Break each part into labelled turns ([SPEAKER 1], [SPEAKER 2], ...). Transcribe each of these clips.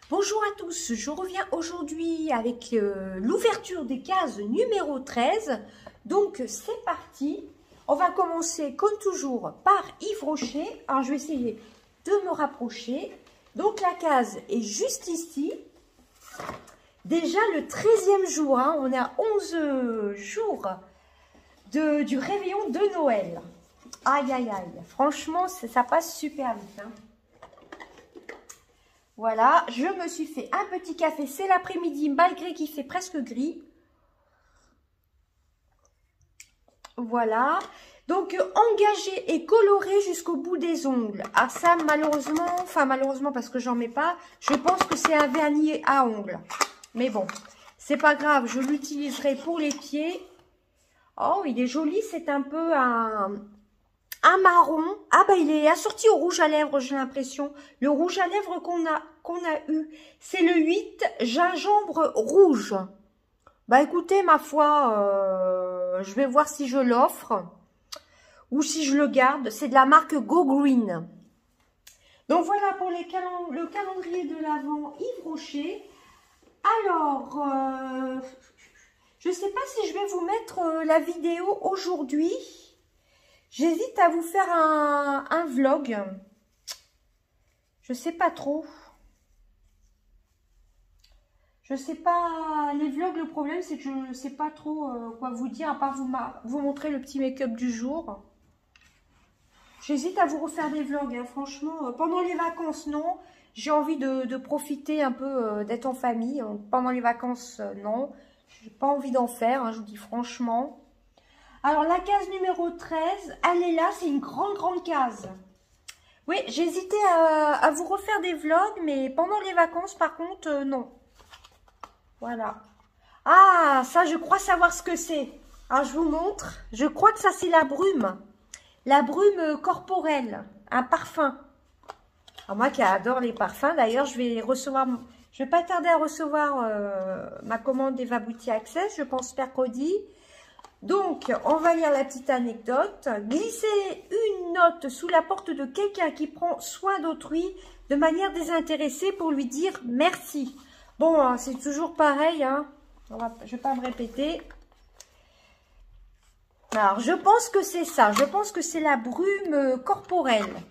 [SPEAKER 1] Bonjour à tous, je reviens aujourd'hui avec l'ouverture des cases numéro 13. Donc c'est parti, on va commencer comme toujours par Yves Rocher. Alors je vais essayer de me rapprocher. Donc la case est juste ici. Déjà le 13e jour, hein, on est à 11 jours du réveillon de Noël. Aïe aïe aïe, franchement ça passe super vite, hein. Voilà, je me suis fait un petit café, c'est l'après-midi, malgré qu'il fait presque gris. Voilà, donc engagé et coloré jusqu'au bout des ongles. Ah ça, malheureusement, parce que j'en mets pas, je pense que c'est un vernis à ongles. Mais bon, c'est pas grave, je l'utiliserai pour les pieds. Oh, il est joli, c'est un peu un marron. Ah bah il est assorti au rouge à lèvres, j'ai l'impression. Le rouge à lèvres qu'on a eu, c'est le 8 gingembre rouge. Bah écoutez, ma foi, je vais voir si je l'offre ou si je le garde. C'est de la marque Go Green. Donc voilà pour le calendrier de l'Avent Yves Rocher. Alors, je ne sais pas si je vais vous mettre la vidéo aujourd'hui. J'hésite à vous faire un vlog. Je sais pas trop. Je sais pas. Les vlogs, le problème, c'est que je ne sais pas trop quoi vous dire, à part vous montrer le petit make-up du jour. J'hésite à vous refaire des vlogs, hein, franchement. Pendant les vacances, non. J'ai envie de profiter un peu, d'être en famille. Pendant les vacances, non. J'ai pas envie d'en faire, hein, je vous dis franchement. Alors, la case numéro 13, elle est là, c'est une grande case. Oui, j'hésitais à vous refaire des vlogs, mais pendant les vacances, par contre, non. Voilà. Ah, ça, je crois savoir ce que c'est. Alors, je vous montre. Je crois que ça, c'est la brume. La brume corporelle, un parfum. Alors, moi qui adore les parfums, d'ailleurs, je vais pas tarder à recevoir ma commande Eva Beauty Access, je pense mercredi. Donc, on va lire la petite anecdote. Glisser une note sous la porte de quelqu'un qui prend soin d'autrui de manière désintéressée pour lui dire merci. Bon, c'est toujours pareil, hein. Je ne vais pas me répéter. Alors, je pense que c'est ça. Je pense que c'est la brume corporelle.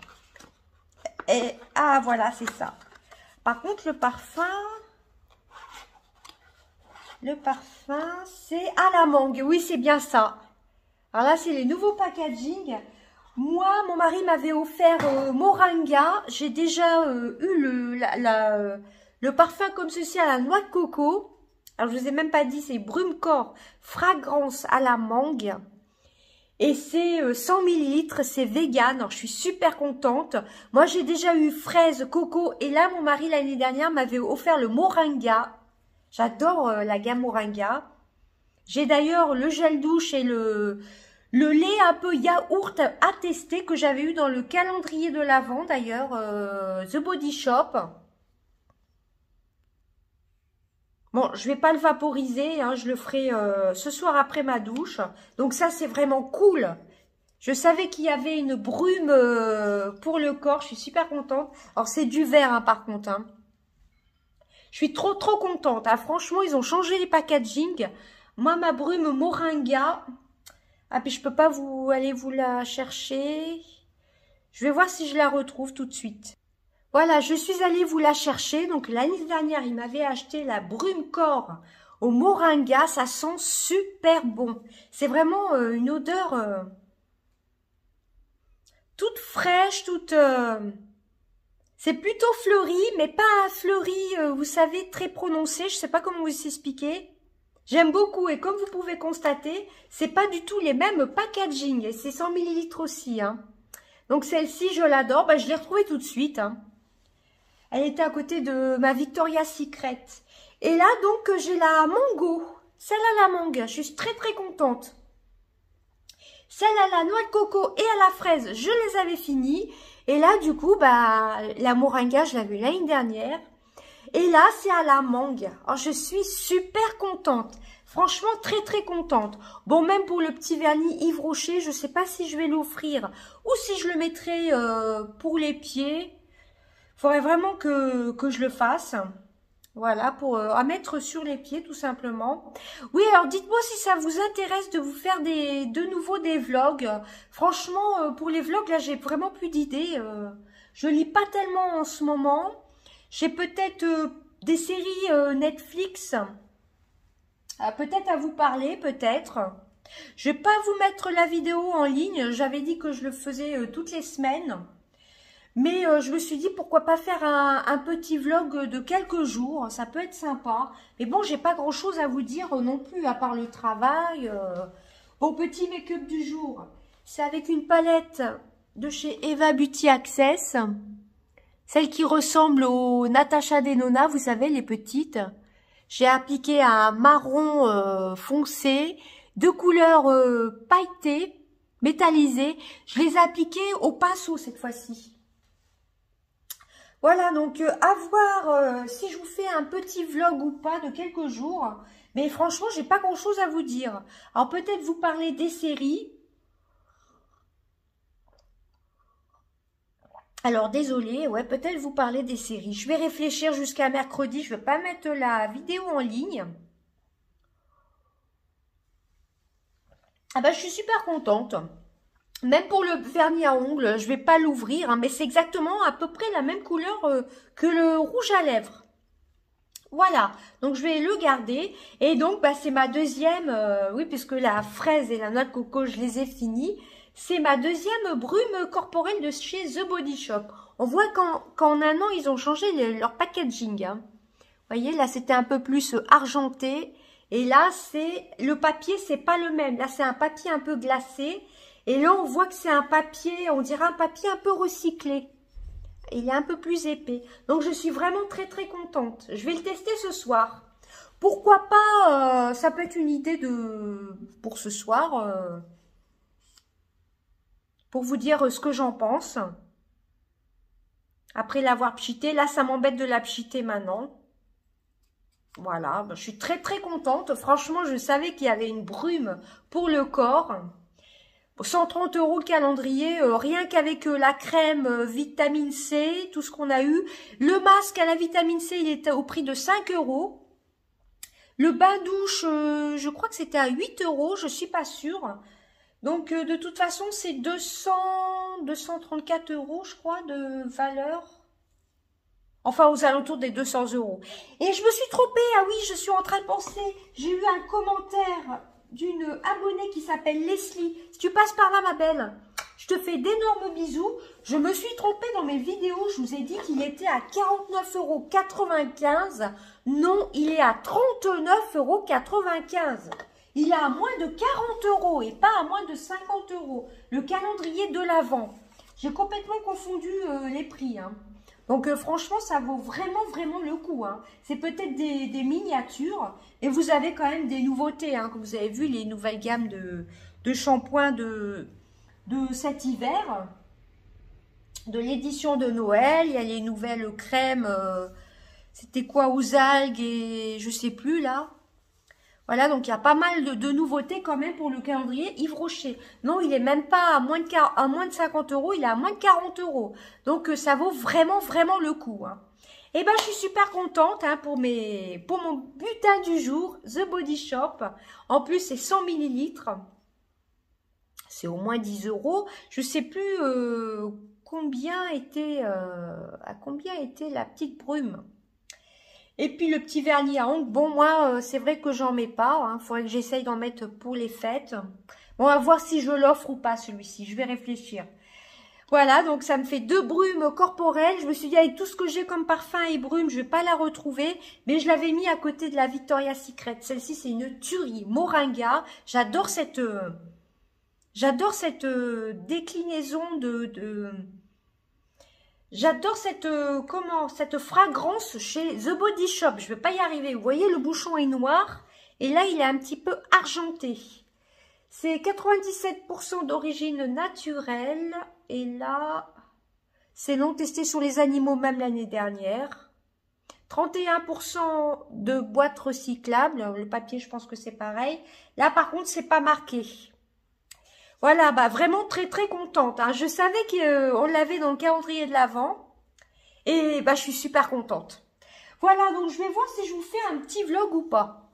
[SPEAKER 1] Et, ah, voilà, c'est ça. Par contre, le parfum, c'est à la mangue. Oui, c'est bien ça. Alors là, c'est les nouveaux packaging. Moi, mon mari m'avait offert Moringa. J'ai déjà eu le parfum comme ceci à la noix de coco. Alors, je ne vous ai même pas dit, c'est Brume Corps fragrance à la mangue. Et c'est 100 ml, c'est vegan. Alors, je suis super contente. Moi, j'ai déjà eu fraise, coco. Et là, mon mari, l'année dernière, m'avait offert le Moringa. J'adore la gamme Moringa. J'ai d'ailleurs le gel douche et le lait un peu yaourt à tester que j'avais eu dans le calendrier de l'Avent d'ailleurs, The Body Shop. Bon, je vais pas le vaporiser, hein, je le ferai ce soir après ma douche. Donc ça, c'est vraiment cool. Je savais qu'il y avait une brume pour le corps, je suis super contente. Alors c'est du vert hein, par contre, hein. Je suis trop contente. Hein. Franchement, ils ont changé les packaging. Moi, ma brume Moringa. Ah, puis je peux pas aller vous la chercher. Je vais voir si je la retrouve tout de suite. Voilà, je suis allée vous la chercher. Donc, l'année dernière, il m'avait acheté la brume corps au Moringa. Ça sent super bon. C'est vraiment une odeur toute fraîche, toute... C'est plutôt fleuri, mais pas un fleuri, vous savez, très prononcé. Je sais pas comment vous expliquer. J'aime beaucoup et comme vous pouvez constater, c'est pas du tout les mêmes packaging. Et c'est 100 ml aussi. Hein. Donc celle-ci, je l'adore. Bah, je l'ai retrouvée tout de suite. Hein. Elle était à côté de ma Victoria's Secret. Et là, donc, j'ai la mango. Celle à la mangue. Je suis très contente. Celle à la noix de coco et à la fraise, je les avais finies. Et là, du coup, bah, la Moringa, je l'avais l'année dernière. Et là, c'est à la mangue. Alors, je suis super contente. Franchement, très contente. Bon, même pour le petit vernis Yves Rocher, je ne sais pas si je vais l'offrir ou si je le mettrai pour les pieds. Il faudrait vraiment que je le fasse. Voilà, pour à mettre sur les pieds tout simplement. Oui, alors dites-moi si ça vous intéresse de vous faire de nouveau des vlogs. Franchement, pour les vlogs, là, j'ai vraiment plus d'idées. Je lis pas tellement en ce moment. J'ai peut-être des séries Netflix, peut-être à vous parler, peut-être. Je vais pas vous mettre la vidéo en ligne. J'avais dit que je le faisais toutes les semaines. Mais je me suis dit, pourquoi pas faire un petit vlog de quelques jours, ça peut être sympa. Mais bon, j'ai pas grand chose à vous dire non plus, à part le travail. Bon, petit make-up du jour, c'est avec une palette de chez Eva Beauty Access. Celle qui ressemble au Natasha Denona, vous savez, les petites. J'ai appliqué un marron foncé, de couleur pailletée, métallisée. Je les ai appliquées au pinceau cette fois-ci. Voilà, donc à voir si je vous fais un petit vlog ou pas de quelques jours. Mais franchement, j'ai pas grand chose à vous dire. Alors peut-être vous parler des séries. Alors désolé, ouais, peut-être vous parler des séries. Je vais réfléchir jusqu'à mercredi. Je vais pas mettre la vidéo en ligne. Ah bah je suis super contente. Même pour le vernis à ongles, je vais pas l'ouvrir, hein, mais c'est exactement à peu près la même couleur que le rouge à lèvres. Voilà, donc je vais le garder. Et donc, bah, c'est ma deuxième, oui, puisque la fraise et la noix de coco, je les ai finis. C'est ma deuxième brume corporelle de chez The Body Shop. On voit qu'en un an, ils ont changé leur packaging. Hein. Vous voyez, là, c'était un peu plus argenté. Et là, c'est le papier, c'est pas le même. Là, c'est un papier un peu glacé. Et là, on voit que c'est un papier, on dirait un papier un peu recyclé. Il est un peu plus épais. Donc, je suis vraiment très, très contente. Je vais le tester ce soir. Pourquoi pas, ça peut être une idée pour ce soir, pour vous dire ce que j'en pense. Après l'avoir pchité, là, ça m'embête de la pchiter maintenant. Voilà, je suis très, très contente. Franchement, je savais qu'il y avait une brume pour le corps. 130 € le calendrier, rien qu'avec la crème vitamine C, tout ce qu'on a eu. Le masque à la vitamine C, il était au prix de 5 €. Le bain-douche, je crois que c'était à 8 €, je suis pas sûre. Donc, de toute façon, c'est 234 €, je crois, de valeur. Enfin, aux alentours des 200 €. Et je me suis trompée, ah oui, je suis en train de penser, j'ai eu un commentaire d'une abonnée qui s'appelle Leslie. Si tu passes par là, ma belle, je te fais d'énormes bisous. Je me suis trompée dans mes vidéos. Je vous ai dit qu'il était à 49,95 €. Non, il est à 39,95 €. Il est à moins de 40 € et pas à moins de 50 €. Le calendrier de l'Avent. J'ai complètement confondu les prix. Hein. Donc franchement, ça vaut vraiment, vraiment le coup. Hein. C'est peut-être des miniatures. Et vous avez quand même des nouveautés. Hein, comme vous avez vu, les nouvelles gammes de shampoings de cet hiver. De l'édition de Noël. Il y a les nouvelles crèmes. C'était quoi, aux algues et je sais plus là. Voilà, donc il y a pas mal de nouveautés quand même pour le calendrier Yves Rocher. Non, il est même pas à moins de 50 €, il est à moins de 40 €. Donc ça vaut vraiment, vraiment le coup. Hein. Et ben je suis super contente hein, pour mon butin du jour, The Body Shop. En plus, c'est 100 ml. C'est au moins 10 €. Je sais plus à combien était la petite brume. Et puis le petit vernis à ongles, bon moi c'est vrai que j'en mets pas, hein. Faudrait que j'essaye d'en mettre pour les fêtes. Bon, on va voir si je l'offre ou pas celui-ci, je vais réfléchir. Voilà, donc ça me fait 2 brumes corporelles. Je me suis dit avec tout ce que j'ai comme parfum et brume, je vais pas la retrouver. Mais je l'avais mis à côté de la Victoria's Secret. Celle-ci c'est une tuerie, Moringa. J'adore cette déclinaison J'adore cette fragrance chez The Body Shop. Je ne vais pas y arriver. Vous voyez, le bouchon est noir. Et là, il est un petit peu argenté. C'est 97% d'origine naturelle. Et là, c'est non testé sur les animaux même l'année dernière. 31% de boîtes recyclables. Le papier, je pense que c'est pareil. Là, par contre, c'est pas marqué. Voilà, bah vraiment très très contente. Hein. Je savais qu'on l'avait dans le calendrier de l'Avent. Et bah je suis super contente. Voilà, donc je vais voir si je vous fais un petit vlog ou pas.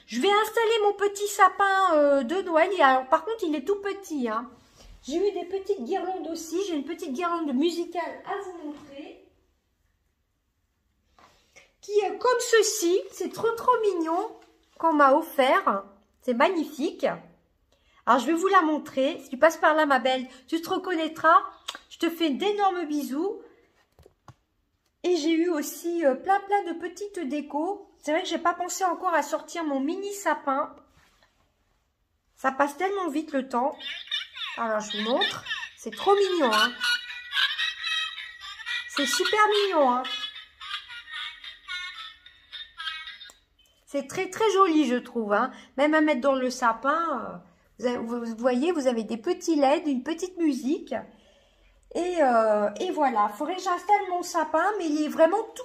[SPEAKER 1] Je vais installer mon petit sapin de Noël. Et alors, par contre, il est tout petit, hein. J'ai eu des petites guirlandes aussi. J'ai une petite guirlande musicale à vous montrer. Qui est comme ceci. C'est trop mignon qu'on m'a offert. C'est magnifique. Alors, je vais vous la montrer. Si tu passes par là, ma belle, tu te reconnaîtras. Je te fais d'énormes bisous. Et j'ai eu aussi plein de petites décos. C'est vrai que j'ai pas pensé encore à sortir mon mini sapin. Ça passe tellement vite le temps. Alors, je vous montre. C'est trop mignon, hein. C'est super mignon, hein. C'est très joli, je trouve, hein. Même à mettre dans le sapin, vous voyez, vous avez des petits LED, une petite musique. Et voilà, il faudrait que j'installe mon sapin, mais il est vraiment tout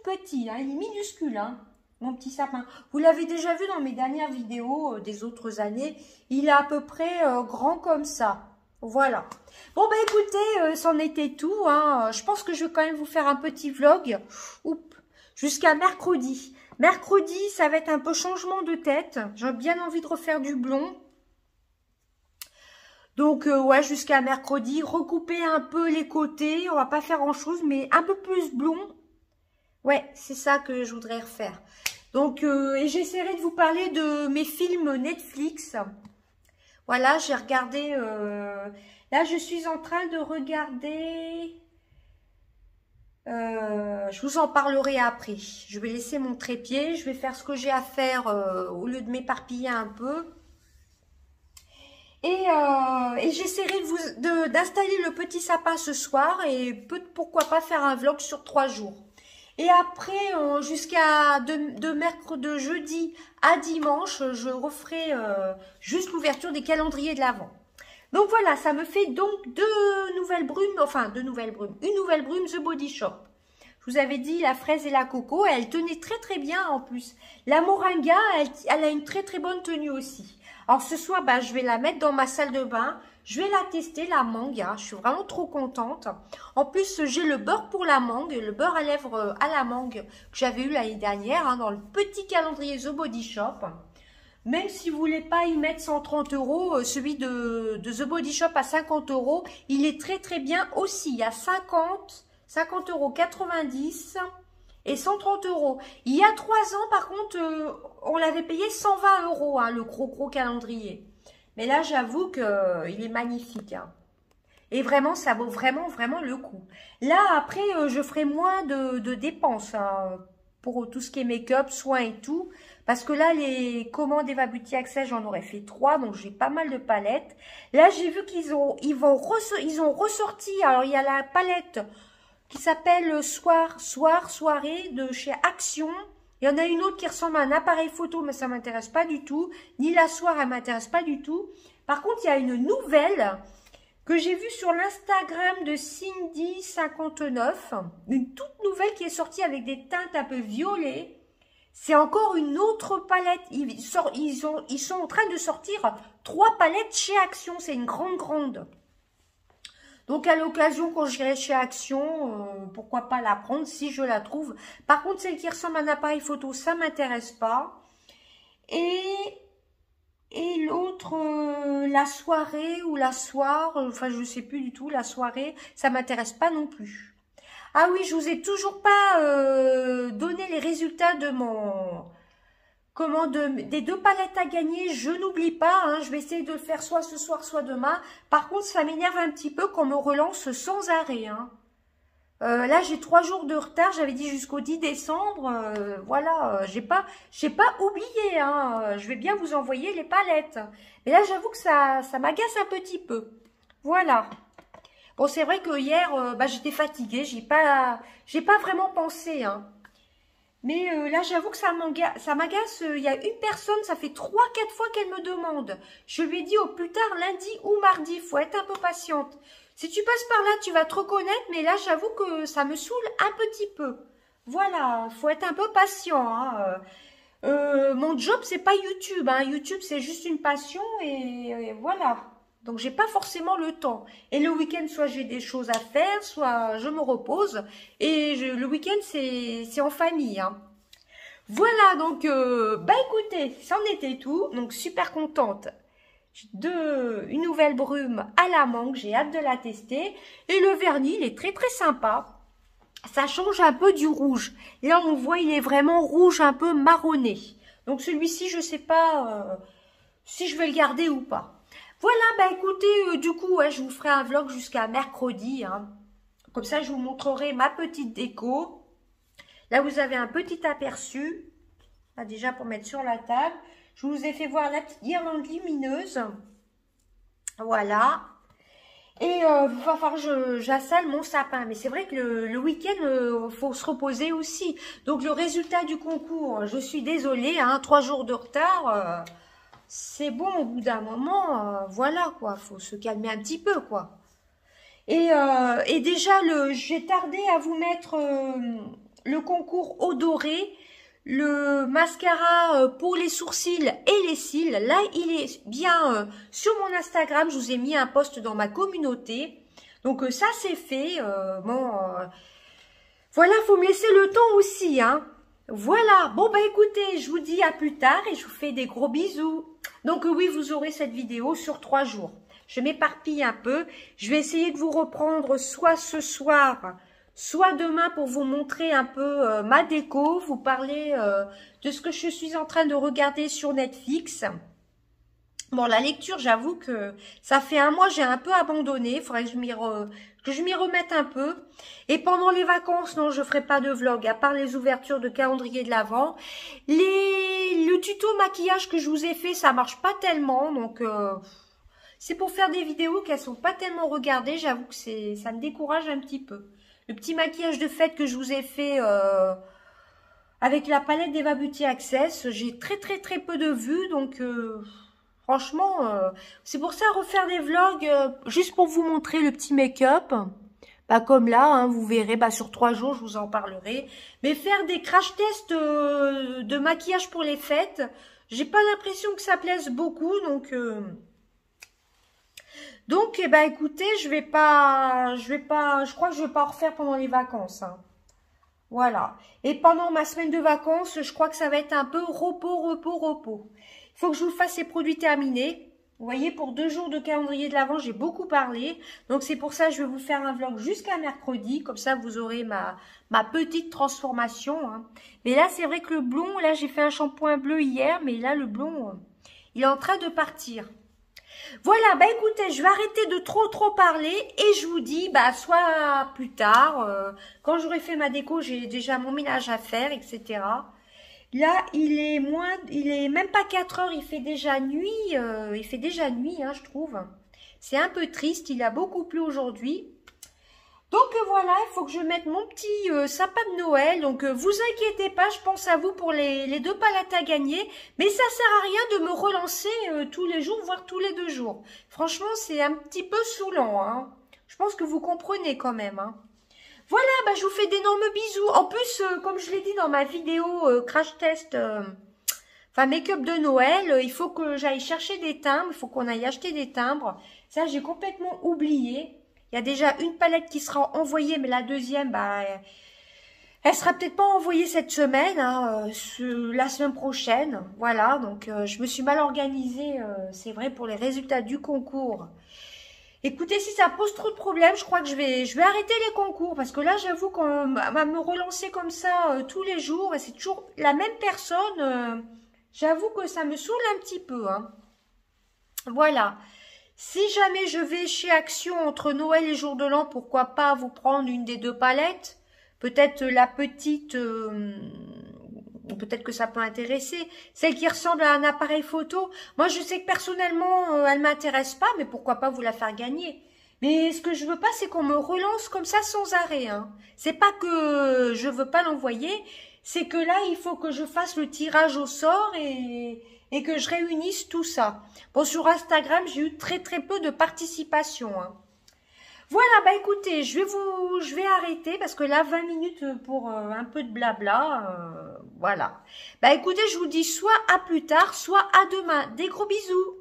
[SPEAKER 1] petit, hein. Il est minuscule, hein, mon petit sapin. Vous l'avez déjà vu dans mes dernières vidéos des autres années, il est à peu près grand comme ça. Voilà. Bon, bah écoutez, c'en était tout, hein. Je pense que je vais quand même vous faire un petit vlog jusqu'à mercredi. Mercredi, ça va être un peu changement de tête. J'ai bien envie de refaire du blond. Donc, ouais, jusqu'à mercredi, recouper un peu les côtés. On va pas faire grand-chose, mais un peu plus blond. Ouais, c'est ça que je voudrais refaire. Donc, et j'essaierai de vous parler de mes films Netflix. Voilà, j'ai regardé... là, je suis en train de regarder... je vous en parlerai après. Je vais laisser mon trépied. Je vais faire ce que j'ai à faire au lieu de m'éparpiller un peu. Et j'essaierai d'installer le petit sapin ce soir et pourquoi pas faire un vlog sur 3 jours. Et après, jusqu'à de jeudi à dimanche, je referai juste l'ouverture des calendriers de l'Avent. Donc voilà, ça me fait donc une nouvelle brume The Body Shop. Je vous avais dit la fraise et la coco, elle tenait très bien en plus. La moringa, elle a une très bonne tenue aussi. Alors ce soir, bah, je vais la mettre dans ma salle de bain. Je vais la tester, la mangue. Hein. Je suis vraiment trop contente. En plus, j'ai le beurre pour la mangue, le beurre à lèvres à la mangue que j'avais eu l'année dernière hein, dans le petit calendrier The Body Shop. Même si vous voulez pas y mettre 130 €, celui de The Body Shop à 50 €, il est très bien aussi. À 50,90 € et 130 €. Il y a 3 ans, par contre, on l'avait payé 120 €, hein, le gros calendrier. Mais là, j'avoue qu'il est magnifique. Hein. Et vraiment, ça vaut vraiment le coup. Là, après, je ferai moins de dépenses hein, pour tout ce qui est make-up, soins et tout. Parce que là, les commandes Eva Beauty Access, j'en aurais fait 3, donc j'ai pas mal de palettes. Là, j'ai vu qu'ils ont ressorti, alors il y a la palette qui s'appelle Soirée de chez Action. Il y en a une autre qui ressemble à un appareil photo, mais ça m'intéresse pas du tout. Ni la Soir, elle m'intéresse pas du tout. Par contre, il y a une nouvelle que j'ai vue sur l'Instagram de Cindy59. Une toute nouvelle qui est sortie avec des teintes un peu violet. C'est encore une autre palette. Ils sont en train de sortir 3 palettes chez Action. C'est une grande. Donc, à l'occasion, quand j'irai chez Action, pourquoi pas la prendre si je la trouve. Par contre, celle qui ressemble à un appareil photo, ça m'intéresse pas. Et l'autre, la soirée ou la soir, enfin, je sais plus du tout, la soirée, ça m'intéresse pas non plus. Ah oui, je vous ai toujours pas donné les résultats de des 2 palettes à gagner. Je n'oublie pas, hein, je vais essayer de le faire soit ce soir, soit demain. Par contre, ça m'énerve un petit peu qu'on me relance sans arrêt. Hein. Là, j'ai 3 jours de retard. J'avais dit jusqu'au 10 décembre. Voilà, j'ai pas oublié. Hein. Je vais bien vous envoyer les palettes. Mais là, j'avoue que ça m'agace un petit peu. Voilà. Bon, c'est vrai que hier, bah, j'étais fatiguée. J'ai pas vraiment pensé. Hein. Mais là, j'avoue que ça m'agace. Il y a une personne, ça fait 3-4 fois qu'elle me demande. Je lui ai dit au plus tard lundi ou mardi. Il faut être un peu patiente. Si tu passes par là, tu vas te reconnaître. Mais là, j'avoue que ça me saoule un petit peu. Voilà, faut être un peu patient. Hein. Mon job, c'est pas YouTube. Hein. YouTube, c'est juste une passion. Et voilà. Donc, j'ai pas forcément le temps. Et le week-end, soit j'ai des choses à faire, soit je me repose. Et le week-end, c'est en famille, hein. Voilà, donc, bah écoutez, c'en était tout. Donc, super contente une nouvelle brume à la mangue. J'ai hâte de la tester. Et le vernis, il est très très sympa. Ça change un peu du rouge. Là, on voit, il est vraiment rouge, un peu marronné. Donc, celui-ci, je sais pas si je vais le garder ou pas. Voilà, bah écoutez, du coup, ouais, je vous ferai un vlog jusqu'à mercredi, hein. Comme ça, je vous montrerai ma petite déco. Là, vous avez un petit aperçu, déjà pour mettre sur la table. Je vous ai fait voir la petite guirlande lumineuse. Voilà. Et il va falloir que j'assale mon sapin. Mais c'est vrai que le week-end, faut se reposer aussi. Donc, le résultat du concours, je suis désolée, hein, 3 jours de retard, c'est bon au bout d'un moment. Voilà, quoi. Faut se calmer un petit peu, quoi. Et déjà, j'ai tardé à vous mettre le concours eau dorée, le mascara pour les sourcils et les cils. Là, il est bien sur mon Instagram. Je vous ai mis un post dans ma communauté. Donc, ça, c'est fait. Voilà, faut me laisser le temps aussi, hein. Voilà. Bon, bah écoutez, je vous dis à plus tard et je vous fais des gros bisous. Donc, oui, vous aurez cette vidéo sur 3 jours. Je m'éparpille un peu. Je vais essayer de vous reprendre soit ce soir, soit demain pour vous montrer un peu ma déco, vous parler de ce que je suis en train de regarder sur Netflix. Bon, la lecture, j'avoue que ça fait un mois, j'ai un peu abandonné. Il faudrait que je m'y remette un peu. Et pendant les vacances, non, je ferai pas de vlog, à part les ouvertures de calendrier de l'Avent. Le tuto maquillage que je vous ai fait, ça marche pas tellement, donc c'est pour faire des vidéos qu'elles sont pas tellement regardées. J'avoue que ça me décourage un petit peu. Le petit maquillage de fête que je vous ai fait avec la palette d'Eva Beauty Access, j'ai très très peu de vues, donc franchement, c'est pour ça refaire des vlogs juste pour vous montrer le petit make-up. Bah comme là, hein, vous verrez, bah sur 3 jours, je vous en parlerai. Mais faire des crash tests de maquillage pour les fêtes, j'ai pas l'impression que ça plaise beaucoup, donc eh ben, écoutez, je crois que je vais pas en refaire pendant les vacances, hein. Voilà. Et pendant ma semaine de vacances, je crois que ça va être un peu repos. Il faut que je vous fasse ces produits terminés. Vous voyez, pour 2 jours de calendrier de l'Avent, j'ai beaucoup parlé. Donc, c'est pour ça que je vais vous faire un vlog jusqu'à mercredi. Comme ça, vous aurez ma petite transformation, hein. Mais là, c'est vrai que le blond, là, j'ai fait un shampoing bleu hier. Mais là, le blond, il est en train de partir. Voilà, bah écoutez, je vais arrêter de trop parler et je vous dis, bah soit plus tard, quand j'aurai fait ma déco, j'ai déjà mon ménage à faire, etc. Là, il est même pas 4 heures, il fait déjà nuit, hein, je trouve. C'est un peu triste, il a beaucoup plu aujourd'hui. Donc voilà, il faut que je mette mon petit sapin de Noël. Donc vous inquiétez pas, je pense à vous pour les 2 palettes à gagner. Mais ça sert à rien de me relancer tous les jours, voire tous les 2 jours. Franchement, c'est un petit peu saoulant, hein. Je pense que vous comprenez quand même, hein. Voilà, bah, je vous fais d'énormes bisous. En plus, comme je l'ai dit dans ma vidéo crash test, enfin make-up de Noël, il faut que j'aille chercher des timbres. Il faut qu'on aille acheter des timbres. Ça, j'ai complètement oublié. Il y a déjà une palette qui sera envoyée, mais la deuxième, bah, elle sera peut-être pas envoyée cette semaine, hein, la semaine prochaine. Voilà, donc je me suis mal organisée, c'est vrai, pour les résultats du concours. Écoutez, si ça pose trop de problèmes, je crois que je vais arrêter les concours. Parce que là, j'avoue qu'on va me relancer comme ça tous les jours. Et c'est toujours la même personne. J'avoue que ça me saoule un petit peu, hein. Voilà. Si jamais je vais chez Action entre Noël et Jour de l'An, pourquoi pas vous prendre une des 2 palettes? Peut-être la petite, peut-être que ça peut intéresser. Celle qui ressemble à un appareil photo. Moi, je sais que personnellement, elle m'intéresse pas, mais pourquoi pas vous la faire gagner? Mais ce que je veux pas, c'est qu'on me relance comme ça sans arrêt, hein. C'est pas que je veux pas l'envoyer, c'est que là, il faut que je fasse le tirage au sort et que je réunisse tout ça. Bon, sur Instagram, j'ai eu très peu de participation, hein. Voilà, bah écoutez, je vais arrêter parce que là, 20 minutes pour un peu de blabla, voilà. Bah écoutez, je vous dis soit à plus tard, soit à demain. Des gros bisous.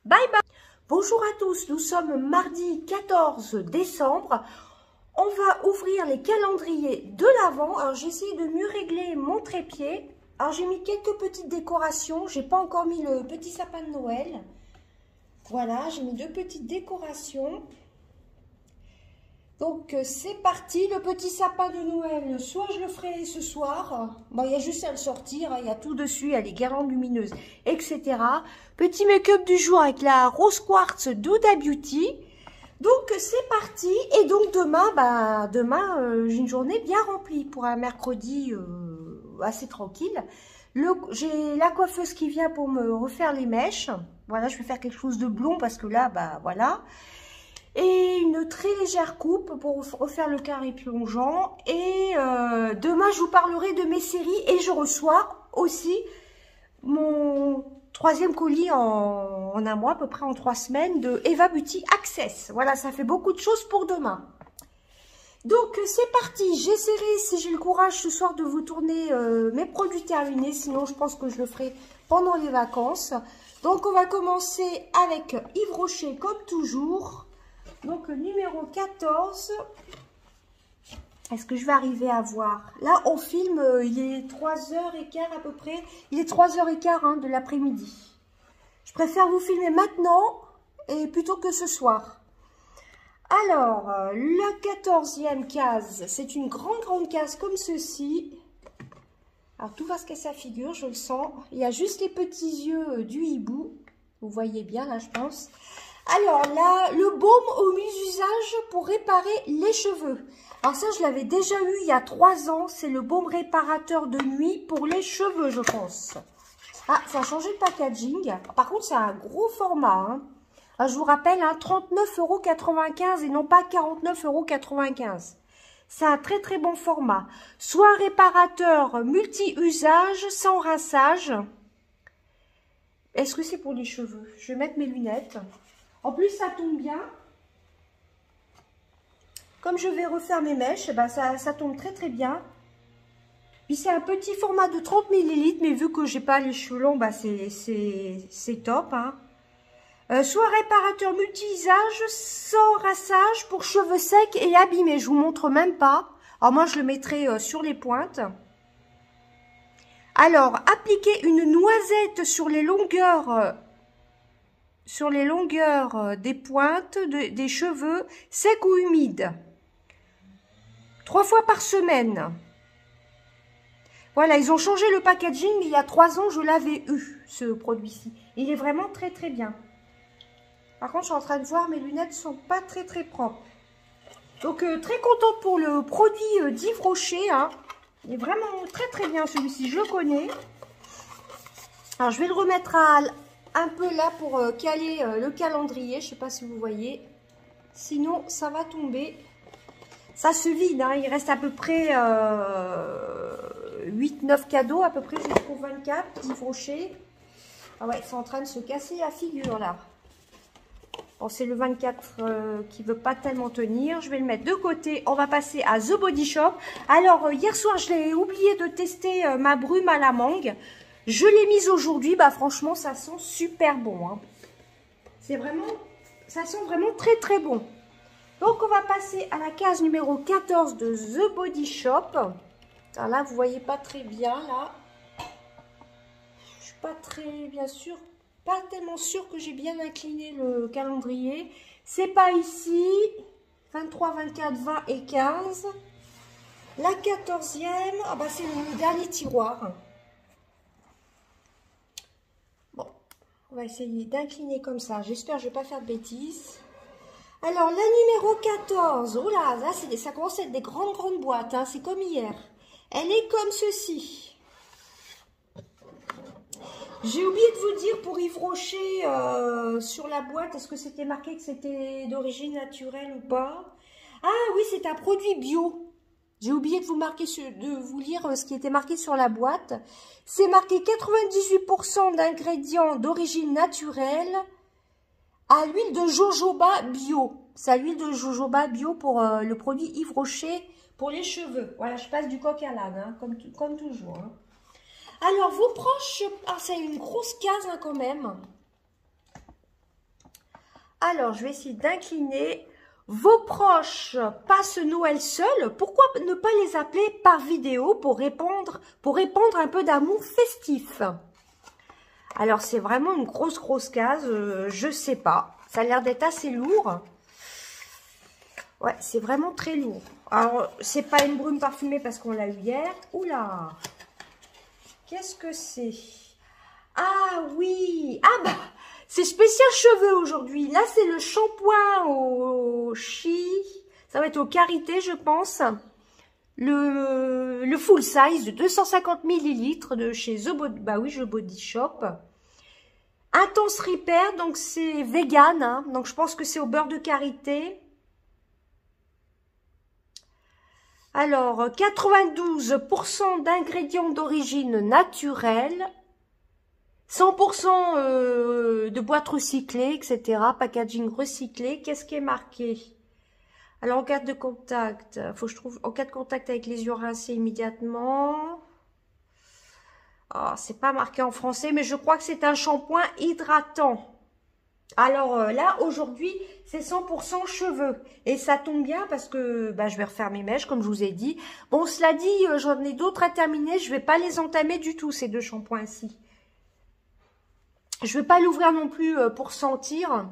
[SPEAKER 1] Bye bye. Bonjour à tous, nous sommes mardi 14 décembre. On va ouvrir les calendriers de l'Avent. Alors j'ai essayé de mieux régler mon trépied. Alors j'ai mis quelques petites décorations. J'ai pas encore mis le petit sapin de Noël. Voilà, j'ai mis 2 petites décorations. Donc c'est parti, le petit sapin de Noël, soit je le ferai ce soir, bon il y a juste à le sortir, il y a tout dessus, il y a les guirlandes lumineuses, etc. Petit make-up du jour avec la Rose Quartz d'Huda Beauty. Donc c'est parti, et donc demain, j'ai une journée bien remplie pour un mercredi assez tranquille. J'ai la coiffeuse qui vient pour me refaire les mèches, voilà je vais faire quelque chose de blond parce que là, voilà. Et une très légère coupe pour refaire le carré plongeant. Et demain, je vous parlerai de mes séries. Et je reçois aussi mon 3e colis en un mois, à peu près en 3 semaines, de Eva Beauty Access. Voilà, ça fait beaucoup de choses pour demain. Donc, c'est parti. J'essaierai, si j'ai le courage ce soir, de vous tourner mes produits terminés. Sinon, je pense que je le ferai pendant les vacances. Donc, on va commencer avec Yves Rocher, comme toujours. Donc, le numéro 14, est-ce que je vais arriver à voir? Là, on filme, il est 3h15 à peu près. Il est 3h15 hein, de l'après-midi. Je préfère vous filmer maintenant et plutôt que ce soir. Alors, la 14e case, c'est une grande case comme ceci. Alors, tout va se casser à figure, je le sens. Il y a juste les petits yeux du hibou. Vous voyez bien, là, je pense. Alors là, le baume au multi-usage pour réparer les cheveux. Alors ça, je l'avais déjà eu il y a 3 ans. C'est le baume réparateur de nuit pour les cheveux, je pense. Ah, ça a changé de packaging. Par contre, c'est un gros format. Hein. Alors, je vous rappelle, hein, 39,95 € et non pas 49,95 €. C'est un très bon format. Soin réparateur multi-usage sans rinçage. Est-ce que c'est pour les cheveux? Je vais mettre mes lunettes. En plus, ça tombe bien. Comme je vais refaire mes mèches, ben ça tombe très bien. Puis c'est un petit format de 30 ml, mais vu que j'ai pas les cheveux longs, ben c'est top. Hein. Soin réparateur multi-usage sans rinçage pour cheveux secs et abîmés. Je vous montre même pas. Alors moi, je le mettrai sur les pointes. Alors, appliquer une noisette sur les longueurs... des pointes des cheveux secs ou humides. 3 fois par semaine. Voilà, ils ont changé le packaging, mais il y a 3 ans, je l'avais eu, ce produit-ci. Il est vraiment très bien. Par contre, je suis en train de voir, mes lunettes sont pas très propres. Donc, très contente pour le produit d'Yves Rocher. Hein. Il est vraiment très bien, celui-ci, je le connais. Alors, je vais le remettre un peu là pour caler le calendrier, je ne sais pas si vous voyez, sinon ça va tomber, ça se vide, hein. Il reste à peu près 8-9 cadeaux, à peu près jusqu'au 24, Yves Rocher. Ah ouais, c'est en train de se casser la figure là. Bon, c'est le 24 qui ne veut pas tellement tenir, je vais le mettre de côté, on va passer à The Body Shop. Alors hier soir, je l'ai oublié de tester ma brume à la mangue. Je l'ai mise aujourd'hui, bah franchement, ça sent super bon. Hein. C'est vraiment, ça sent vraiment très bon. Donc, on va passer à la case numéro 14 de The Body Shop. Alors là, vous voyez pas très bien, là. Je suis pas très, bien sûr, pas tellement sûre que j'ai bien incliné le calendrier. C'est pas ici. 23, 24, 20 et 15. La 14e, ah bah c'est le dernier tiroir. On va essayer d'incliner comme ça. J'espère que je ne vais pas faire de bêtises. Alors, la numéro 14. Oh là, ça commence à être des grandes boîtes. Hein, c'est comme hier. Elle est comme ceci. J'ai oublié de vous dire pour Yves Rocher sur la boîte. Est-ce que c'était marqué que c'était d'origine naturelle ou pas? Ah oui, c'est un produit bio. J'ai oublié de vous lire ce qui était marqué sur la boîte. C'est marqué 98% d'ingrédients d'origine naturelle à l'huile de jojoba bio. C'est l'huile de jojoba bio pour le produit Yves Rocher pour les cheveux. Voilà, je passe du coq à l'âne, hein, comme toujours. Hein. Alors, vos proches... Ah, c'est une grosse case hein, quand même. Alors, je vais essayer d'incliner. Vos proches passent Noël seuls. Pourquoi ne pas les appeler par vidéo pour répandre un peu d'amour festif? Alors, c'est vraiment une grosse case. Je sais pas. Ça a l'air d'être assez lourd. Ouais, c'est vraiment très lourd. Alors, c'est pas une brume parfumée parce qu'on l'a eu hier. Oula! Qu'est-ce que c'est? Ah oui! Ah bah! C'est spécial cheveux aujourd'hui. Là, c'est le shampoing au chi. Ça va être au karité, je pense. Le full size de 250 ml de chez The Body Shop. Intense Repair, donc c'est vegan. Hein, donc, je pense que c'est au beurre de karité. Alors, 92% d'ingrédients d'origine naturelle. 100% de boîtes recyclées, etc. Packaging recyclé. Qu'est-ce qui est marqué? Alors, en cas de contact, faut que je trouve en cas de contact avec les yeux rincés immédiatement. Ah, c'est pas marqué en français, mais je crois que c'est un shampoing hydratant. Alors là, aujourd'hui, c'est 100% cheveux. Et ça tombe bien parce que bah, je vais refaire mes mèches, comme je vous ai dit. Bon, cela dit, j'en ai d'autres à terminer. Je vais pas les entamer du tout, ces deux shampoings-ci. Je vais pas l'ouvrir non plus pour sentir.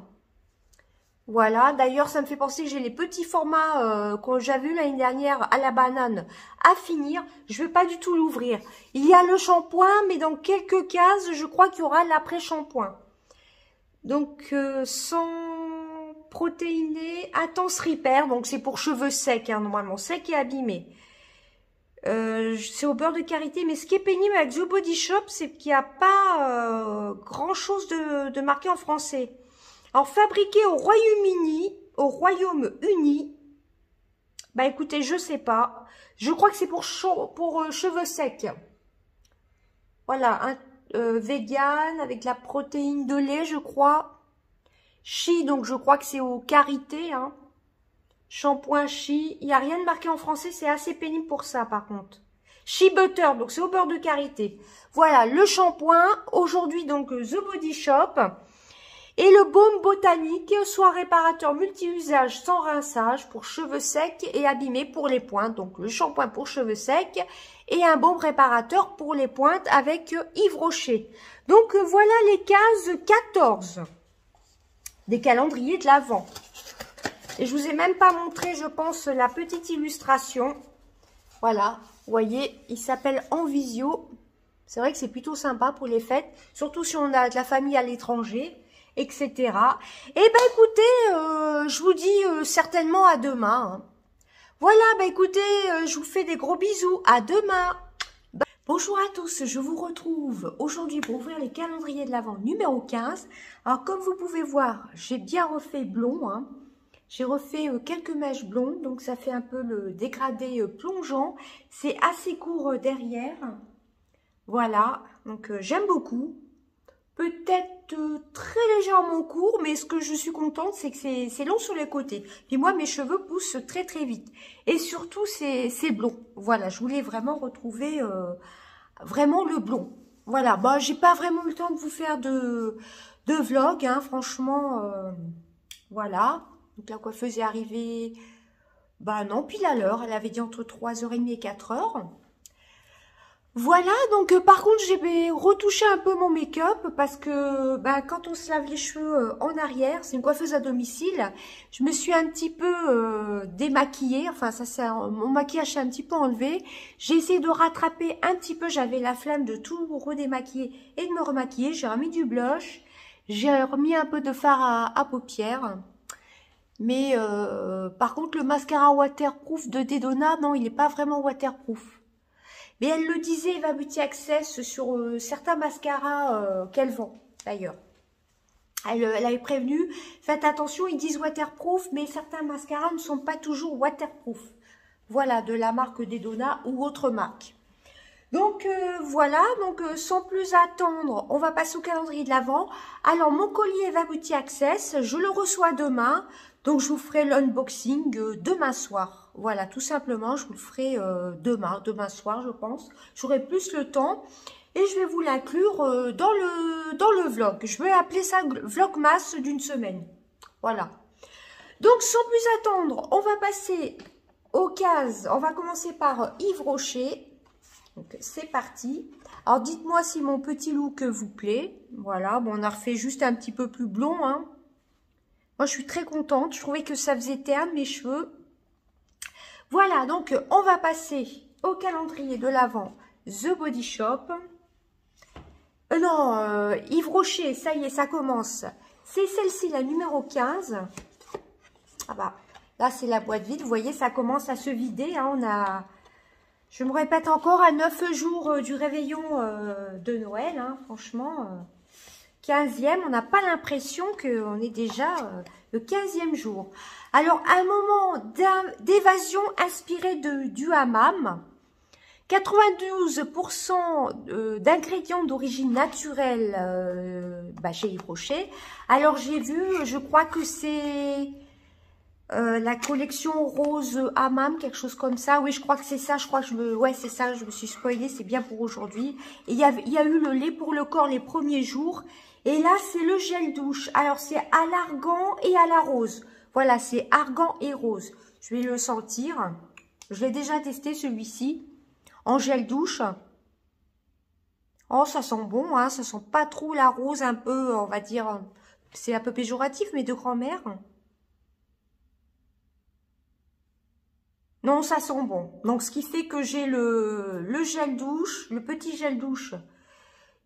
[SPEAKER 1] Voilà. D'ailleurs, ça me fait penser que j'ai les petits formats que j'avais eu l'année dernière à la banane à finir. Je vais pas du tout l'ouvrir. Il y a le shampoing, mais dans quelques cases, je crois qu'il y aura l'après-shampoing. Donc, sans protéiné, Intense Repair. Donc, c'est pour cheveux secs, hein, normalement, secs et abîmés. C'est au beurre de karité, mais ce qui est pénible avec The Body Shop, c'est qu'il n'y a pas grand chose de marqué en français. Alors, fabriqué au Royaume-Uni, bah écoutez, je sais pas. Je crois que c'est pour cheveux secs. Voilà, vegan avec la protéine de lait, je crois. Chi, donc je crois que c'est au karité, hein. Shampoing Chi, il n'y a rien de marqué en français, c'est assez pénible pour ça par contre. Chi Butter, donc c'est au beurre de karité. Voilà, le shampoing, aujourd'hui donc The Body Shop. Et le baume botanique, soit réparateur multi-usage sans rinçage pour cheveux secs et abîmés pour les pointes. Donc le shampoing pour cheveux secs et un baume réparateur pour les pointes avec Yves Rocher. Donc voilà les cases 14 des calendriers de l'Avent. Et je vous ai même pas montré, je pense, la petite illustration. Voilà, vous voyez, il s'appelle En Visio. C'est vrai que c'est plutôt sympa pour les fêtes, surtout si on a de la famille à l'étranger, etc. Et ben écoutez, je vous dis certainement à demain. Hein. Voilà, ben écoutez, je vous fais des gros bisous. À demain. Bonjour à tous, je vous retrouve aujourd'hui pour ouvrir les calendriers de l'Avent numéro 15. Alors comme vous pouvez voir, j'ai bien refait blond, hein. J'ai refait quelques mèches blondes, donc ça fait un peu le dégradé plongeant. C'est assez court derrière. Voilà, donc j'aime beaucoup. Peut-être très légèrement court, mais ce que je suis contente, c'est que c'est long sur les côtés. Puis moi, mes cheveux poussent très vite. Et surtout, c'est blond. Voilà, je voulais vraiment retrouver vraiment le blond. Voilà, bah, j'ai pas vraiment eu le temps de vous faire de vlog, hein, franchement. Voilà. Donc la coiffeuse est arrivée, bah non, pile à l'heure. Elle avait dit entre 3h30 et 4h. Voilà, donc par contre, j'ai retouché un peu mon make-up parce que bah, quand on se lave les cheveux en arrière, c'est une coiffeuse à domicile, je me suis un petit peu démaquillée, enfin mon maquillage s'est un petit peu enlevé. J'ai essayé de rattraper un petit peu, j'avais la flemme de tout redémaquiller et de me remaquiller. J'ai remis du blush, j'ai remis un peu de fard à paupières. Mais par contre, le mascara waterproof de Dedona, non, il n'est pas vraiment waterproof. Mais elle le disait, Eva Beauty Access, sur certains mascaras qu'elle vend, d'ailleurs. Elle avait prévenu, faites attention, ils disent waterproof, mais certains mascaras ne sont pas toujours waterproof. Voilà, de la marque Dedona ou autre marque. Donc voilà, donc sans plus attendre, on va passer au calendrier de l'Avent. Alors mon collier Eva Beauty Access, je le reçois demain, donc je vous ferai l'unboxing demain soir. Voilà, tout simplement, je vous le ferai demain soir, je pense. J'aurai plus le temps et je vais vous l'inclure dans le vlog. Je vais appeler ça vlogmas d'une semaine. Voilà. Donc, sans plus attendre, on va passer aux cases. On va commencer par Yves Rocher. Donc, c'est parti. Alors, dites-moi si mon petit look vous plaît. Voilà, bon, on a refait juste un petit peu plus blond, hein. Moi, je suis très contente. Je trouvais que ça faisait terne mes cheveux. Voilà, donc, on va passer au calendrier de l'Avent The Body Shop. Non, Yves Rocher, ça y est, ça commence. C'est celle-ci, la numéro 15. Ah bah, là, c'est la boîte vide. Vous voyez, ça commence à se vider. Hein. On a, je me répète encore, à 9 jours du réveillon de Noël. Hein, franchement, 15e, on n'a pas l'impression qu'on est déjà le 15e jour. Alors, un moment d'évasion inspiré du hammam. 92% d'ingrédients d'origine naturelle chez Yves Rocher. Alors, j'ai vu, je crois que c'est la collection rose hammam, quelque chose comme ça. Oui, je crois que c'est ça. Je crois que ouais, c'est ça. Je me suis spoilée. C'est bien pour aujourd'hui. Et il y a eu le lait pour le corps les premiers jours. Et là, c'est le gel douche. Alors, c'est à l'argan et à la rose. Voilà, c'est argan et rose. Je vais le sentir. Je l'ai déjà testé, celui-ci. En gel douche. Oh, ça sent bon, hein. Ça sent pas trop la rose, un peu, on va dire, c'est un peu péjoratif, mais de grand-mère. Non, ça sent bon. Donc, ce qui fait que j'ai le gel douche, le petit gel douche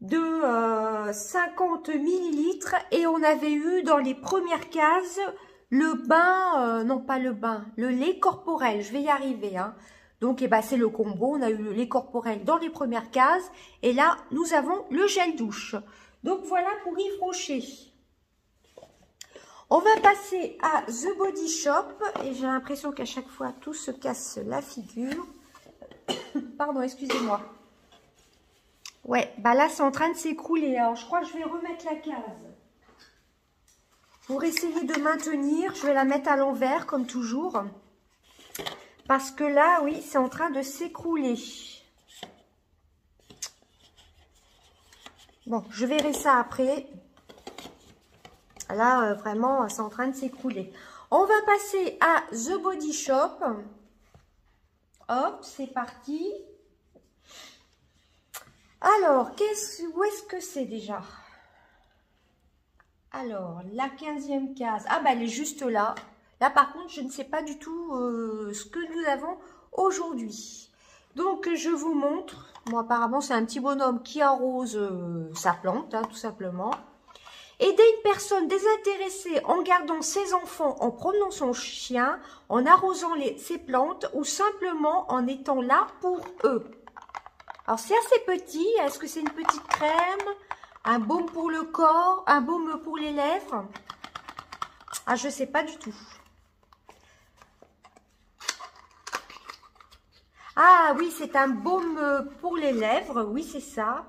[SPEAKER 1] de 50 millilitres. Et on avait eu dans les premières cases le bain, non pas le bain, le lait corporel. Je vais y arriver, hein. Donc, eh ben, c'est le combo. On a eu le lait corporel dans les premières cases. Et là, nous avons le gel douche. Donc, voilà pour Yves Rocher. On va passer à The Body Shop. Et j'ai l'impression qu'à chaque fois, tout se casse la figure. Pardon, excusez-moi. Ouais, bah là, c'est en train de s'écrouler. Alors, je crois que je vais remettre la case. Pour essayer de maintenir, je vais la mettre à l'envers, comme toujours. Parce que là, oui, c'est en train de s'écrouler. Bon, je verrai ça après. Là, vraiment, c'est en train de s'écrouler. On va passer à The Body Shop. Hop, c'est parti. Alors, où est-ce que c'est déjà? Alors, la 15e case. Ah, bah, elle est juste là. Là, par contre, je ne sais pas du tout ce que nous avons aujourd'hui. Donc, je vous montre. Bon, apparemment, c'est un petit bonhomme qui arrose sa plante, hein, tout simplement. Aider une personne désintéressée en gardant ses enfants, en promenant son chien, en arrosant ses plantes ou simplement en étant là pour eux. Alors, c'est assez petit. Est-ce que c'est une petite crème? Un baume pour le corps? Un baume pour les lèvres? Ah, je ne sais pas du tout. Ah oui, c'est un baume pour les lèvres. Oui, c'est ça.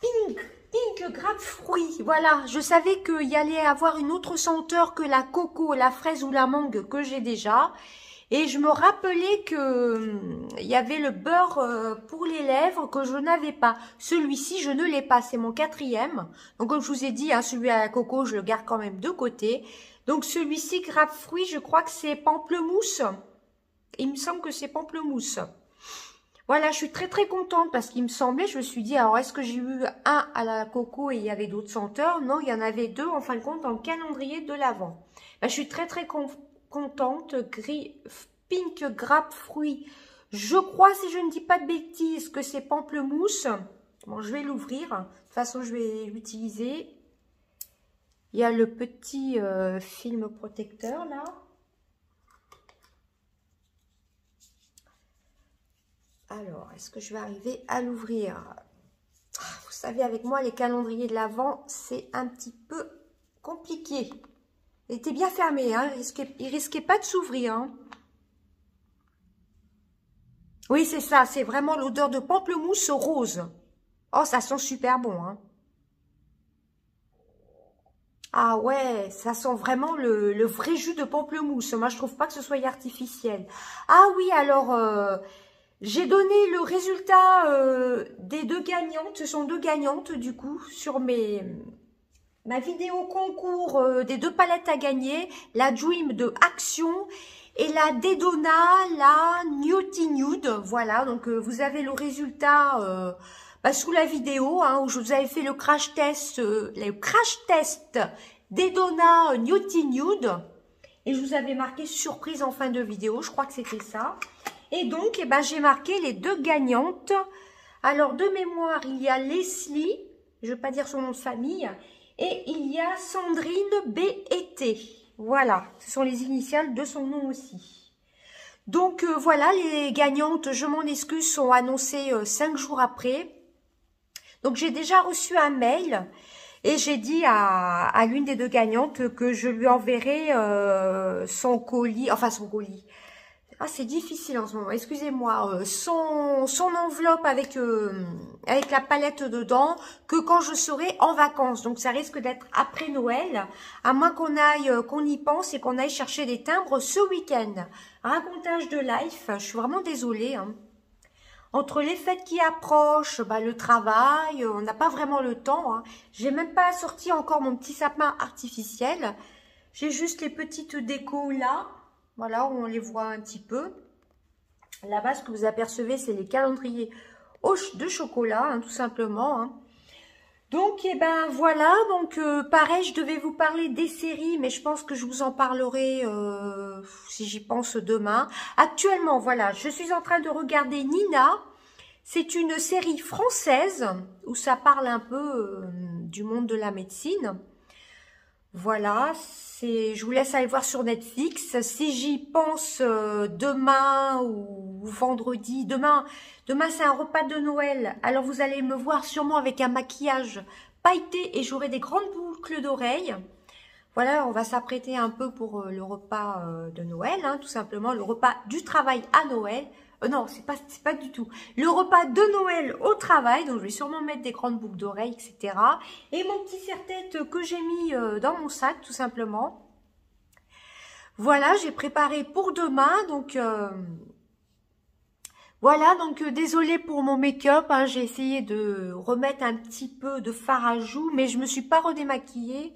[SPEAKER 1] Pink grapefruit. Voilà, je savais qu'il y allait avoir une autre senteur que la coco, la fraise ou la mangue que j'ai déjà. Et je me rappelais que il y avait le beurre pour les lèvres que je n'avais pas. Celui-ci, je ne l'ai pas. C'est mon 4e. Donc, comme je vous ai dit, hein, celui à la coco, je le garde quand même de côté. Donc, celui-ci, grapefruit, je crois que c'est pamplemousse. Il me semble que c'est pamplemousse. Voilà, je suis très très contente parce qu'il me semblait, je me suis dit, alors est-ce que j'ai eu un à la coco et il y avait d'autres senteurs? Non, il y en avait 2 en fin de compte dans le calendrier de l'Avent. Ben, je suis très très contente. Pink grapefruit. Je crois, si je ne dis pas de bêtises, que c'est pamplemousse. Bon, je vais l'ouvrir. De toute façon, je vais l'utiliser. Il y a le petit film protecteur là. Alors, est-ce que je vais arriver à l'ouvrir? Vous savez, avec moi, les calendriers de l'Avent, c'est un petit peu compliqué. Il était bien fermé, hein. Il risquait pas de s'ouvrir. Hein. Oui, c'est ça. C'est vraiment l'odeur de pamplemousse rose. Oh, ça sent super bon. Hein. Ah ouais, ça sent vraiment le vrai jus de pamplemousse. Moi, je trouve pas que ce soit artificiel. Ah oui, alors... j'ai donné le résultat des 2 gagnantes. Ce sont 2 gagnantes, du coup, sur mes ma vidéo concours des 2 palettes à gagner, la Dream de Action et la Dedona, la Newty Nude. Voilà, donc vous avez le résultat sous la vidéo hein, où je vous avais fait le crash test Dedona Newty Nude. Et je vous avais marqué surprise en fin de vidéo, je crois que c'était ça. Et donc, j'ai marqué les 2 gagnantes. Alors, de mémoire, il y a Leslie, je ne vais pas dire son nom de famille, et il y a Sandrine B&T. Voilà, ce sont les initiales de son nom aussi. Donc, voilà, les gagnantes, je m'en excuse, sont annoncées 5 jours après. Donc, j'ai déjà reçu un mail et j'ai dit à l'une des 2 gagnantes que je lui enverrai son colis, enfin son colis. Ah, c'est difficile en ce moment, excusez-moi, son enveloppe avec la palette dedans, que quand je serai en vacances. Donc, ça risque d'être après Noël, à moins qu'on y pense et qu'on aille chercher des timbres ce week-end. Racontage de life, je suis vraiment désolée. Hein. Entre les fêtes qui approchent, le travail, on n'a pas vraiment le temps. Hein. J'ai même pas sorti encore mon petit sapin artificiel. J'ai juste les petites décos là. Voilà, on les voit un petit peu. Là-bas, ce que vous apercevez, c'est les calendriers de chocolat, hein, tout simplement. Hein. Donc, voilà. Donc, pareil, je devais vous parler des séries, mais je pense que je vous en parlerai, si j'y pense, demain. Actuellement, voilà, je suis en train de regarder Nina. C'est une série française où ça parle un peu du monde de la médecine. Voilà, je vous laisse aller voir sur Netflix. Si j'y pense demain ou vendredi, demain c'est un repas de Noël. Alors vous allez me voir sûrement avec un maquillage pailleté et j'aurai des grandes boucles d'oreilles. Voilà, on va s'apprêter un peu pour le repas de Noël, hein, tout simplement, le repas du travail à Noël. Non, c'est pas du tout. Le repas de Noël au travail, donc je vais sûrement mettre des grandes boucles d'oreilles, etc. Et mon petit serre-tête que j'ai mis dans mon sac, tout simplement. Voilà, j'ai préparé pour demain, donc voilà, donc désolée pour mon make-up, hein, j'ai essayé de remettre un petit peu de fard à joues, mais je me suis pas redémaquillée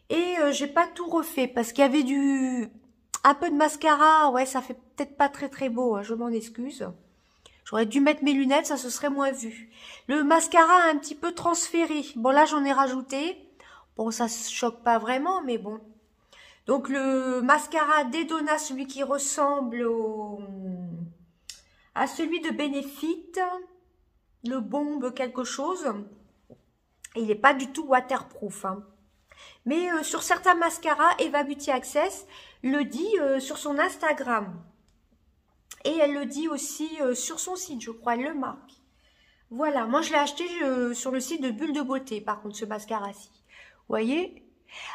[SPEAKER 1] et j'ai pas tout refait parce qu'il y avait un peu de mascara, ouais, ça fait peut-être pas très très beau, hein, je m'en excuse. J'aurais dû mettre mes lunettes, ça se serait moins vu. Le mascara a un petit peu transféré. Bon, là, j'en ai rajouté. Bon, ça se choque pas vraiment, mais bon. Donc, le mascara Dedona, celui qui ressemble à celui de Benefit, le Bombe quelque chose. Il n'est pas du tout waterproof, hein. Mais sur certains mascaras, Eva Beauty Access le dit sur son Instagram. Et elle le dit aussi sur son site, je crois, elle le marque. Voilà, moi je l'ai acheté sur le site de Bulle de Beauté, par contre, ce mascara-ci. Vous voyez?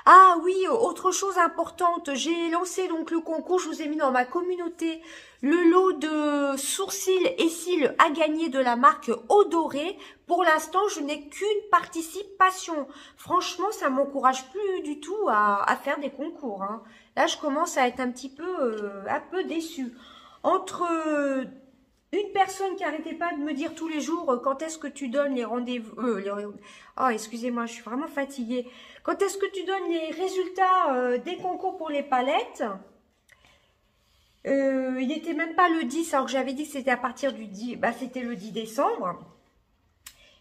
[SPEAKER 1] Ah oui, autre chose importante, j'ai lancé donc le concours, je vous ai mis dans ma communauté le lot de sourcils et cils à gagner de la marque Odoré. Pour l'instant, je n'ai qu'une participation. Franchement, ça m'encourage plus du tout à faire des concours. Hein. Là, je commence à être un peu déçue. Entre une personne qui n'arrêtait pas de me dire tous les jours quand est-ce que tu donnes les rendez-vous... Oh, excusez-moi, je suis vraiment fatiguée. Quand est-ce que tu donnes les résultats des concours pour les palettes? Il n'était même pas le 10, alors que j'avais dit que c'était à partir du 10. C'était le 10 décembre.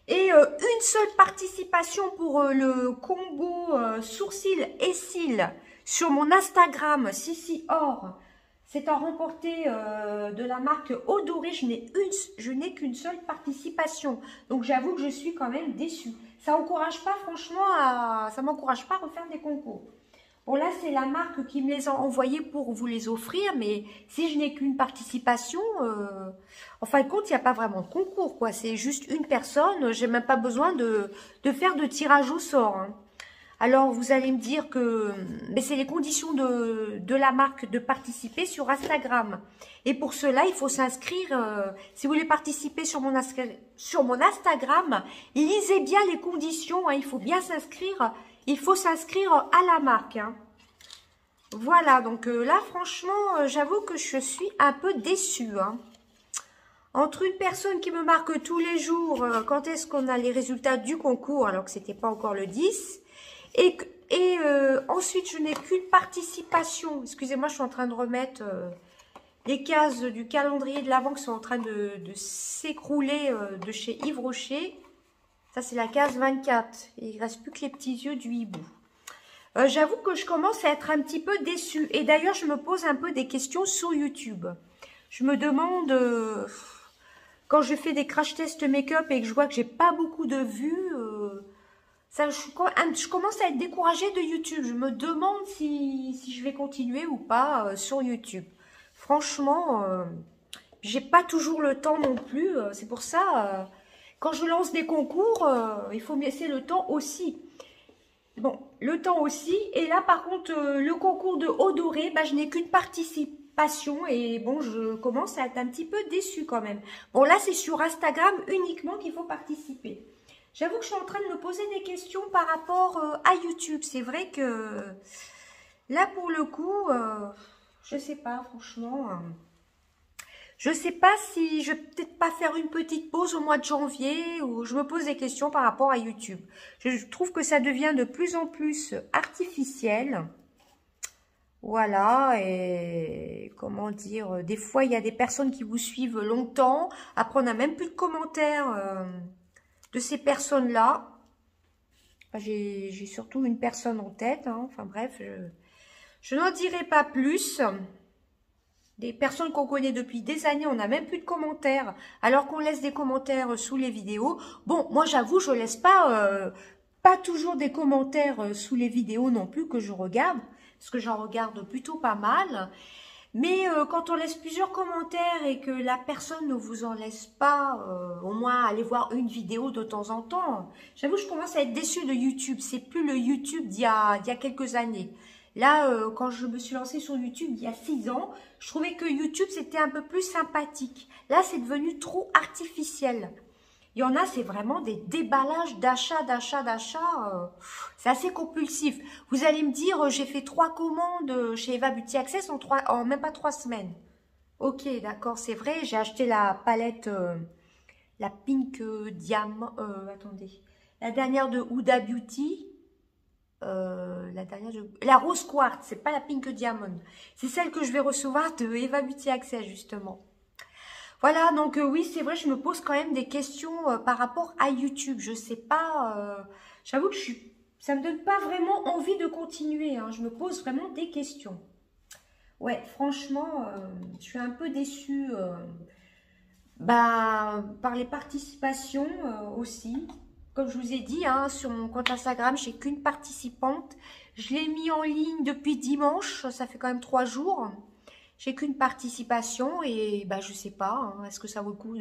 [SPEAKER 1] Et une seule participation pour le combo sourcils et cils sur mon Instagram, Sissi Or. C'est à remporter de la marque Odoré. Je n'ai qu'une seule participation. Donc, j'avoue que je suis quand même déçue. Ça n'encourage pas, franchement, ça m'encourage pas à refaire des concours. Bon, là, c'est la marque qui me les a envoyés pour vous les offrir. Mais si je n'ai qu'une participation, en fin de compte, il n'y a pas vraiment de concours, quoi. C'est juste une personne. J'ai même pas besoin de faire de tirage au sort, hein. Alors, vous allez me dire que c'est les conditions de la marque de participer sur Instagram. Et pour cela, il faut s'inscrire. Si vous voulez participer sur mon Instagram, lisez bien les conditions. Hein, il faut bien s'inscrire. Il faut s'inscrire à la marque. Hein. Voilà, donc là, franchement, j'avoue que je suis un peu déçue. Hein. Entre une personne qui me marque tous les jours quand est-ce qu'on a les résultats du concours, alors que c'était pas encore le 10... Ensuite, je n'ai qu'une participation. Excusez-moi, je suis en train de remettre les cases du calendrier de l'Avent qui sont en train de s'écrouler de chez Yves Rocher. Ça, c'est la case 24. Et il ne reste plus que les petits yeux du hibou. J'avoue que je commence à être un petit peu déçue. Et d'ailleurs, je me pose un peu des questions sur YouTube. Je me demande, quand je fais des crash tests make-up et que je vois que j'ai pas beaucoup de vues, je commence à être découragée de YouTube. Je me demande si je vais continuer ou pas sur YouTube. Franchement, j'ai pas toujours le temps non plus. C'est pour ça, quand je lance des concours, il faut me laisser le temps aussi. Bon, le temps aussi. Et là, par contre, le concours de eau dorée, bah, je n'ai qu'une participation. Et bon, je commence à être un petit peu déçue quand même. Bon, là, c'est sur Instagram uniquement qu'il faut participer. J'avoue que je suis en train de me poser des questions par rapport à YouTube. C'est vrai que là, pour le coup, je sais pas, franchement. Je sais pas si je vais peut-être pas faire une petite pause au mois de janvier ou je me pose des questions par rapport à YouTube. Je trouve que ça devient de plus en plus artificiel. Voilà, et comment dire, des fois il y a des personnes qui vous suivent longtemps. Après on n'a même plus de commentaires de ces personnes-là. Enfin, j'ai surtout une personne en tête, hein. Enfin bref, je n'en dirai pas plus. Des personnes qu'on connaît depuis des années, on n'a même plus de commentaires, alors qu'on laisse des commentaires sous les vidéos. Bon, moi j'avoue, je laisse pas toujours des commentaires sous les vidéos non plus que je regarde, parce que j'en regarde plutôt pas mal. Mais quand on laisse plusieurs commentaires et que la personne ne vous en laisse pas, au moins aller voir une vidéo de temps en temps, j'avoue, je commence à être déçue de YouTube. C'est plus le YouTube d'il y a quelques années. Là, quand je me suis lancée sur YouTube il y a 6 ans, je trouvais que YouTube, c'était un peu plus sympathique. Là, c'est devenu trop artificiel. Il y en a, c'est vraiment des déballages d'achats. C'est assez compulsif. Vous allez me dire, j'ai fait 3 commandes chez Eva Beauty Access en même pas 3 semaines. Ok, d'accord, c'est vrai. J'ai acheté la palette, la Pink Diamant. Attendez. La dernière de Huda Beauty. La Rose Quartz, c'est pas la Pink Diamond. C'est celle que je vais recevoir de Eva Beauty Access, justement. Voilà, donc oui, c'est vrai, je me pose quand même des questions par rapport à YouTube. Je sais pas, j'avoue que ça me donne pas vraiment envie de continuer, hein. Je me pose vraiment des questions. Ouais, franchement, je suis un peu déçue par les participations aussi. Comme je vous ai dit, hein, sur mon compte Instagram, j'ai qu'une participante. Je l'ai mis en ligne depuis dimanche, ça fait quand même 3 jours. J'ai qu'une participation et bah, je sais pas, hein, est-ce que ça vaut le coup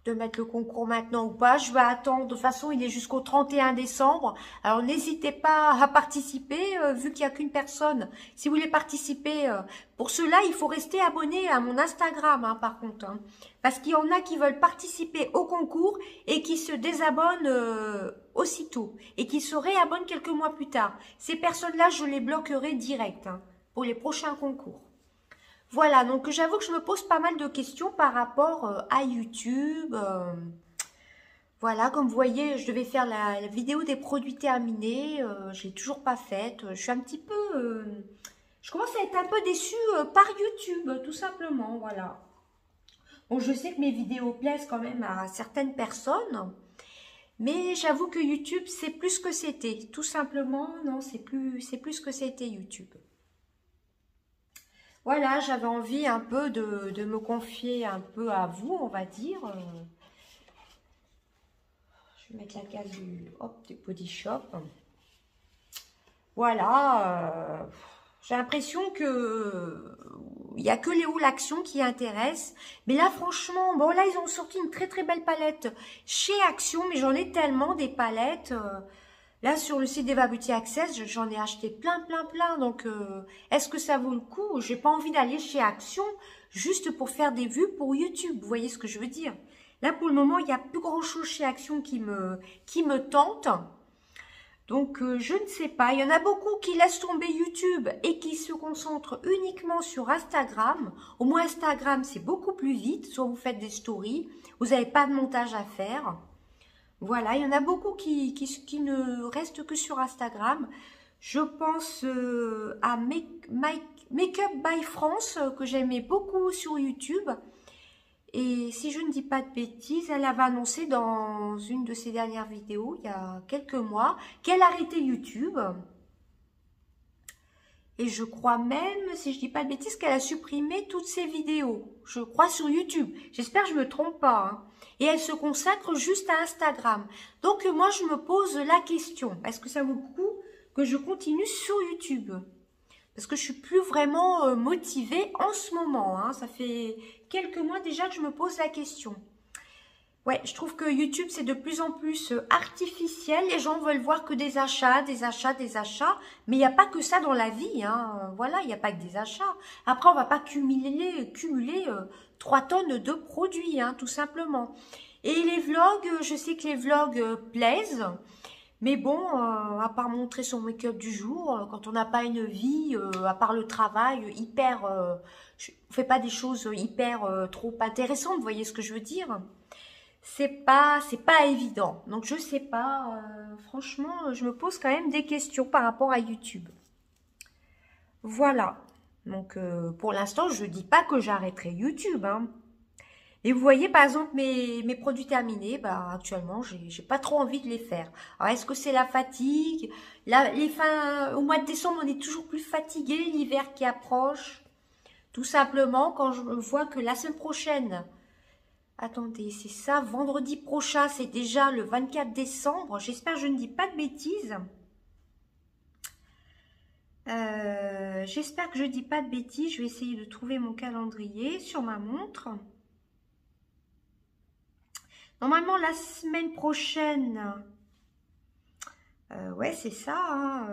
[SPEAKER 1] de mettre le concours maintenant ou pas. Je vais attendre, de toute façon il est jusqu'au 31 décembre. Alors n'hésitez pas à participer, vu qu'il n'y a qu'une personne. Si vous voulez participer, pour cela il faut rester abonné à mon Instagram, hein, par contre. Hein, parce qu'il y en a qui veulent participer au concours et qui se désabonnent aussitôt. Et qui se réabonnent quelques mois plus tard. Ces personnes-là, je les bloquerai direct, hein, pour les prochains concours. Voilà, donc j'avoue que je me pose pas mal de questions par rapport à YouTube. Voilà, comme vous voyez, je devais faire la vidéo des produits terminés. Je l'ai toujours pas faite. Je suis un petit peu... je commence à être un peu déçue par YouTube, tout simplement, voilà. Bon, je sais que mes vidéos plaisent quand même à certaines personnes. Mais j'avoue que YouTube, c'est plus ce que c'était. Tout simplement, non, c'est plus ce que c'était YouTube. Voilà, j'avais envie un peu de me confier un peu à vous, on va dire. Je vais mettre la case du Body Shop. Voilà, j'ai l'impression que il n'y a que les hauts l'action qui intéressent. Mais là, franchement, bon, là, ils ont sorti une très très belle palette chez Action, mais j'en ai tellement des palettes. Là, sur le site d'Eva Beauty Access, j'en ai acheté plein. Donc, est-ce que ça vaut le coup? J'ai pas envie d'aller chez Action juste pour faire des vues pour YouTube. Vous voyez ce que je veux dire? Là, pour le moment, il n'y a plus grand-chose chez Action qui me tente. Donc, je ne sais pas. Il y en a beaucoup qui laissent tomber YouTube et qui se concentrent uniquement sur Instagram. Au moins, Instagram, c'est beaucoup plus vite. Soit vous faites des stories, vous n'avez pas de montage à faire. Voilà, il y en a beaucoup qui ne restent que sur Instagram. Je pense à Make-up by France, que j'aimais beaucoup sur YouTube. Et si je ne dis pas de bêtises, elle avait annoncé dans une de ses dernières vidéos, il y a quelques mois, qu'elle arrêtait YouTube. Et je crois même, si je dis pas de bêtises, qu'elle a supprimé toutes ses vidéos. Je crois sur YouTube. J'espère que je me trompe pas. Hein. Et elle se consacre juste à Instagram. Donc moi, je me pose la question. Est-ce que ça vaut le coup que je continue sur YouTube? Parce que je suis plus vraiment motivée en ce moment. Hein. Ça fait quelques mois déjà que je me pose la question. Ouais, je trouve que YouTube, c'est de plus en plus artificiel. Les gens veulent voir que des achats, des achats, des achats. Mais il n'y a pas que ça dans la vie. Hein. Voilà, il n'y a pas que des achats. Après, on va pas cumuler 3 tonnes de produits, hein, tout simplement. Et les vlogs, je sais que les vlogs plaisent. Mais bon, à part montrer son make-up du jour, quand on n'a pas une vie, à part le travail, on fait pas des choses hyper trop intéressantes, vous voyez ce que je veux dire? C'est pas évident. Donc je sais pas, franchement, je me pose quand même des questions par rapport à YouTube. Voilà. Donc pour l'instant, je dis pas que j'arrêterai YouTube, hein. Et vous voyez, par exemple, mes produits terminés, bah, actuellement, j'ai pas trop envie de les faire. Alors, est-ce que c'est la fatigue? Là, au mois de décembre, on est toujours plus fatigué, l'hiver qui approche. Tout simplement, quand je vois que la semaine prochaine, attendez, c'est ça, vendredi prochain, c'est déjà le 24 décembre. J'espère que je ne dis pas de bêtises. J'espère que je ne dis pas de bêtises. Je vais essayer de trouver mon calendrier sur ma montre. Normalement, la semaine prochaine, ouais, c'est ça, hein,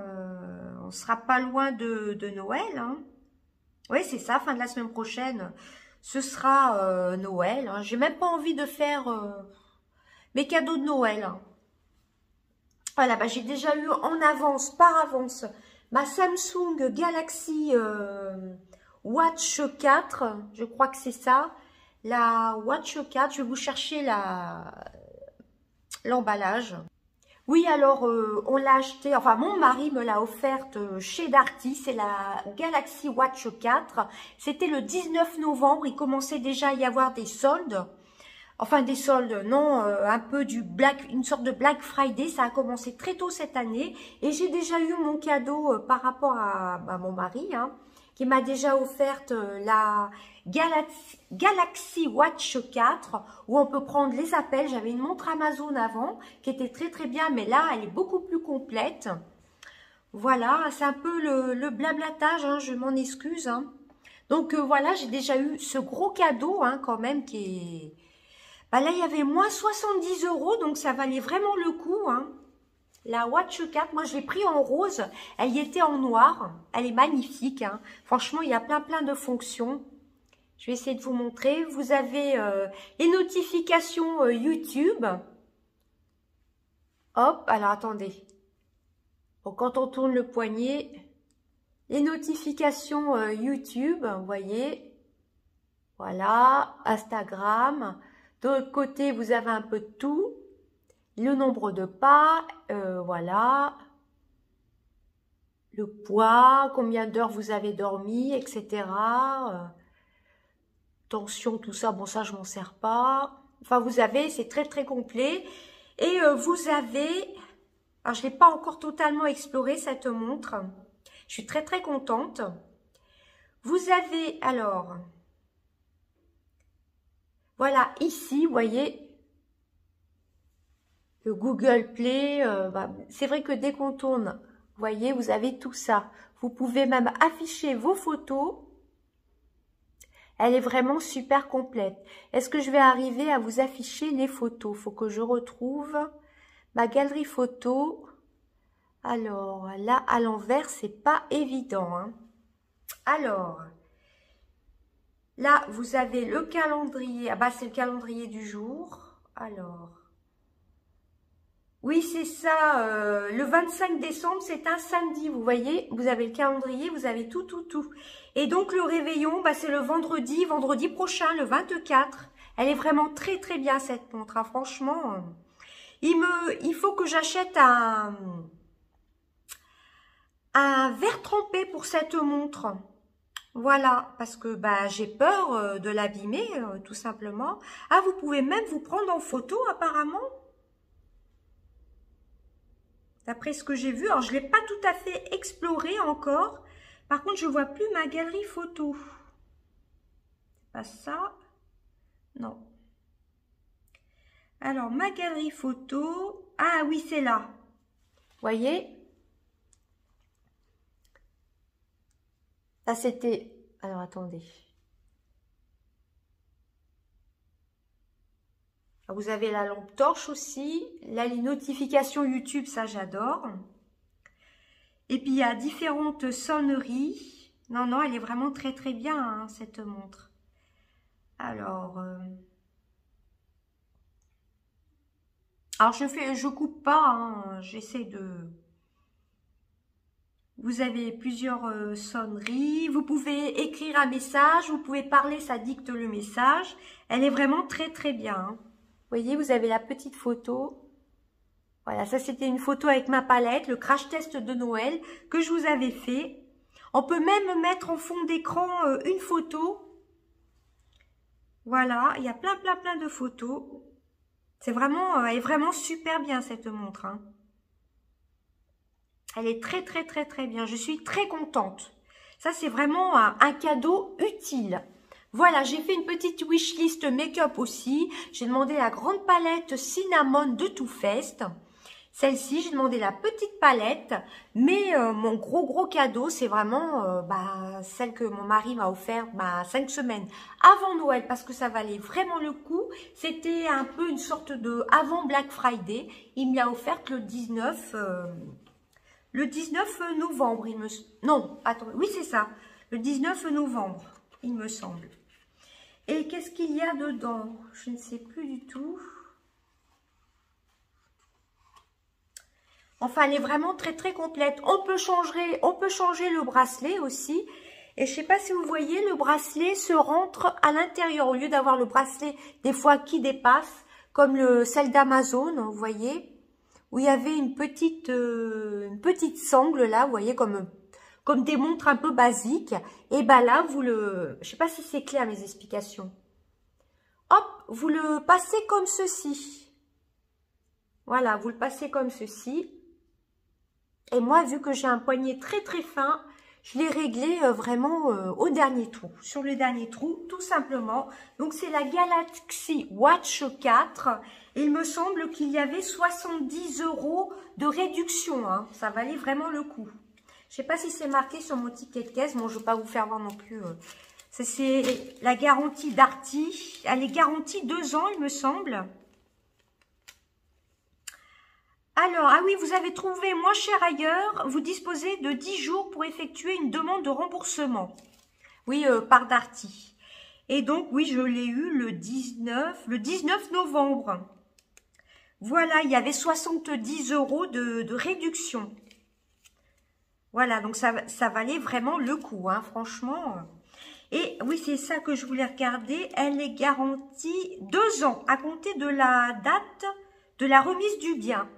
[SPEAKER 1] on sera pas loin de Noël. Hein. Ouais, c'est ça, fin de la semaine prochaine, ce sera Noël. Hein. J'ai même pas envie de faire mes cadeaux de Noël. Hein. Voilà, bah, j'ai déjà eu par avance, ma Samsung Galaxy Watch 4, je crois que c'est ça. La Watch 4, je vais vous chercher l'emballage. Oui, alors, on l'a acheté, enfin, mon mari me l'a offerte chez Darty, c'est la Galaxy Watch 4. C'était le 19 novembre, il commençait déjà à y avoir des soldes. Enfin, des soldes, non, un peu une sorte de Black Friday, ça a commencé très tôt cette année. Et j'ai déjà eu mon cadeau par rapport à mon mari, hein, qui m'a déjà offerte la Galaxy Watch 4, où on peut prendre les appels. J'avais une montre Amazon avant, qui était très très bien, mais là, elle est beaucoup plus complète. Voilà, c'est un peu le blablatage, hein, je m'en excuse. Hein. Donc voilà, j'ai déjà eu ce gros cadeau, hein, quand même, qui est... Bah là, il y avait moins 70 €, donc ça valait vraiment le coup, hein. La Watch 4, moi je l'ai pris en rose, elle y était en noir, elle est magnifique, hein. Franchement, il y a plein de fonctions. Je vais essayer de vous montrer. Vous avez les notifications YouTube. Hop, alors attendez. Bon, quand on tourne le poignet, les notifications YouTube, vous voyez. Voilà, Instagram. De l'autre côté, vous avez un peu de tout. Le nombre de pas, voilà. Le poids, combien d'heures vous avez dormi, etc. Tension, tout ça, bon ça je m'en sers pas. Enfin vous avez, c'est très très complet. Et vous avez, alors je l'ai pas encore totalement exploré cette montre. Je suis très très contente. Vous avez alors, voilà ici, vous voyez, le Google Play. Bah, c'est vrai que dès qu'on tourne, vous voyez, vous avez tout ça. Vous pouvez même afficher vos photos. Elle est vraiment super complète. Est-ce que je vais arriver à vous afficher les photos? Il faut que je retrouve ma galerie photo. Alors, là, à l'envers, c'est pas évident. Hein. Alors, là, vous avez le calendrier. Ah bah, c'est le calendrier du jour. Alors, oui, c'est ça. Le 25 décembre, c'est un samedi. Vous voyez, vous avez le calendrier, vous avez tout. Et donc, le réveillon, bah, c'est le vendredi prochain, le 24. Elle est vraiment très, très bien, cette montre. Hein, franchement, Il faut que j'achète un verre trempé pour cette montre. Voilà, parce que bah, j'ai peur de l'abîmer, tout simplement. Ah, vous pouvez même vous prendre en photo, apparemment. D'après ce que j'ai vu. Alors, je ne l'ai pas tout à fait exploré encore. Par contre, je ne vois plus ma galerie photo. C'est pas ça. Non. Alors, ma galerie photo. Ah oui, c'est là. Vous voyez? Ça, c'était... Alors, attendez. Vous avez la lampe torche aussi. Là, les notifications YouTube, ça, j'adore. Et puis, il y a différentes sonneries. Non, non, elle est vraiment très, très bien, hein, cette montre. Alors... Alors, je coupe pas, hein, j'essaie de... Vous avez plusieurs sonneries, vous pouvez écrire un message, vous pouvez parler, ça dicte le message. Elle est vraiment très très bien. Hein. Vous voyez, vous avez la petite photo. Voilà, ça c'était une photo avec ma palette, le crash test de Noël que je vous avais fait. On peut même mettre en fond d'écran une photo. Voilà, il y a plein de photos. C'est vraiment, elle est vraiment super bien cette montre. Hein. Elle est très très bien. Je suis très contente. Ça, c'est vraiment un cadeau utile. Voilà, j'ai fait une petite wishlist make-up aussi. J'ai demandé la grande palette Cinnamon de Too Faced. Celle-ci, j'ai demandé la petite palette. Mais mon gros cadeau, c'est vraiment celle que mon mari m'a offerte 5 semaines avant Noël. Parce que ça valait vraiment le coup. C'était un peu une sorte de avant Black Friday. Il me l'a offerte le 19... Le 19 novembre, il me... Non, attends, oui c'est ça. Le 19 novembre, il me semble. Et qu'est-ce qu'il y a dedans? Je ne sais plus du tout. Enfin, elle est vraiment très complète. On peut changer le bracelet aussi. Et je ne sais pas si vous voyez, le bracelet se rentre à l'intérieur. Au lieu d'avoir le bracelet des fois qui dépasse, comme celle d'Amazon, vous voyez. Où il y avait une petite sangle là, vous voyez, comme des montres un peu basiques. Et ben là, je sais pas si c'est clair mes explications. Hop, vous le passez comme ceci. Voilà, vous le passez comme ceci. Et moi, vu que j'ai un poignet très fin, je l'ai réglé vraiment au dernier trou. Sur le dernier trou, tout simplement. Donc, c'est la Galaxy Watch 4. Et il me semble qu'il y avait 70 € de réduction. Hein. Ça valait vraiment le coup. Je ne sais pas si c'est marqué sur mon ticket de caisse. Bon, je ne vais pas vous faire voir non plus. C'est la garantie Darty. Elle est garantie 2 ans, il me semble. Alors, ah oui, vous avez trouvé moins cher ailleurs. Vous disposez de 10 jours pour effectuer une demande de remboursement. Oui, par Darty. Et donc, oui, je l'ai eu le 19 novembre. Voilà, il y avait 70 € de réduction. Voilà, donc ça valait vraiment le coup, hein, franchement. Et oui, c'est ça que je voulais regarder. Elle est garantie 2 ans à compter de la date de la remise du bien.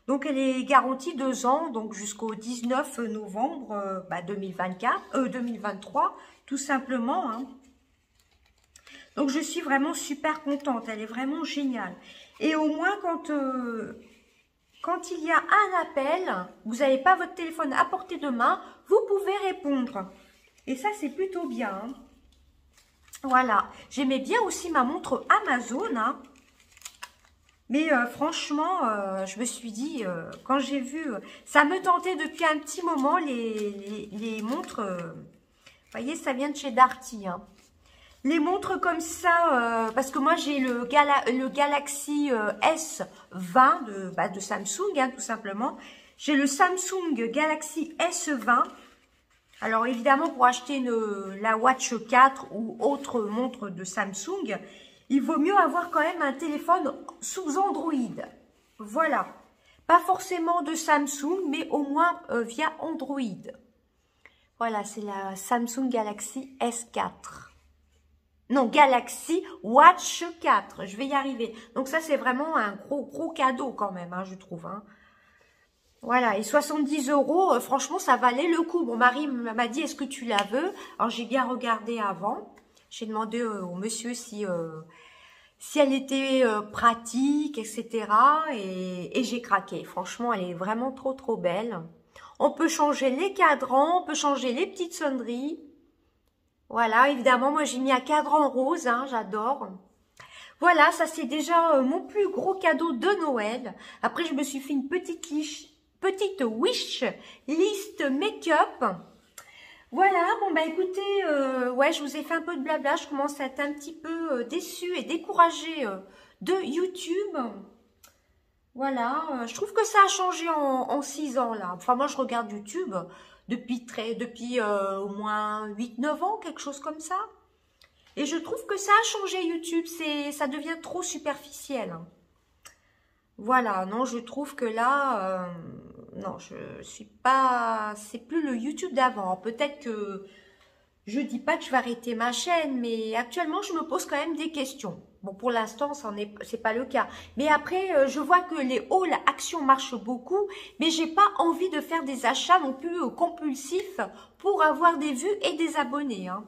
[SPEAKER 1] Donc, elle est garantie 2 ans, donc jusqu'au 19 novembre 2023, tout simplement. Hein. Donc, je suis vraiment super contente. Elle est vraiment géniale. Et au moins, quand il y a un appel, vous n'avez pas votre téléphone à portée de main, vous pouvez répondre. Et ça, c'est plutôt bien. Hein. Voilà. J'aimais bien aussi ma montre Amazon. Hein. Mais franchement, je me suis dit, quand j'ai vu, ça me tentait depuis un petit moment, les montres, vous voyez, ça vient de chez Darty. Hein. Les montres comme ça, parce que moi j'ai le Galaxy S20 de Samsung, hein, tout simplement. J'ai le Samsung Galaxy S20. Alors évidemment, pour acheter la Watch 4 ou autre montre de Samsung, il vaut mieux avoir quand même un téléphone sous Android. Voilà. Pas forcément de Samsung, mais au moins via Android. Voilà, c'est la Samsung Galaxy S4.
[SPEAKER 2] Non, Galaxy Watch 4. Je vais y arriver. Donc ça, c'est vraiment un gros cadeau quand même, hein, je trouve. Hein. Voilà, et 70 €, franchement, ça valait le coup. Mon mari m'a dit, est-ce que tu la veux? Alors, j'ai bien regardé avant. J'ai demandé au monsieur si elle était pratique, etc. Et j'ai craqué. Franchement, elle est vraiment trop belle. On peut changer les cadrans, on peut changer les petites sonneries. Voilà, évidemment, moi j'ai mis un cadran rose, hein, j'adore. Voilà, ça c'est déjà mon plus gros cadeau de Noël. Après, je me suis fait une petite wish list make-up. Voilà, bon bah écoutez, ouais, je vous ai fait un peu de blabla. Je commence à être un petit peu déçue et découragée de YouTube. Voilà, je trouve que ça a changé en 6 ans là. Enfin, moi je regarde YouTube depuis au moins 8-9 ans, quelque chose comme ça. Et je trouve que ça a changé YouTube, ça devient trop superficiel. Hein. Voilà, non, je trouve que là, non, je suis pas, c'est plus le YouTube d'avant. Peut-être que je dis pas que je vais arrêter ma chaîne, mais actuellement, je me pose quand même des questions. Bon, pour l'instant, c'est pas le cas. Mais après, je vois que les hauls actions marchent beaucoup, mais j'ai pas envie de faire des achats non plus compulsifs pour avoir des vues et des abonnés. Hein.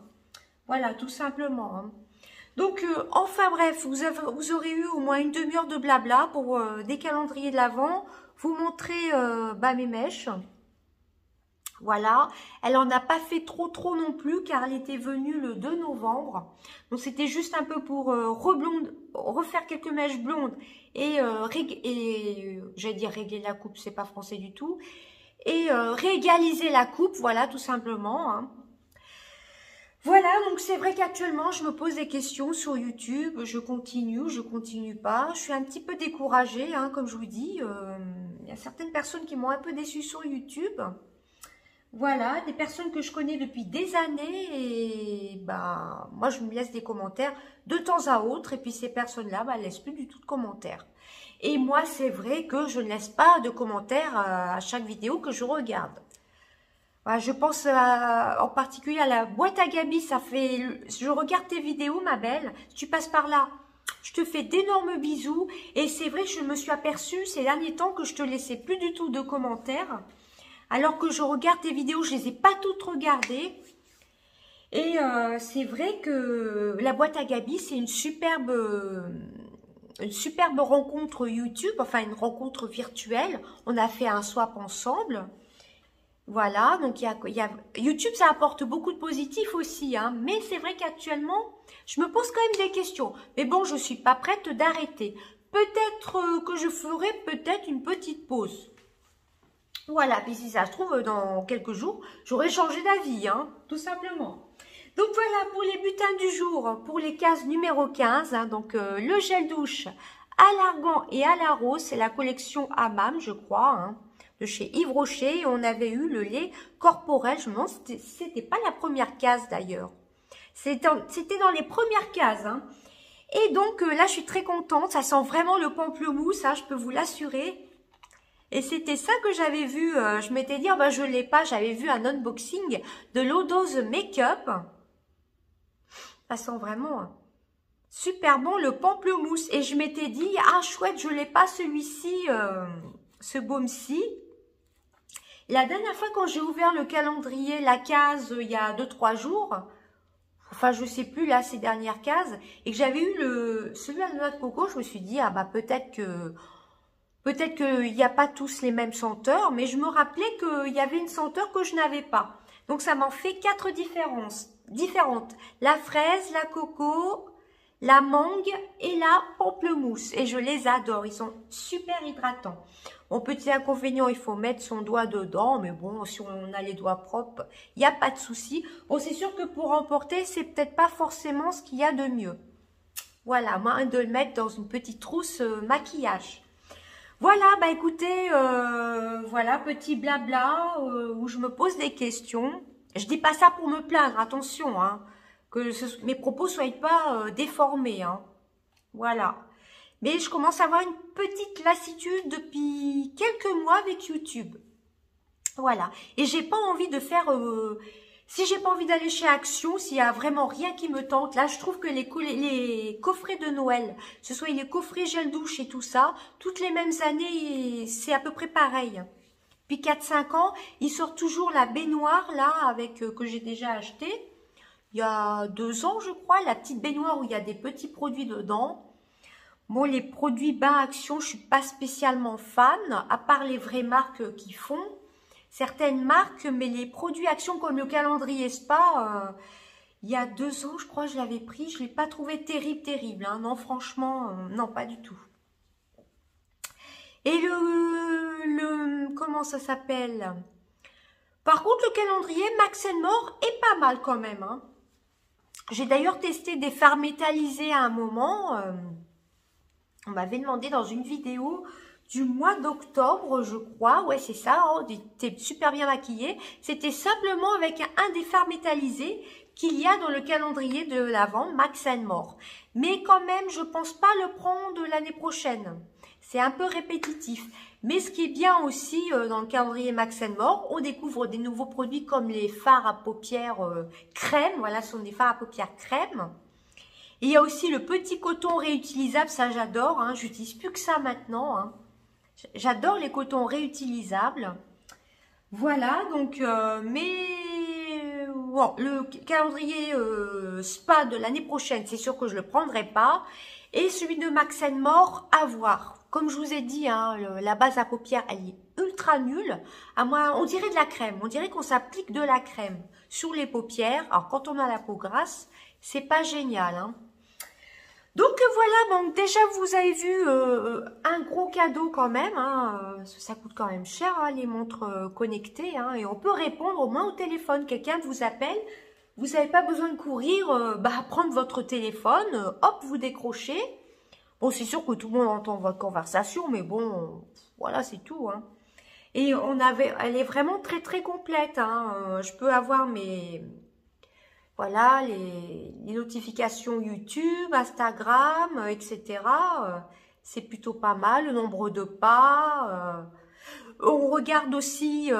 [SPEAKER 2] Voilà, tout simplement. Hein. Donc, enfin bref, vous aurez eu au moins une demi-heure de blabla pour des calendriers de l'Avent, vous montrer mes mèches. Voilà, elle en a pas fait trop non plus car elle était venue le 2 novembre. Donc c'était juste un peu pour refaire quelques mèches blondes et j'allais dire régler la coupe, c'est pas français du tout. Et réégaliser la coupe, voilà, tout simplement. Hein. Voilà, donc c'est vrai qu'actuellement, je me pose des questions sur YouTube. Je continue pas. Je suis un petit peu découragée, hein, comme je vous dis. Il y a certaines personnes qui m'ont un peu déçue sur YouTube. Voilà, des personnes que je connais depuis des années et moi je me laisse des commentaires de temps à autre et puis ces personnes-là ne laissent plus du tout de commentaires. Et moi c'est vrai que je ne laisse pas de commentaires à chaque vidéo que je regarde. Voilà, je pense en particulier à la boîte à Gabi, je regarde tes vidéos ma belle, si tu passes par là, je te fais d'énormes bisous et c'est vrai que je me suis aperçue ces derniers temps que je te laissais plus du tout de commentaires. Alors que je regarde tes vidéos, je les ai pas toutes regardées. Et c'est vrai que la boîte à Gabi, c'est une superbe rencontre YouTube, enfin une rencontre virtuelle. On a fait un swap ensemble. Voilà, donc YouTube, ça apporte beaucoup de positifs aussi. Hein, mais c'est vrai qu'actuellement, je me pose quand même des questions. Mais bon, je suis pas prête d'arrêter. Peut-être que je ferai peut-être une petite pause. Voilà, puis si ça se trouve, dans quelques jours, j'aurai changé d'avis, hein, tout simplement. Donc voilà, pour les butins du jour, pour les cases numéro 15, hein, donc le gel douche à l'argan et à la rose, c'est la collection Hammam, je crois, hein, de chez Yves Rocher. Et on avait eu le lait corporel, je me demande, c'était pas la première case d'ailleurs. C'était dans les premières cases, hein. Et donc là, je suis très contente, ça sent vraiment le pamplemousse, hein, je peux vous l'assurer. Et c'était ça que j'avais vu, je m'étais dit, je l'ai pas, j'avais vu un unboxing de l'eau dose make-up. Ça sent vraiment super bon, le pamplemousse. Et je m'étais dit, ah chouette, je l'ai pas celui-ci, ce baume-ci. La dernière fois quand j'ai ouvert le calendrier, la case, il y a 2-3 jours, enfin je sais plus là, ces dernières cases, et que j'avais eu celui à la noix de coco, je me suis dit, peut-être qu'il n'y a pas tous les mêmes senteurs, mais je me rappelais qu'il y avait une senteur que je n'avais pas. Donc, ça m'en fait 4 différentes. La fraise, la coco, la mangue et la pamplemousse. Et je les adore. Ils sont super hydratants. Mon petit inconvénient, il faut mettre son doigt dedans. Mais bon, si on a les doigts propres, il n'y a pas de souci. Bon, c'est sûr que pour emporter, c'est peut-être pas forcément ce qu'il y a de mieux. Voilà, moins de le mettre dans une petite trousse maquillage. Voilà, écoutez, voilà, petit blabla où je me pose des questions. Je dis pas ça pour me plaindre, attention, hein, que mes propos ne soient pas déformés, hein. Voilà. Mais je commence à avoir une petite lassitude depuis quelques mois avec YouTube. Voilà. Et j'ai pas envie de faire Si j'ai pas envie d'aller chez Action, s'il y a vraiment rien qui me tente, là je trouve que les coffrets de Noël, que ce soit les coffrets gel douche et tout ça, toutes les mêmes années, c'est à peu près pareil. Puis 4-5 ans, ils sortent toujours la baignoire là, avec que j'ai déjà acheté. Il y a 2 ans, je crois, la petite baignoire où il y a des petits produits dedans. Bon, les produits bain Action, je suis pas spécialement fan, à part les vraies marques qui font. Certaines marques, mais les produits Action comme le calendrier Spa, il y a 2 ans, je crois, je l'avais pris. Je ne l'ai pas trouvé terrible. Hein. Non, franchement, non, pas du tout. Et comment ça s'appelle? Par contre, le calendrier Max & More est pas mal quand même. Hein. J'ai d'ailleurs testé des fards métallisés à un moment. On m'avait demandé dans une vidéo du mois d'octobre, je crois. Ouais, c'est ça. Oh, t'es super bien maquillée. C'était simplement avec un des fards métallisés qu'il y a dans le calendrier de l'Avent Max & More. Mais quand même, je pense pas le prendre l'année prochaine. C'est un peu répétitif. Mais ce qui est bien aussi dans le calendrier Max & More, on découvre des nouveaux produits comme les fards à paupières crème. Voilà, ce sont des fards à paupières crème. Et il y a aussi le petit coton réutilisable, ça j'adore. Hein. J'utilise plus que ça maintenant. Hein. J'adore les cotons réutilisables. Voilà, donc, bon, le calendrier Spa de l'année prochaine, c'est sûr que je ne le prendrai pas. Et celui de Max & More, à voir. Comme je vous ai dit, hein, la base à paupières, elle est ultra nulle. À moi, on dirait de la crème. On dirait qu'on s'applique de la crème sur les paupières. Alors, quand on a la peau grasse, c'est pas génial, hein. Donc voilà, donc déjà vous avez vu un gros cadeau quand même, hein, ça coûte quand même cher hein, les montres connectées, hein, et on peut répondre au moins au téléphone, quelqu'un vous appelle, vous n'avez pas besoin de courir, prendre votre téléphone, hop vous décrochez, bon c'est sûr que tout le monde entend votre conversation, mais bon, voilà c'est tout, hein. Et elle est vraiment très complète, hein, je peux avoir mes... Voilà, les notifications YouTube, Instagram, etc. C'est plutôt pas mal, le nombre de pas. On regarde aussi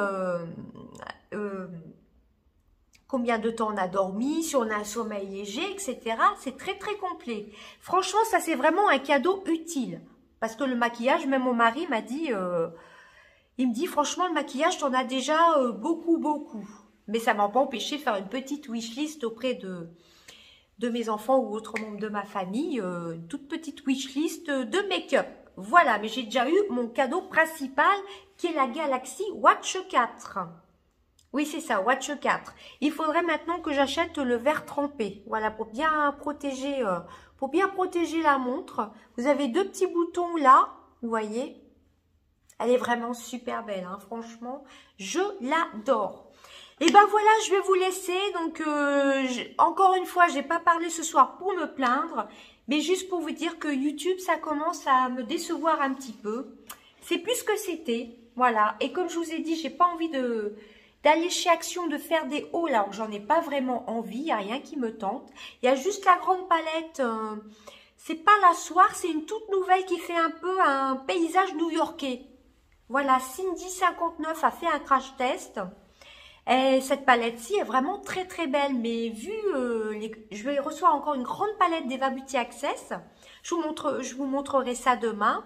[SPEAKER 2] combien de temps on a dormi, si on a un sommeil léger, etc. C'est très complet. Franchement, ça c'est vraiment un cadeau utile. Parce que le maquillage, même mon mari m'a dit, il me dit franchement le maquillage, t'en as déjà beaucoup. Mais ça m'a pas empêché de faire une petite wishlist auprès de mes enfants ou autres membres de ma famille. Une toute petite wishlist de make-up. Voilà, mais j'ai déjà eu mon cadeau principal qui est la Galaxy Watch 4. Oui, c'est ça, Watch 4. Il faudrait maintenant que j'achète le verre trempé. Voilà, pour bien protéger la montre. Vous avez 2 petits boutons là, vous voyez. Elle est vraiment super belle, hein, franchement. Je l'adore. Et ben voilà, je vais vous laisser. Donc, encore une fois, j'ai pas parlé ce soir pour me plaindre, mais juste pour vous dire que YouTube, ça commence à me décevoir un petit peu. C'est plus ce que c'était, voilà. Et comme je vous ai dit, j'ai pas envie d'aller chez Action, de faire des hauls, alors j'en ai pas vraiment envie, il n'y a rien qui me tente. Il y a juste la grande palette, c'est pas la soie, c'est une toute nouvelle qui fait un peu un paysage new-yorkais. Voilà, Cindy59 a fait un crash test. Et cette palette-ci est vraiment très belle, mais vu, je vais recevoir encore une grande palette d'Eva Beauty Access. Je vous montrerai ça demain.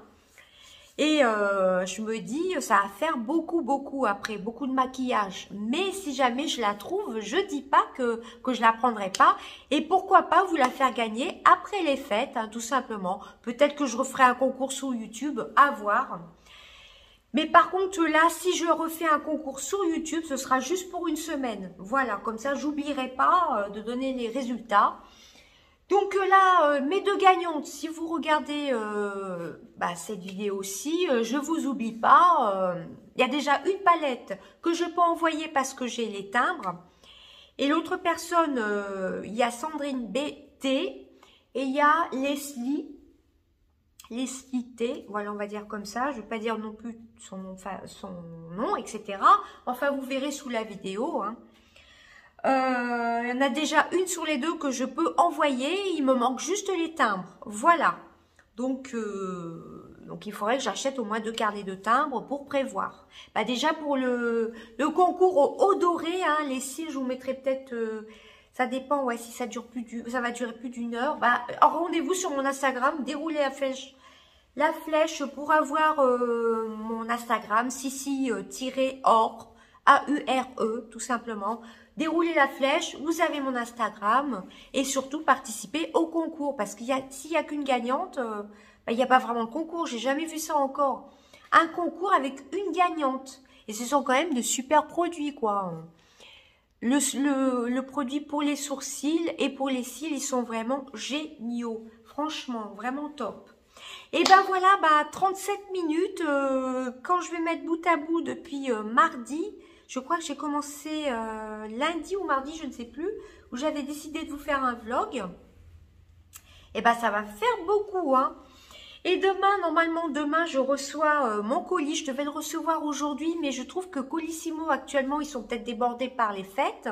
[SPEAKER 2] Et je me dis, ça va faire beaucoup après, beaucoup de maquillage. Mais si jamais je la trouve, je dis pas que je la prendrai pas. Et pourquoi pas vous la faire gagner après les fêtes, hein, tout simplement. Peut-être que je referai un concours sur YouTube, à voir. Mais par contre, là, si je refais un concours sur YouTube, ce sera juste pour une semaine. Voilà, comme ça, j'oublierai pas de donner les résultats. Donc là, mes 2 gagnantes, si vous regardez cette vidéo-ci, je vous oublie pas. Il y a déjà une palette que je peux envoyer parce que j'ai les timbres. Et l'autre personne, il y a Sandrine BT et il y a Leslie T, voilà, on va dire comme ça. Je ne vais pas dire non plus son nom, etc. Enfin, vous verrez sous la vidéo. Hein. Il y en a déjà une sur les 2 que je peux envoyer. Il me manque juste les timbres. Voilà. Donc, Donc, il faudrait que j'achète au moins 2 carnets de timbres pour prévoir. Bah, déjà, pour le concours au doré, hein, les cils, je vous mettrai peut-être... ça dépend, ouais, si ça dure ça va durer plus d'une heure. Bah, rendez-vous sur mon Instagram, déroulez la flèche pour avoir mon Instagram, Sissi-or, A-U-R-E, tout simplement. Déroulez la flèche, vous avez mon Instagram et surtout participez au concours parce qu'il y a, s'il n'y a qu'une gagnante, bah, il n'y a pas vraiment de concours. J'ai jamais vu ça encore. Un concours avec une gagnante. Et ce sont quand même de super produits, quoi. Le produit pour les sourcils et pour les cils, ils sont vraiment géniaux. Franchement, vraiment top. Et ben voilà, bah 37 minutes. Quand je vais mettre bout à bout depuis mardi, je crois que j'ai commencé lundi ou mardi, je ne sais plus, où j'avais décidé de vous faire un vlog. Et ben ça va faire beaucoup, hein. Et demain, normalement, demain, je reçois mon colis. Je devais le recevoir aujourd'hui, mais je trouve que Colissimo, actuellement, ils sont peut-être débordés par les fêtes.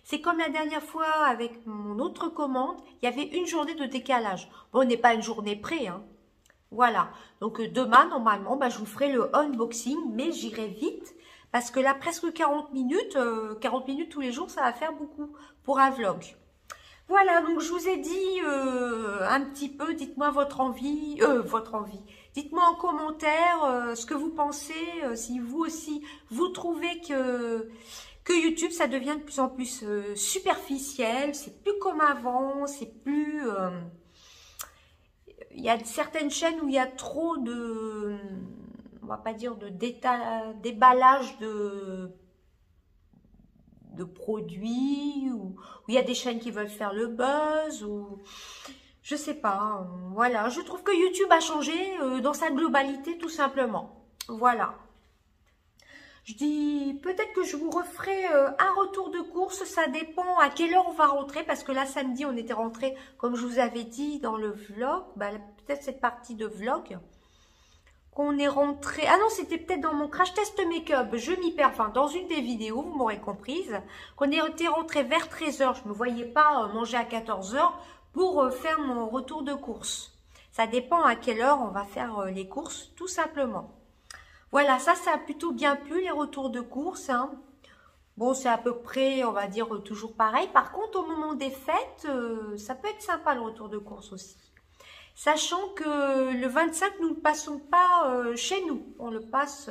[SPEAKER 2] C'est comme la dernière fois avec mon autre commande, il y avait une journée de décalage. Bon, on n'est pas une journée près, hein. Voilà. Donc, demain, normalement, bah, je vous ferai le unboxing, mais j'irai vite. Parce que là, presque 40 minutes tous les jours, ça va faire beaucoup pour un vlog. Voilà, donc je vous ai dit un petit peu, dites-moi votre envie. Dites-moi en commentaire ce que vous pensez, si vous aussi, vous trouvez que YouTube, ça devient de plus en plus superficiel, c'est plus comme avant, c'est plus... il y a certaines chaînes où il y a trop de... on va pas dire de déballage de produits, ou il y a des chaînes qui veulent faire le buzz, ou je sais pas, voilà, je trouve que YouTube a changé dans sa globalité tout simplement, voilà. Je dis, peut-être que je vous referai un retour de course, ça dépend à quelle heure on va rentrer, parce que là, samedi, on était rentré, comme je vous avais dit dans le vlog, bah, peut-être cette partie de vlog, qu'on est rentré... Ah non, c'était peut-être dans mon crash test make-up. Je m'y perds. Enfin, dans une des vidéos, vous m'aurez comprise. Qu'on était rentré vers 13 h. Je ne me voyais pas manger à 14 h pour faire mon retour de course. Ça dépend à quelle heure on va faire les courses, tout simplement. Voilà, ça a plutôt bien plu, les retours de course, hein. Bon, c'est à peu près, on va dire, toujours pareil. Par contre, au moment des fêtes, ça peut être sympa, le retour de course aussi. Sachant que le 25, nous ne passons pas chez nous. On le passe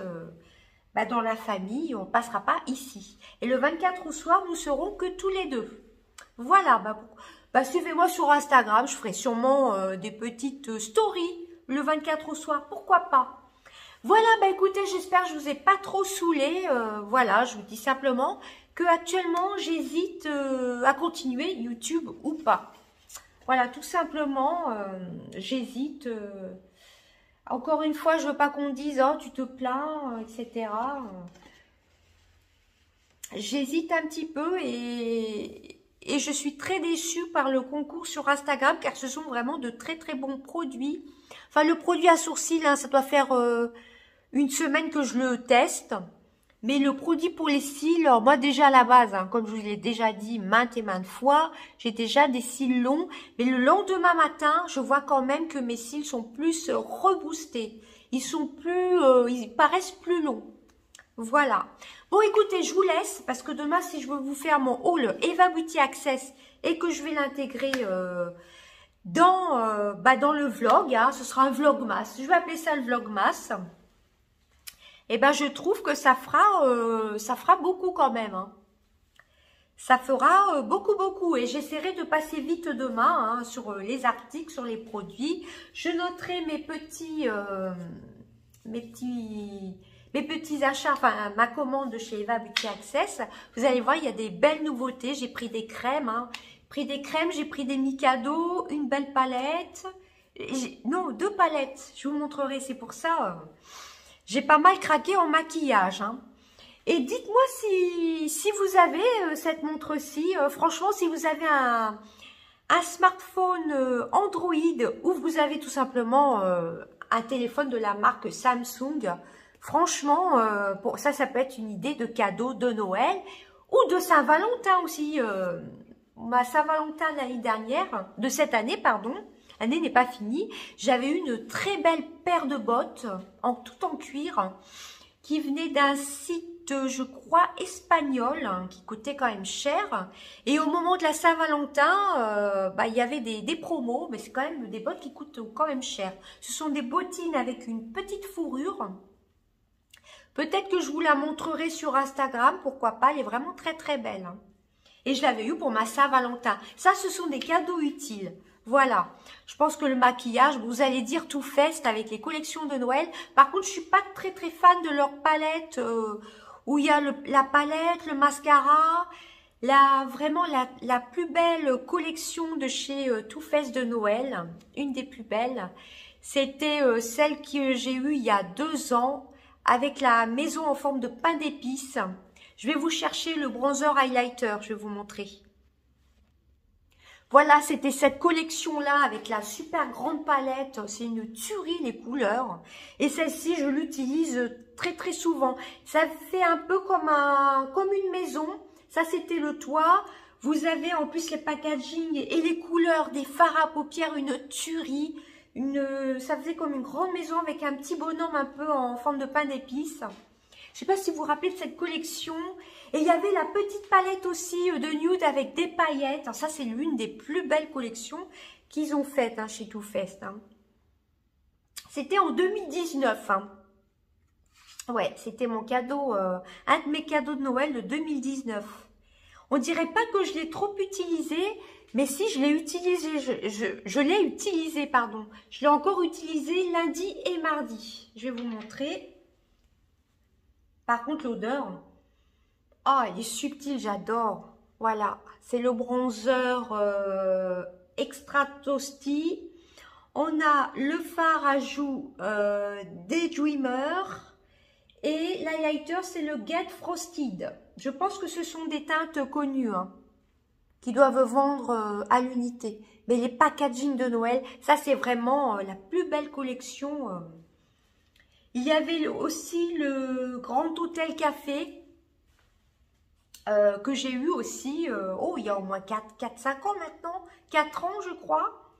[SPEAKER 2] bah, dans la famille, on ne passera pas ici. Et le 24 au soir, nous serons que tous les deux. Voilà, bah, suivez-moi sur Instagram. Je ferai sûrement des petites stories le 24 au soir. Pourquoi pas? Voilà, bah écoutez, j'espère que je vous ai pas trop saoulé. Voilà, je vous dis simplement que actuellement, j'hésite à continuer YouTube ou pas. Voilà, tout simplement, j'hésite. Encore une fois, je veux pas qu'on dise « Oh, tu te plains, etc. » J'hésite un petit peu et je suis très déçue par le concours sur Instagram car ce sont vraiment de très très bons produits. Enfin, le produit à sourcils, hein, ça doit faire une semaine que je le teste. Mais le produit pour les cils, alors moi déjà à la base, hein, comme je vous l'ai déjà dit maintes et maintes fois, j'ai déjà des cils longs. Mais le lendemain matin, je vois quand même que mes cils sont plus reboostés. Ils sont plus, ils paraissent plus longs. Voilà. Bon, écoutez, je vous laisse parce que demain, si je veux vous faire mon haul Eva Beauty Access et que je vais l'intégrer dans le vlog, hein, ce sera un vlogmas. Je vais appeler ça le vlogmas. Eh ben, je trouve que ça fera beaucoup quand même. Hein. Ça fera beaucoup. Et j'essaierai de passer vite demain hein, sur les articles, sur les produits. Je noterai mes petits achats, enfin ma commande de chez Eva Beauty Access. Vous allez voir, il y a des belles nouveautés. J'ai pris des crèmes. Hein. J'ai pris des mi-cadeaux, une belle palette. Non, 2 palettes. Je vous montrerai, c'est pour ça... J'ai pas mal craqué en maquillage. Hein. Et dites-moi si vous avez cette montre-ci. Franchement, si vous avez un smartphone Android ou vous avez tout simplement un téléphone de la marque Samsung. Franchement, ça peut être une idée de cadeau de Noël ou de Saint-Valentin aussi. Ma Saint-Valentin l'année dernière, de cette année, pardon, l'année n'est pas finie. J'avais une très belle paire de bottes, tout en cuir, qui venait d'un site, je crois, espagnol, hein, qui coûtait quand même cher. Et au moment de la Saint-Valentin, il y avait des promos, mais c'est quand même des bottes qui coûtent quand même cher. Ce sont des bottines avec une petite fourrure. Peut-être que je vous la montrerai sur Instagram, pourquoi pas, elle est vraiment très très belle. Hein. Et je l'avais eu pour ma Saint-Valentin. Ça, ce sont des cadeaux utiles. Voilà, je pense que le maquillage, vous allez dire Too Faced avec les collections de Noël. Par contre, je suis pas très très fan de leur palette où il y a la palette, le mascara, vraiment la plus belle collection de chez Too Faced de Noël, une des plus belles. C'était celle que j'ai eue il y a 2 ans avec la maison en forme de pain d'épices. Je vais vous chercher le bronzer highlighter, je vais vous montrer. Voilà, c'était cette collection-là avec la super grande palette. C'est une tuerie, les couleurs. Et celle-ci, je l'utilise très très souvent. Ça fait un peu comme une maison. Ça, c'était le toit. Vous avez en plus les packaging et les couleurs des fards à paupières, une tuerie. Ça faisait comme une grande maison avec un petit bonhomme un peu en forme de pain d'épices. Je ne sais pas si vous vous rappelez de cette collection. Et il y avait la petite palette aussi de nude avec des paillettes. Alors ça, c'est l'une des plus belles collections qu'ils ont faites hein, chez Too Faced. Hein. C'était en 2019. Hein. Ouais, c'était mon cadeau, un de mes cadeaux de Noël de 2019. On dirait pas que je l'ai trop utilisé, mais si je l'ai utilisé, je l'ai utilisé, pardon. Je l'ai encore utilisé lundi et mardi. Je vais vous montrer. Par contre, l'odeur, oh, il est subtil, j'adore. Voilà, c'est le bronzer Extra Toasty. On a le fard à joues Daydreamer et l'highlighter, c'est le Get Frosted. Je pense que ce sont des teintes connues hein, qui doivent vendre à l'unité. Mais les packaging de Noël, ça c'est vraiment la plus belle collection. Il y avait aussi le Grand Hôtel Café que j'ai eu aussi, il y a au moins 4-5 ans maintenant, 4 ans je crois,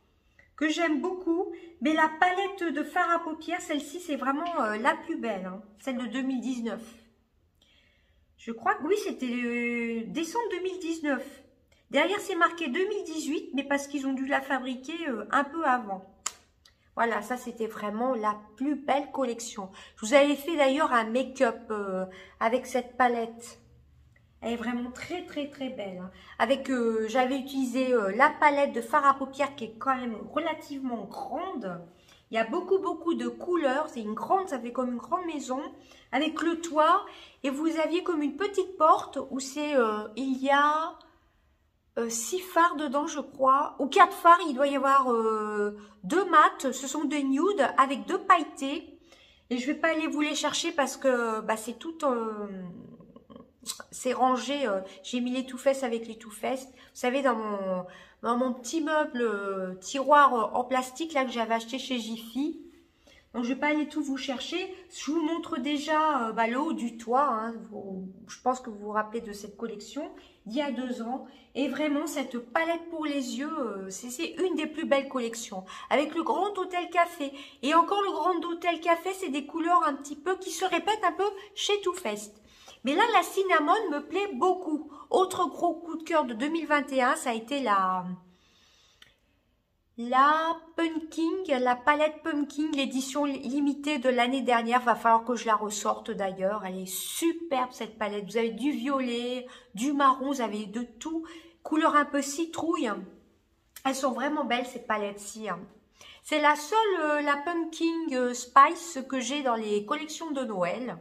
[SPEAKER 2] que j'aime beaucoup. Mais la palette de fard à paupières, celle-ci c'est vraiment la plus belle, hein, celle de 2019. Je crois que oui, c'était décembre 2019. Derrière c'est marqué 2018, mais parce qu'ils ont dû la fabriquer un peu avant. Voilà, ça c'était vraiment la plus belle collection. Je vous avais fait d'ailleurs un make-up avec cette palette. Elle est vraiment très très très belle. Hein. Avec, j'avais utilisé la palette de fard à paupières qui est quand même relativement grande. Il y a beaucoup de couleurs. C'est une grande, ça fait comme une grande maison. Avec le toit. Et vous aviez comme une petite porte où c'est, il y a 6 fards dedans je crois. Ou 4 fards, il doit y avoir 2 mat. Ce sont des nudes avec 2 pailletés. Et je ne vais pas aller vous les chercher parce que c'est tout... c'est rangé, j'ai mis les Too Faced avec les Too Faced. Vous savez, dans mon petit meuble tiroir en plastique là que j'avais acheté chez Jiffy. Donc, je vais pas aller tout vous chercher. Je vous montre déjà le haut du toit. Hein. Je pense que vous vous rappelez de cette collection d'il y a 2 ans. Et vraiment, cette palette pour les yeux, c'est une des plus belles collections. Avec le Grand Hôtel Café. Et encore, le Grand Hôtel Café, c'est des couleurs un petit peu qui se répètent un peu chez Too Faced. Mais là, la cinnamon me plaît beaucoup. Autre gros coup de cœur de 2021, ça a été la Pumpkin, la palette Pumpkin, l'édition limitée de l'année dernière. Va falloir que je la ressorte d'ailleurs. Elle est superbe cette palette. Vous avez du violet, du marron, vous avez de tout. Couleur un peu citrouille. Elles sont vraiment belles ces palettes-ci. Hein. C'est la seule, la Pumpkin Spice que j'ai dans les collections de Noël.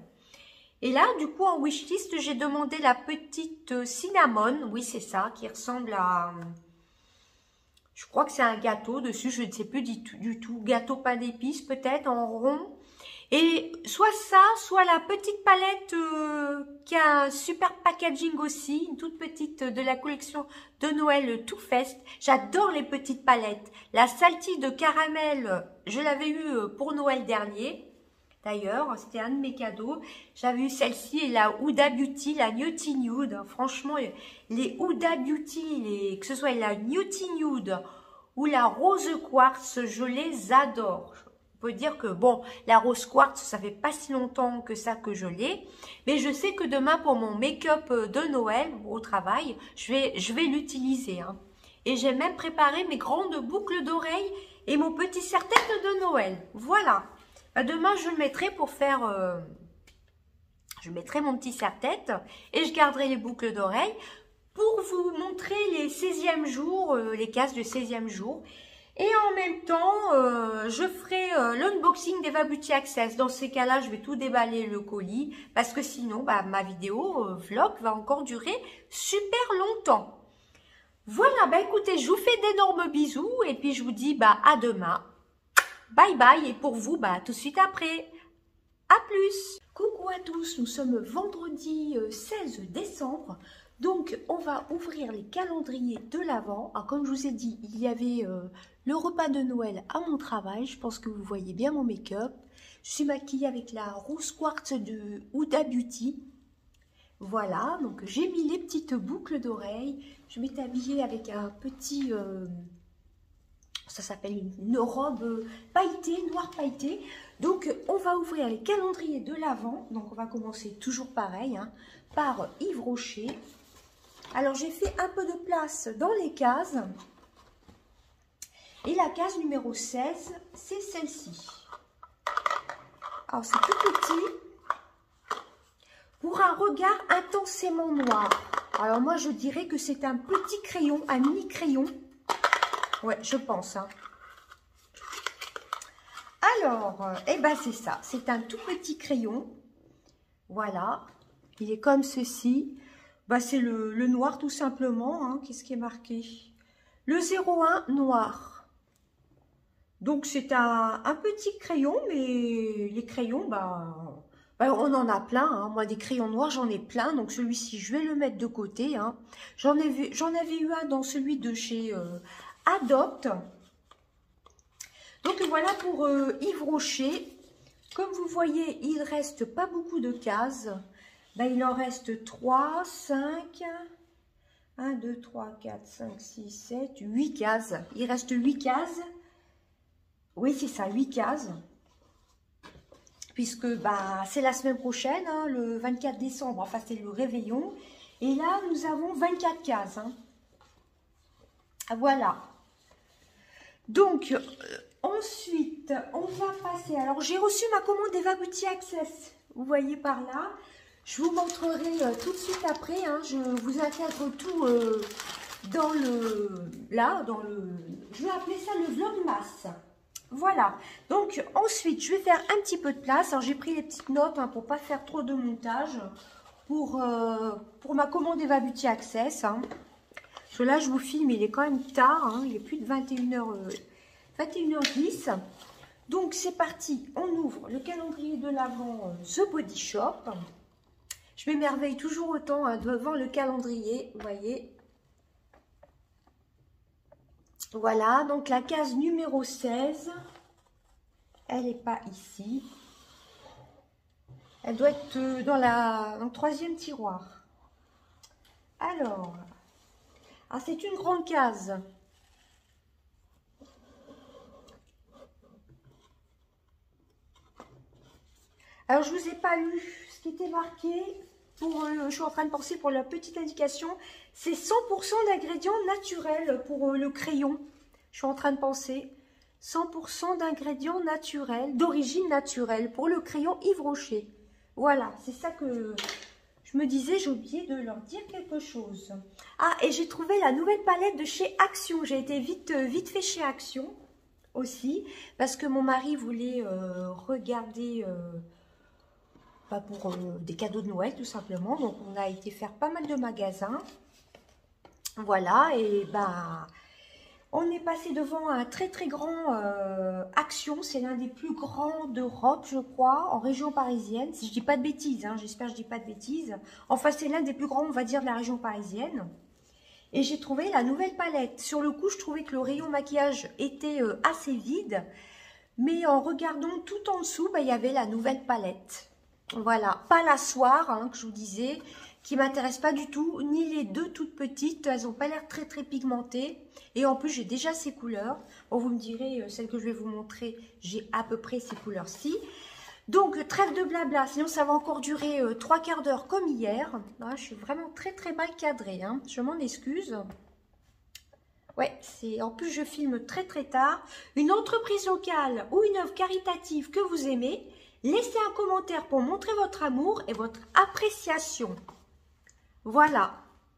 [SPEAKER 2] Et là, du coup, en wishlist, j'ai demandé la petite cinnamon. Oui, c'est ça, qui ressemble à... Je crois que c'est un gâteau dessus, je ne sais plus du tout. Gâteau pain d'épices, peut-être, en rond. Et soit ça, soit la petite palette qui a un super packaging aussi. Une toute petite de la collection de Noël Too Faced. J'adore les petites palettes. La salty de caramel, je l'avais eue pour Noël dernier. D'ailleurs, c'était un de mes cadeaux. J'avais eu celle-ci et la Huda Beauty, la Nutty Nude. Franchement, les Huda Beauty, que ce soit la Nutty Nude ou la rose quartz, je les adore. On peut dire que, bon, la rose quartz, ça fait pas si longtemps que ça que je l'ai. Mais je sais que demain, pour mon make-up de Noël, au travail, je vais l'utiliser. Hein. Et j'ai même préparé mes grandes boucles d'oreilles et mon petit serre-tête de Noël. Voilà. Bah, demain, je le mettrai pour faire... je mettrai mon petit serre-tête et je garderai les boucles d'oreilles pour vous montrer les 16e jours, les cases de 16e jour. Et en même temps, je ferai l'unboxing d'Eva Beauty Access. Dans ces cas-là, je vais tout déballer le colis parce que sinon, bah, ma vidéo vlog va encore durer super longtemps. Voilà, bah écoutez, je vous fais d'énormes bisous et puis je vous dis bah à demain. Bye bye et pour vous, bah tout de suite après. À plus. Coucou à tous, nous sommes vendredi 16 décembre. Donc, on va ouvrir les calendriers de l'Avent. Comme je vous ai dit, il y avait le repas de Noël à mon travail. Je pense que vous voyez bien mon make-up. Je suis maquillée avec la rose quartz de Huda Beauty. Voilà, donc j'ai mis les petites boucles d'oreilles. Je m'étais habillée avec un petit... ça s'appelle une robe pailletée, noire pailletée. Donc, on va ouvrir les calendriers de l'Avent. Donc, on va commencer toujours pareil, hein, par Yves Rocher. Alors, j'ai fait un peu de place dans les cases. Et la case numéro 16, c'est celle-ci. Alors, c'est tout petit. Pour un regard intensément noir. Alors, moi, je dirais que c'est un petit crayon, un mini crayon. Ouais, je pense. Hein. Alors, eh ben, c'est ça. C'est un tout petit crayon. Voilà. Il est comme ceci. Bah, c'est le noir tout simplement. Hein. Qu'est-ce qui est marqué? Le 01 noir. Donc, c'est un petit crayon, mais les crayons, bah, on en a plein. Hein. Moi, des crayons noirs, j'en ai plein. Donc, celui-ci, je vais le mettre de côté. Hein. J'en avais eu un dans celui de chez Adopt. Donc, voilà pour Yves Rocher. Comme vous voyez, il ne reste pas beaucoup de cases. Ben, il en reste 3, 5, 1, 2, 3, 4, 5, 6, 7, 8 cases. Il reste 8 cases. Oui, c'est ça, 8 cases. Puisque bah, c'est la semaine prochaine, hein, le 24 décembre. Enfin, c'est le réveillon. Et là, nous avons 24 cases. Hein. Voilà. Donc, ensuite, on va passer. Alors, j'ai reçu ma commande Eva Beauty Access. Vous voyez par là. Je vous montrerai tout de suite après. Hein, je vous intègre tout dans le... Là, dans le... Je vais appeler ça le vlogmas. Voilà. Donc, ensuite, je vais faire un petit peu de place. Alors, j'ai pris les petites notes hein, pour ne pas faire trop de montage. Pour ma commande Eva Beauty Access. Hein. Parce que là, je vous filme, il est quand même tard. Hein, il est plus de 21h10. Donc, c'est parti. On ouvre le calendrier de l'Avent The Body Shop. Je m'émerveille toujours autant hein, devant le calendrier, vous voyez. Voilà, donc la case numéro 16, elle n'est pas ici. Elle doit être dans le 3e tiroir. Alors c'est une grande case. Alors, je ne vous ai pas lu ce qui était marqué. Je suis en train de penser pour la petite indication. C'est 100% d'ingrédients naturels pour le crayon. Je suis en train de penser. 100% d'ingrédients naturels, d'origine naturelle pour le crayon Yves Rocher. Voilà, c'est ça que je me disais. J'ai oublié de leur dire quelque chose. Ah, et j'ai trouvé la nouvelle palette de chez Action. J'ai été vite fait chez Action aussi. Parce que mon mari voulait regarder... pour des cadeaux de Noël tout simplement. Donc on a été faire pas mal de magasins. Voilà, et on est passé devant un très grand Action. C'est l'un des plus grands d'Europe, je crois, en région parisienne. Si je dis pas de bêtises, hein, j'espère que je dis pas de bêtises. Enfin, c'est l'un des plus grands, on va dire, de la région parisienne. Et j'ai trouvé la nouvelle palette. Sur le coup, je trouvais que le rayon maquillage était assez vide. Mais en regardant tout en dessous, il y avait la nouvelle palette. Voilà, pas la soir, hein, que je vous disais, qui m'intéressent pas du tout, ni les deux toutes petites, elles n'ont pas l'air très très pigmentées. Et en plus, j'ai déjà ces couleurs. Bon, vous me direz, celle que je vais vous montrer, j'ai à peu près ces couleurs-ci. Donc, trêve de blabla, sinon ça va encore durer 3 quarts d'heure comme hier. Ah, je suis vraiment très très mal cadrée, hein. Je m'en excuse. Ouais, en plus je filme très très tard. Une entreprise locale ou une œuvre caritative que vous aimez, laissez un commentaire pour montrer votre amour et votre appréciation. Voilà.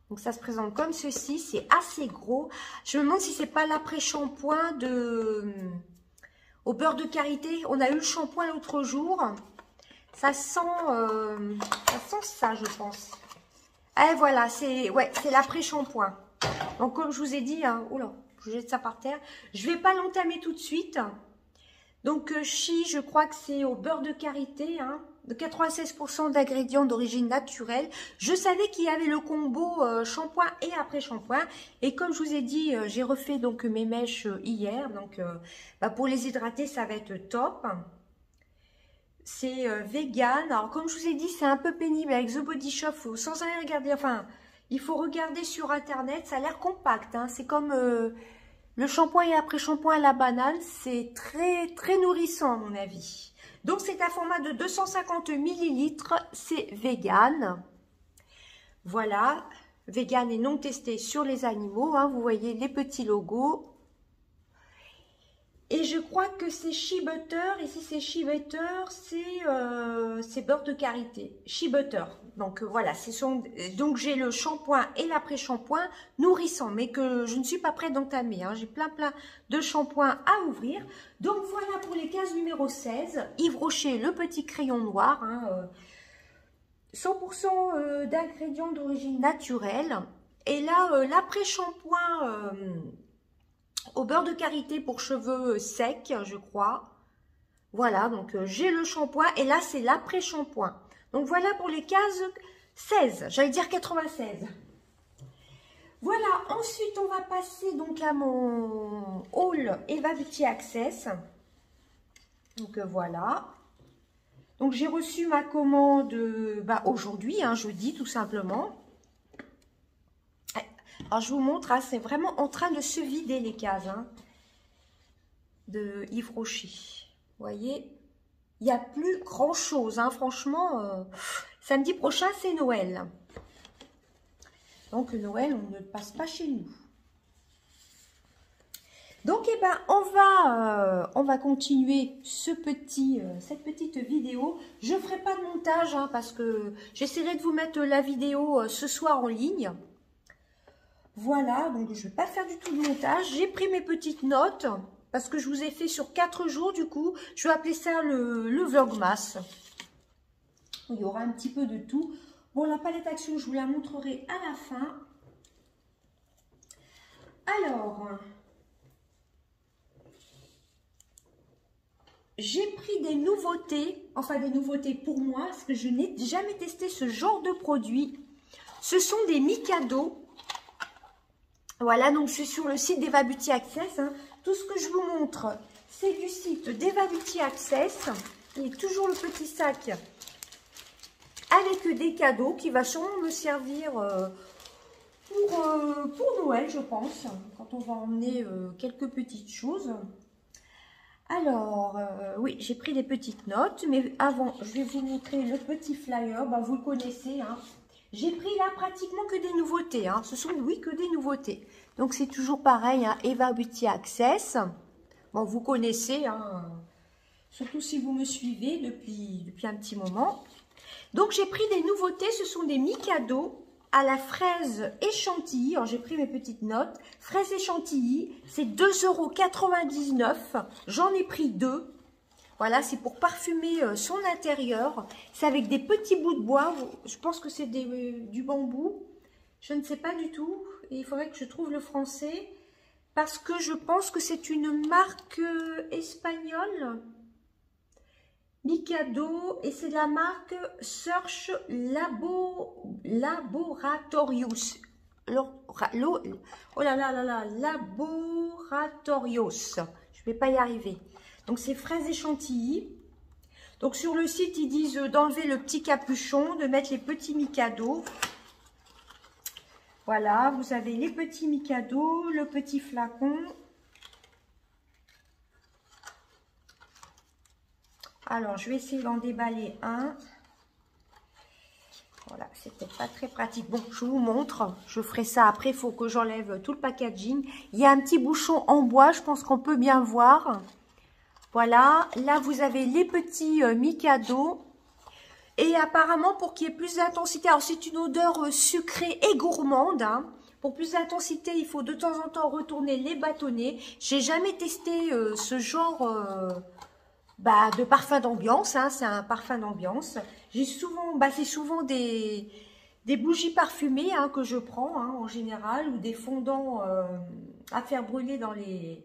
[SPEAKER 2] Donc ça se présente comme ceci, c'est assez gros. Je me demande si c'est pas l'après-shampoing au beurre de karité. On a eu le shampoing l'autre jour. Ça sent ça, je pense. Et voilà, c'est l'après-shampoing. Donc comme je vous ai dit, hein, oula, je jette ça par terre. Je vais pas l'entamer tout de suite. Donc Chi, je crois que c'est au beurre de karité, hein, de 96% d'ingrédients d'origine naturelle. Je savais qu'il y avait le combo shampoing et après-shampoing. Et comme je vous ai dit, j'ai refait donc mes mèches hier. Donc pour les hydrater, ça va être top. C'est vegan. Alors comme je vous ai dit, c'est un peu pénible avec The Body Shop. Faut sans rien regarder. Enfin, il faut regarder sur internet. Ça a l'air compact. Hein. C'est comme le shampoing et après-shampoing à la banane. C'est très très nourrissant à mon avis. Donc c'est un format de 250 ml. C'est vegan. Voilà. Vegan et non testé sur les animaux. Hein. Vous voyez les petits logos. Et je crois que c'est Shea Butter. Ici, c'est Shea Butter. C'est beurre de karité. Shea Butter. Donc, voilà. Donc, j'ai le shampoing et l'après-shampoing nourrissant. Mais que je ne suis pas prête d'entamer. Hein. J'ai plein de shampoings à ouvrir. Donc, voilà pour les cases numéro 16. Yves Rocher, le petit crayon noir. Hein, 100% d'ingrédients d'origine naturelle. Et là, l'après-shampoing... au beurre de karité pour cheveux secs, je crois. Voilà, donc j'ai le shampoing et là, c'est l'après-shampoing. Donc, voilà pour les cases 16, j'allais dire 96. Voilà, ensuite, on va passer donc à mon haul Eva Beauty Access. Donc, voilà. Donc, j'ai reçu ma commande aujourd'hui, hein, jeudi, tout simplement. Alors, je vous montre, hein, c'est vraiment en train de se vider les cases hein, de Yves Rocher. Vous voyez, il n'y a plus grand-chose. Hein, franchement, samedi prochain, c'est Noël. Donc, Noël, on ne le passe pas chez nous. Donc, eh ben, on va continuer cette petite vidéo. Je ne ferai pas de montage hein, parce que j'essaierai de vous mettre la vidéo ce soir en ligne. Voilà, donc je ne vais pas faire du tout de montage. J'ai pris mes petites notes parce que je vous ai fait sur 4 jours. Du coup, je vais appeler ça le vlogmas. Il y aura un petit peu de tout. Bon, la palette action, je vous la montrerai à la fin. Alors, j'ai pris des nouveautés. Enfin, des nouveautés pour moi parce que je n'ai jamais testé ce genre de produit. Ce sont des Mikado. Voilà, donc c'est sur le site d'Eva Beauty Access. Hein. Tout ce que je vous montre, c'est du site d'Eva Beauty Access. Il y a toujours le petit sac avec des cadeaux qui va sûrement me servir pour Noël, je pense. Quand on va emmener quelques petites choses. Alors, oui, j'ai pris des petites notes. Mais avant, je vais vous montrer le petit flyer. Vous le connaissez, hein. J'ai pris là pratiquement que des nouveautés. Hein. Ce sont, oui, que des nouveautés. Donc, c'est toujours pareil, hein, Eva Beauty Access. Bon, vous connaissez, hein, surtout si vous me suivez depuis un petit moment. Donc, j'ai pris des nouveautés. Ce sont des Mikado à la fraise et chantilly. Alors, j'ai pris mes petites notes. Fraise et chantilly, c'est 2,99 €. J'en ai pris 2. Voilà, c'est pour parfumer son intérieur. C'est avec des petits bouts de bois. Je pense que c'est du bambou. Je ne sais pas du tout. Et il faudrait que je trouve le français. Parce que je pense que c'est une marque espagnole. Mikado. Et c'est la marque Search Laboratorios. Oh là là là là. Laboratorios. Je ne vais pas y arriver. Donc, c'est fraises et chantilly. Donc, sur le site, ils disent d'enlever le petit capuchon, de mettre les petits Mikado. Voilà, vous avez les petits Mikado, le petit flacon. Alors, je vais essayer d'en déballer un. Voilà, c'est peut-être pas très pratique. Bon, je vous montre. Je ferai ça après. Il faut que j'enlève tout le packaging. Il y a un petit bouchon en bois. Je pense qu'on peut bien voir. Voilà. Là, vous avez les petits Mikado. Et apparemment, pour qu'il y ait plus d'intensité, alors c'est une odeur sucrée et gourmande. Hein. Pour plus d'intensité, il faut de temps en temps retourner les bâtonnets. J'ai jamais testé ce genre de parfum d'ambiance. Hein. C'est un parfum d'ambiance. J'ai souvent, c'est souvent des bougies parfumées hein, que je prends hein, en général, ou des fondants à faire brûler dans les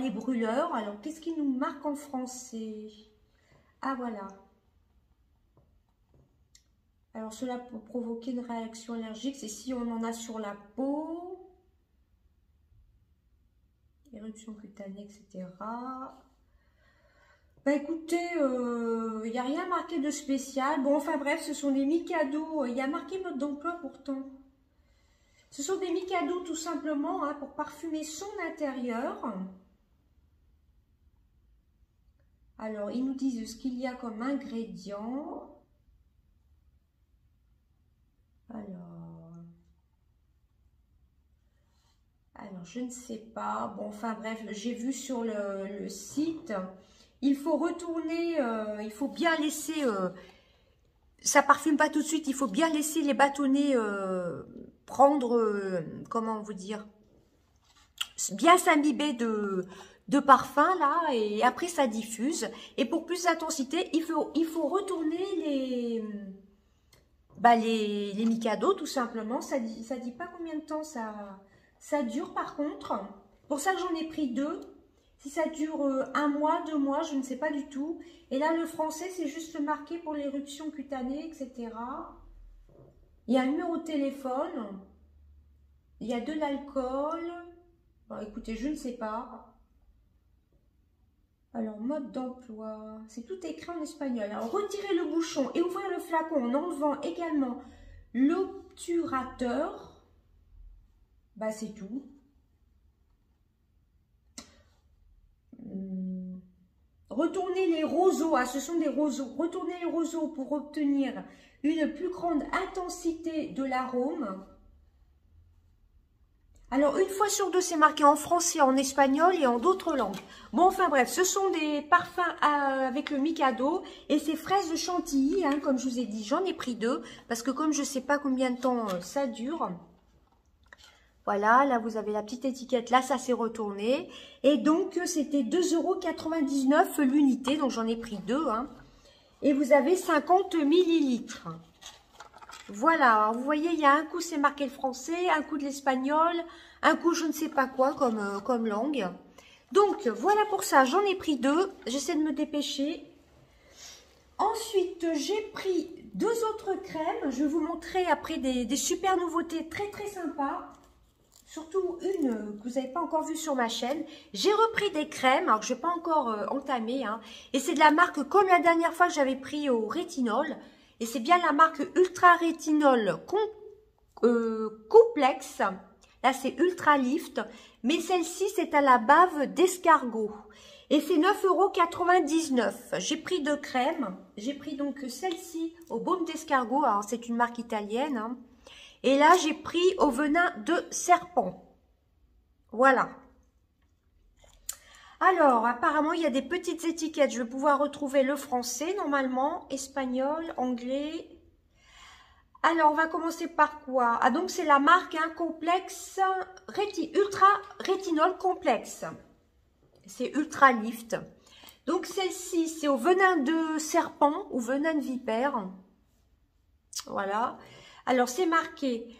[SPEAKER 2] brûleurs. Alors, qu'est-ce qui nous marque en français? Ah, voilà. Alors, cela peut provoquer une réaction allergique, c'est si on en a sur la peau, éruption cutanée, etc. Bah écoutez, il n'y a rien marqué de spécial. Bon, enfin bref, ce sont des Mikado. Il y a marqué mode d'emploi pourtant. Ce sont des Mikado tout simplement hein, pour parfumer son intérieur. Alors, ils nous disent ce qu'il y a comme ingrédients. Alors, je ne sais pas. Bon, enfin bref, j'ai vu sur le site. Il faut retourner, il faut bien laisser, ça parfume pas tout de suite, il faut bien laisser les bâtonnets prendre, comment vous dire, bien s'imbiber de parfum là, et après ça diffuse. Et pour plus d'intensité, il faut retourner les Mikado tout simplement. Ça dit pas combien de temps ça dure par contre. Pour ça que j'en ai pris 2. Si ça dure 1 mois, 2 mois, je ne sais pas du tout. Et là, le français, c'est juste marqué pour l'éruption cutanée, etc. Il y a un numéro de téléphone. Il y a de l'alcool. Bon, écoutez, je ne sais pas. Alors, mode d'emploi. C'est tout écrit en espagnol. Alors, retirez le bouchon et ouvrez le flacon en enlevant également l'obturateur. Bah, c'est tout. Retournez les roseaux, ah, ce sont des roseaux. Retournez les roseaux pour obtenir une plus grande intensité de l'arôme. Alors, une fois sur 2, c'est marqué en français, en espagnol et en d'autres langues. Bon, enfin bref, ce sont des parfums avec le Mikado et c'est fraises de chantilly, hein, comme je vous ai dit. J'en ai pris 2 parce que comme je ne sais pas combien de temps ça dure. Voilà, là vous avez la petite étiquette, là ça s'est retourné. Et donc c'était 2,99 € l'unité, donc j'en ai pris 2. Hein. Et vous avez 50 millilitres. Voilà, alors, vous voyez, il y a un coup c'est marqué le français, un coup de l'espagnol, un coup je ne sais pas quoi comme langue. Donc voilà pour ça, j'en ai pris 2, j'essaie de me dépêcher. Ensuite j'ai pris 2 autres crèmes, je vais vous montrer après des super nouveautés très très sympas. Surtout une que vous n'avez pas encore vue sur ma chaîne. J'ai repris des crèmes, alors que je n'ai pas encore entamé. Hein, et c'est de la marque comme la dernière fois que j'avais pris au rétinol. Et c'est bien la marque Ultra Rétinol Complexe. Là, c'est Ultra Lift. Mais celle-ci, c'est à la bave d'escargot. Et c'est 9,99 €. J'ai pris 2 crèmes. J'ai pris donc celle-ci au baume d'escargot. Alors, c'est une marque italienne. Hein. Et là, j'ai pris au venin de serpent. Voilà. Alors, apparemment, il y a des petites étiquettes. Je vais pouvoir retrouver le français, normalement, espagnol, anglais. Alors, on va commencer par quoi? Ah, donc, c'est la marque hein, Complexe, Ultra Rétinol Complexe. C'est Ultra Lift. Donc, celle-ci, c'est au venin de serpent ou venin de vipère. Voilà. Alors, c'est marqué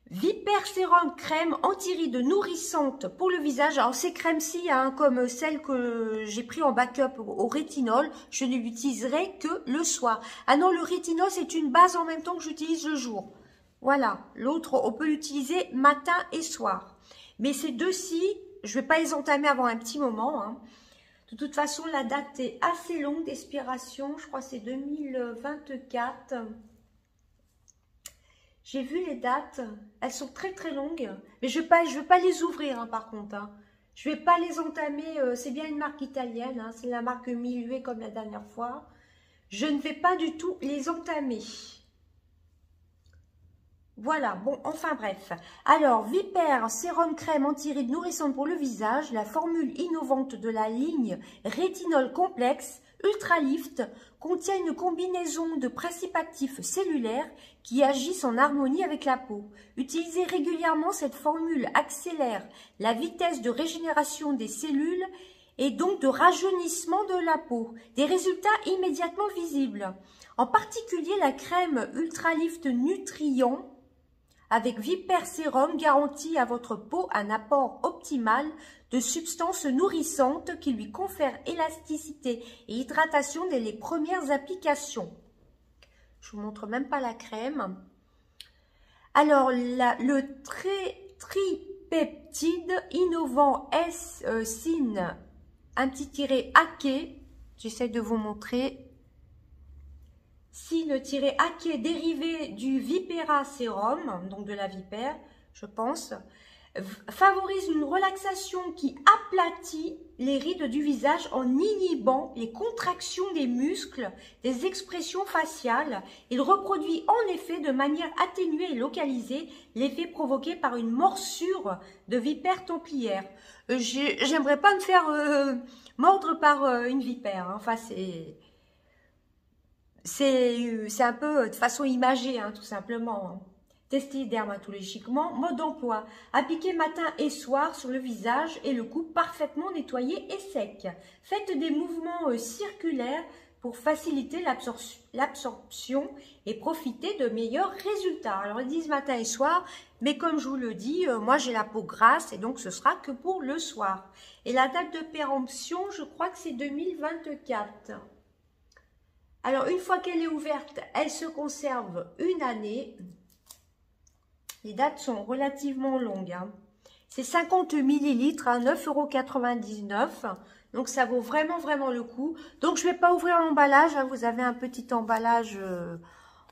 [SPEAKER 2] Vipère Sérum crème anti-rides nourrissante pour le visage. Alors, ces crèmes-ci, hein, comme celle que j'ai pris en backup au rétinol, je ne l'utiliserai que le soir. Ah non, le rétinol, c'est une base en même temps que j'utilise le jour. Voilà. L'autre, on peut l'utiliser matin et soir. Mais ces deux-ci, je ne vais pas les entamer avant un petit moment. Hein. De toute façon, la date est assez longue d'expiration. Je crois que c'est 2024. J'ai vu les dates, elles sont très très longues, mais je veux pas les ouvrir hein, par contre. Hein. Je vais pas les entamer, c'est bien une marque italienne, hein, c'est la marque Miluet comme la dernière fois. Je ne vais pas du tout les entamer. Voilà, bon, enfin bref. Alors, Vipère sérum crème anti-rides nourrissante pour le visage, la formule innovante de la ligne Rétinol Complexe Ultra Lift contient une combinaison de principes actifs cellulaires qui agissent en harmonie avec la peau. Utilisez régulièrement, cette formule accélère la vitesse de régénération des cellules et donc de rajeunissement de la peau. Des résultats immédiatement visibles. En particulier, la crème Ultra Lift Nutrient avec Vipère Sérum garantit à votre peau un apport optimal de substances nourrissantes qui lui confèrent élasticité et hydratation dès les premières applications. Je vous montre même pas la crème. Alors, le tripeptide innovant S-Syn, un petit tiré hacké, j'essaie de vous montrer. Syn-hacké dérivé du Vipera Sérum, donc de la vipère, je pense, favorise une relaxation qui aplatit les rides du visage en inhibant les contractions des muscles, des expressions faciales. Il reproduit en effet de manière atténuée et localisée l'effet provoqué par une morsure de vipère templière. J'aimerais pas me faire mordre par une vipère, hein. Enfin c'est un peu de façon imagée, hein, tout simplement. Hein. Testé dermatologiquement, mode d'emploi. Appliquer matin et soir sur le visage et le cou parfaitement nettoyé et sec. Faites des mouvements circulaires pour faciliter l'absorption et profiter de meilleurs résultats. Alors ils disent matin et soir, mais comme je vous le dis, moi j'ai la peau grasse et donc ce sera que pour le soir. Et la date de péremption, je crois que c'est 2024. Alors, une fois qu'elle est ouverte, elle se conserve une année. Les dates sont relativement longues. Hein. C'est 50 ml, hein, 9,99 €. Donc, ça vaut vraiment, vraiment le coup. Donc, je ne vais pas ouvrir l'emballage. Hein. Vous avez un petit emballage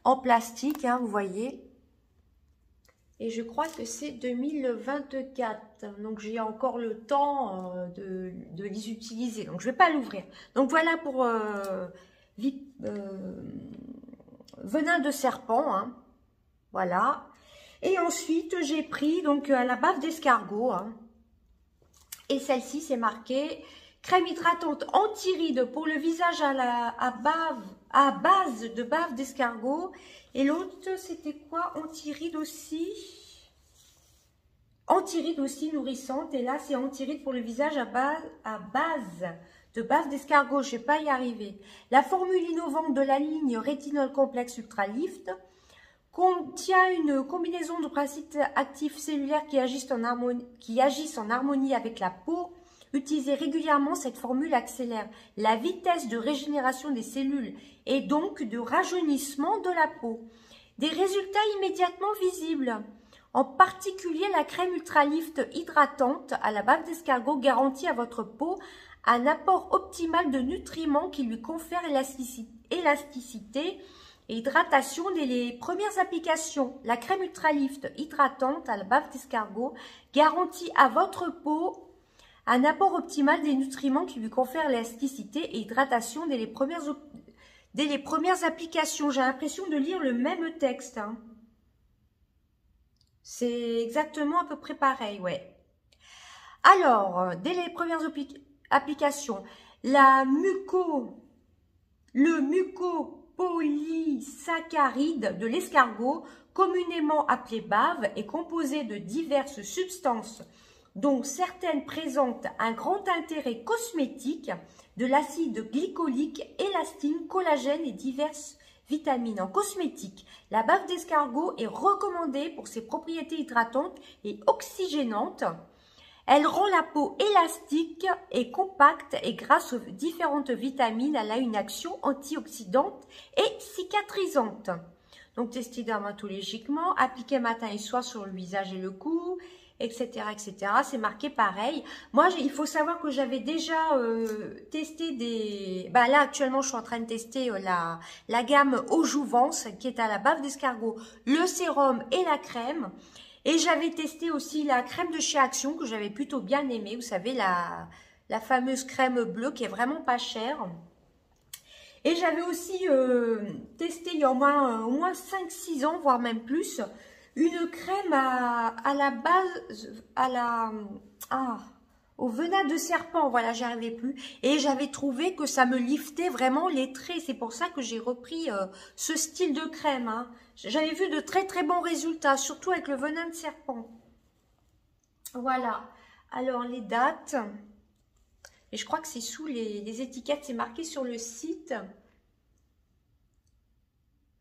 [SPEAKER 2] en plastique, hein, vous voyez. Et je crois que c'est 2024. Donc, j'ai encore le temps de les utiliser. Donc, je ne vais pas l'ouvrir. Donc, voilà pour... venin de serpent, hein. Voilà. Et ensuite, j'ai pris donc la bave d'escargot. Hein. Et celle-ci, c'est marqué crème hydratante anti-rides pour le visage à base de bave d'escargot. Et l'autre, c'était quoi? Anti-rides aussi. Anti-rides aussi nourrissante. Et là, c'est anti-rides pour le visage à base de bave d'escargot, je ne vais pas y arriver. La formule innovante de la ligne Rétinol Complexe Ultra Lift contient une combinaison de principes actifs cellulaires qui agissent en harmonie avec la peau. Utilisez régulièrement, cette formule accélère la vitesse de régénération des cellules et donc de rajeunissement de la peau. Des résultats immédiatement visibles. En particulier, la crème Ultra Lift hydratante à la bave d'escargot garantit à votre peau un apport optimal de nutriments qui lui confère élasticité et hydratation dès les premières applications. La crème Ultra Lift hydratante à la bave d'escargot garantit à votre peau un apport optimal des nutriments qui lui confère élasticité et hydratation dès les premières applications. J'ai l'impression de lire le même texte. Hein. C'est exactement à peu près pareil, ouais. Alors, dès les premières application, le mucopolysaccharide de l'escargot, communément appelé bave, est composé de diverses substances, dont certaines présentent un grand intérêt cosmétique, de l'acide glycolique, élastine, collagène et diverses vitamines. En cosmétique, la bave d'escargot est recommandée pour ses propriétés hydratantes et oxygénantes. Elle rend la peau élastique et compacte et grâce aux différentes vitamines, elle a une action antioxydante et cicatrisante. Donc testé dermatologiquement, appliqué matin et soir sur le visage et le cou. etc., etc. C'est marqué pareil. Moi, il faut savoir que j'avais déjà testé des... Bah là, actuellement, je suis en train de tester la gamme Eau Jouvence, qui est à la bave d'escargot, le sérum et la crème. Et j'avais testé aussi la crème de chez Action, que j'avais plutôt bien aimée. Vous savez, la fameuse crème bleue, qui est vraiment pas chère. Et j'avais aussi testé, il y a au moins 5-6 ans, voire même plus, une crème à la base, au venin de serpent, voilà, j'y arrivais plus. Et j'avais trouvé que ça me liftait vraiment les traits. C'est pour ça que j'ai repris ce style de crème. Hein. J'avais vu de très très bons résultats, surtout avec le venin de serpent. Voilà. Alors, les dates. Et je crois que c'est sous les étiquettes, c'est marqué sur le site.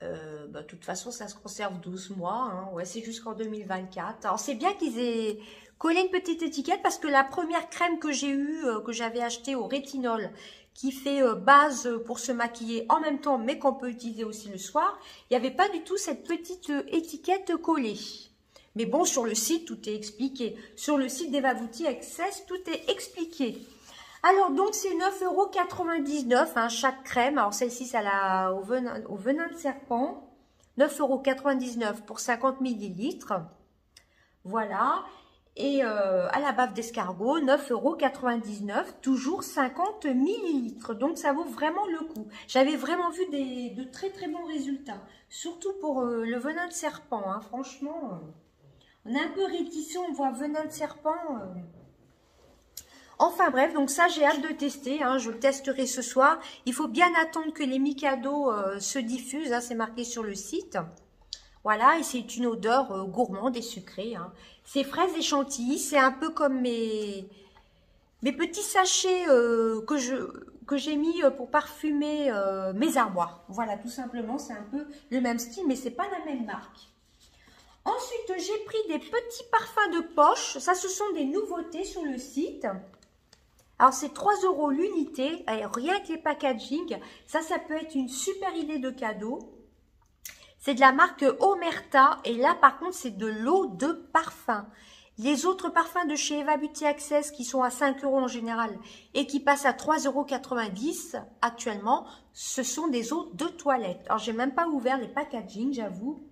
[SPEAKER 2] De toute façon, ça se conserve 12 mois. Hein. Ouais, c'est jusqu'en 2024. Alors, c'est bien qu'ils aient collé une petite étiquette parce que la première crème que j'ai eue, que j'avais achetée au rétinol, qui fait base pour se maquiller en même temps, mais qu'on peut utiliser aussi le soir, il n'y avait pas du tout cette petite étiquette collée. Mais bon, sur le site, tout est expliqué. Sur le site d'Eva Beauty Access, tout est expliqué. Alors, donc, c'est 9,99 € hein, chaque crème. Alors, celle-ci, c'est au venin de serpent. 9,99 € pour 50 ml. Voilà. Et à la bave d'escargot, 9,99 €, toujours 50 ml. Donc, ça vaut vraiment le coup. J'avais vraiment vu de très, très bons résultats. Surtout pour le venin de serpent. Hein. Franchement, on est un peu réticent. On voit venin de serpent... Enfin bref, donc ça j'ai hâte de tester, hein, je le testerai ce soir. Il faut bien attendre que les Mikado se diffusent, hein, c'est marqué sur le site. Voilà, et c'est une odeur gourmande et sucrée. Hein. C'est fraises et chantilly, c'est un peu comme mes petits sachets que j'ai mis pour parfumer mes armoires. Voilà, tout simplement, c'est un peu le même style, mais c'est pas la même marque. Ensuite, j'ai pris des petits parfums de poche. Ça, ce sont des nouveautés sur le site. Alors, c'est 3 € l'unité, rien que les packaging. Ça peut être une super idée de cadeau. C'est de la marque Omerta. Et là, par contre, c'est de l'eau de parfum. Les autres parfums de chez Eva Beauty Access, qui sont à 5 € en général, et qui passent à 3,90 € actuellement, ce sont des eaux de toilette. Alors, j'ai même pas ouvert les packaging, j'avoue.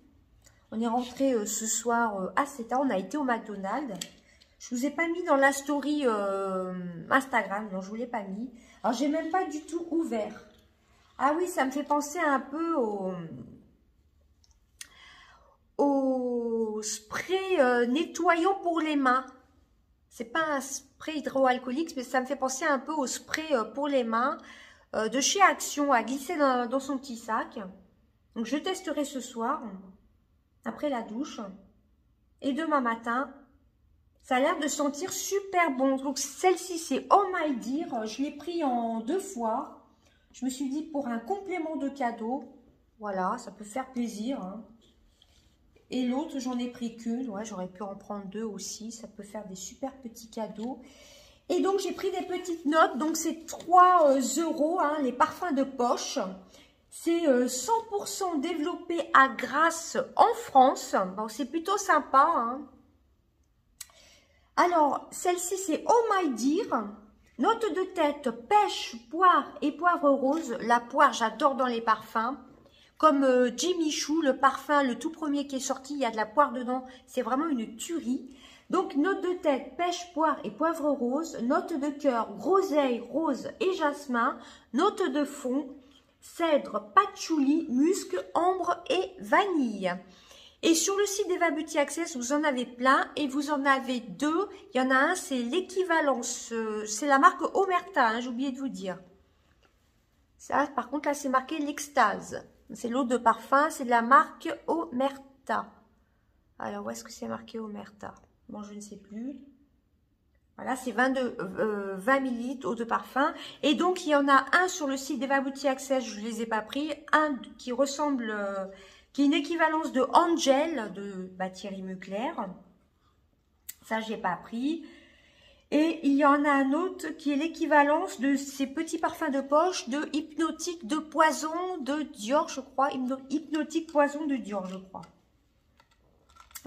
[SPEAKER 2] On est rentré ce soir assez tard, on a été au McDonald's. Je vous ai pas mis dans la story Instagram, non, je vous l'ai pas mis. Alors, j'ai même pas du tout ouvert. Ah oui, ça me fait penser un peu au spray nettoyant pour les mains. C'est pas un spray hydroalcoolique, mais ça me fait penser un peu au spray pour les mains de chez Action, à glisser dans son petit sac. Donc, je testerai ce soir, après la douche. Et demain matin... Ça a l'air de sentir super bon. Donc, celle-ci, c'est Oh My Dear. Je l'ai pris en 2 fois. Je me suis dit, pour un complément de cadeau, voilà, ça peut faire plaisir. Hein. Et l'autre, j'en ai pris qu'une. Ouais, j'aurais pu en prendre 2 aussi. Ça peut faire des super petits cadeaux. Et donc, j'ai pris des petites notes. Donc, c'est 3 € hein, les parfums de poche. C'est 100% développé à Grasse en France. Bon, c'est plutôt sympa, hein. Alors, celle-ci, c'est Oh My Dear. Note de tête, pêche, poire et poivre rose. La poire, j'adore dans les parfums. Comme Jimmy Choo, le parfum, le tout premier qui est sorti, il y a de la poire dedans. C'est vraiment une tuerie. Donc, note de tête, pêche, poire et poivre rose. Note de cœur, groseille, rose et jasmin. Note de fond, cèdre, patchouli, musc, ambre et vanille. Et sur le site d'Eva Beauty Access, vous en avez plein et vous en avez 2. Il y en a un, c'est l'équivalence. C'est la marque Omerta, hein, j'ai oublié de vous dire. Ça, par contre, là, c'est marqué l'extase. C'est l'eau de parfum, c'est de la marque Omerta. Alors, où est-ce que c'est marqué Omerta? Bon, je ne sais plus. Voilà, c'est 20 ml eau de parfum. Et donc, il y en a un sur le site d'Eva Beauty Access, je ne les ai pas pris. Un qui ressemble... qui est une équivalence de Angel de Thierry Mugler. Ça, je n'ai pas pris. Et il y en a un autre qui est l'équivalence de ces petits parfums de poche de Hypnotique de Poison de Dior, je crois. Hypnotique Poison de Dior, je crois.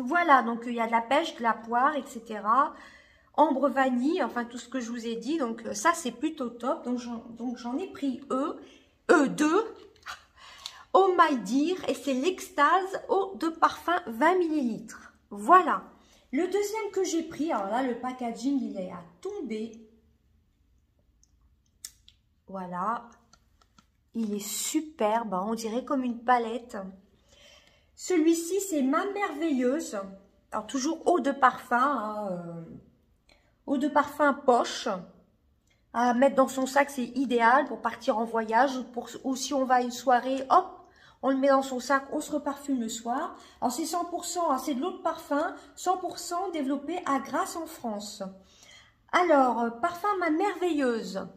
[SPEAKER 2] Voilà, donc il y a de la pêche, de la poire, etc. Ambre vanille, enfin tout ce que je vous ai dit. Donc ça, c'est plutôt top. Donc j'en ai pris deux. Oh my dear, et c'est l'extase eau de parfum 20 ml. Voilà. Le deuxième que j'ai pris, alors là, le packaging, il est à tomber. Voilà. Il est superbe, hein, on dirait comme une palette. Celui-ci, c'est Ma Merveilleuse. Alors, toujours eau de parfum, hein, eau de parfum poche. À mettre dans son sac, c'est idéal pour partir en voyage ou si on va à une soirée, hop, on le met dans son sac, on se reparfume le soir. Alors, c'est 100%, hein, c'est de l'eau de parfum, 100% développé à Grasse en France. Alors, parfum Ma Merveilleuse.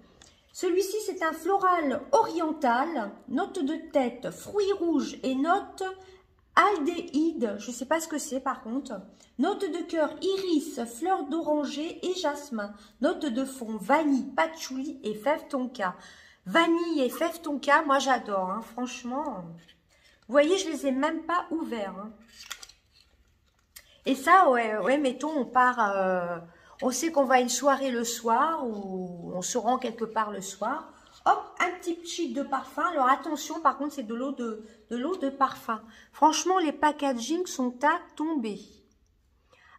[SPEAKER 2] Celui-ci, c'est un floral oriental, note de tête, fruits rouges et note aldéhyde. Je ne sais pas ce que c'est par contre. Note de cœur, iris, fleur d'oranger et jasmin. Note de fond, vanille, patchouli et fève tonka. Vanille et fève tonka, moi j'adore, hein, franchement. Vous voyez, je les ai même pas ouverts. Hein. Et ça, ouais, mettons, on part, on sait qu'on va à une soirée le soir ou on se rend quelque part le soir. Hop, un petit sheet de parfum. Alors attention, par contre, c'est de l'eau de parfum. Franchement, les packagings sont à tomber.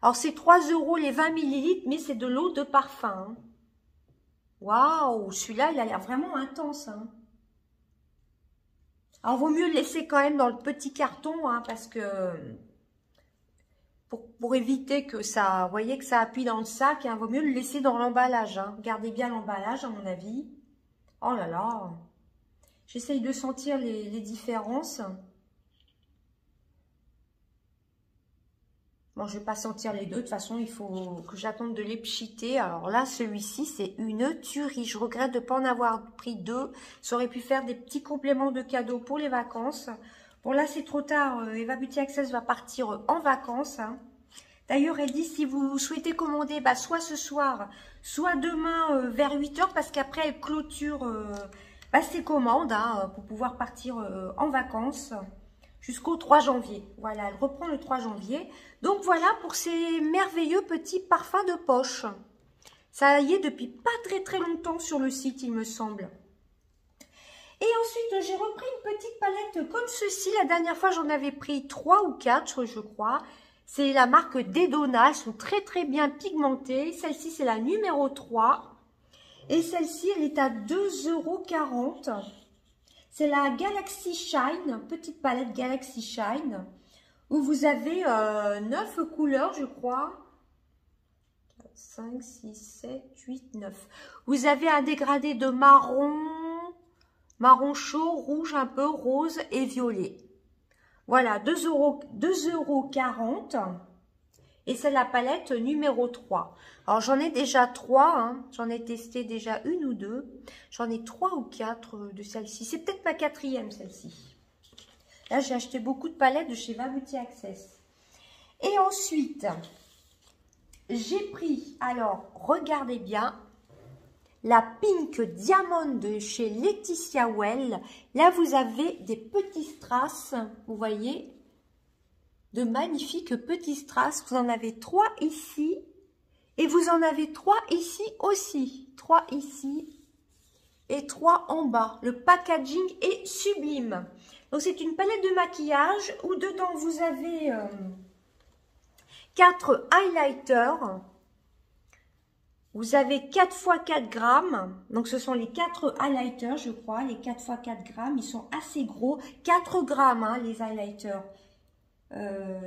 [SPEAKER 2] Alors, c'est 3 € les 20 ml, mais c'est de l'eau de parfum. Waouh, celui-là, il a l'air vraiment intense. Hein. Alors, vaut mieux le laisser quand même dans le petit carton, hein, parce que pour éviter que ça, vous voyez, que ça appuie dans le sac, hein, vaut mieux le laisser dans l'emballage. Hein. Gardez bien l'emballage, à mon avis. Oh là là, j'essaye de sentir les différences. Bon, je ne vais pas sentir les deux. De toute façon, il faut que j'attende de l'épchiter. Alors là, celui-ci, c'est une tuerie. Je regrette de ne pas en avoir pris deux. Ça aurait pu faire des petits compléments de cadeaux pour les vacances. Bon, là, c'est trop tard. Eva Beauty Access va partir en vacances. Hein. D'ailleurs, elle dit, si vous souhaitez commander, bah, soit ce soir, soit demain vers 8 h, parce qu'après, elle clôture ses commandes hein, pour pouvoir partir en vacances jusqu'au 3 janvier. Voilà, elle reprend le 3 janvier. Donc, voilà pour ces merveilleux petits parfums de poche. Ça y est depuis pas très longtemps sur le site, il me semble. Et ensuite, j'ai repris une petite palette comme ceci. La dernière fois, j'en avais pris 3 ou 4, je crois. C'est la marque Dedona. Elles sont très bien pigmentées. Celle-ci, c'est la numéro 3. Et celle-ci, elle est à 2,40 €. C'est la Galaxy Shine, petite palette Galaxy Shine, où vous avez 9 couleurs, je crois. 4, 5, 6, 7, 8, 9. Vous avez un dégradé de marron chaud, rouge un peu, rose et violet. Voilà, 2,40 €. Et c'est la palette numéro 3. Alors, j'en ai déjà 3. Hein. J'en ai testé déjà une ou deux. J'en ai 3 ou 4 de celle-ci. C'est peut-être ma 4e, celle-ci. Là, j'ai acheté beaucoup de palettes de chez Eva Beauty Access. Et ensuite, j'ai pris, alors, regardez bien, la Pink Diamond de chez Laetitia Well. Là, vous avez des petits strass, vous voyez, de magnifiques petits strass. Vous en avez 3 ici et vous en avez 3 ici aussi. 3 ici et 3 en bas. Le packaging est sublime. Donc, c'est une palette de maquillage où dedans, vous avez 4 highlighters. Vous avez 4 x 4 grammes. Donc, ce sont les 4 highlighters, je crois. Les 4 x 4 grammes. Ils sont assez gros. 4 grammes, hein, les highlighters.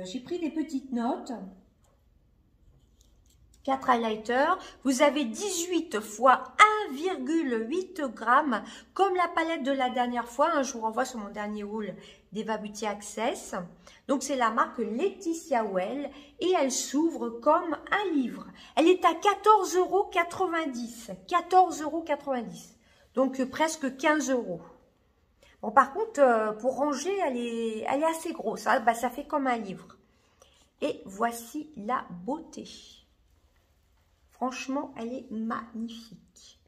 [SPEAKER 2] J'ai pris des petites notes. 4 highlighters. Vous avez 18 x 1,8 grammes. Comme la palette de la dernière fois. Hein, je vous renvoie sur mon dernier haul d'Eva Beauty Access. Donc, c'est la marque Laetitia Well. Et elle s'ouvre comme un livre. Elle est à 14,90 €. 14,90 €. Donc, presque 15 €. Bon, par contre, pour ranger, elle est assez grosse. Hein, bah, ça fait comme un livre. Et voici la beauté. Franchement, elle est magnifique.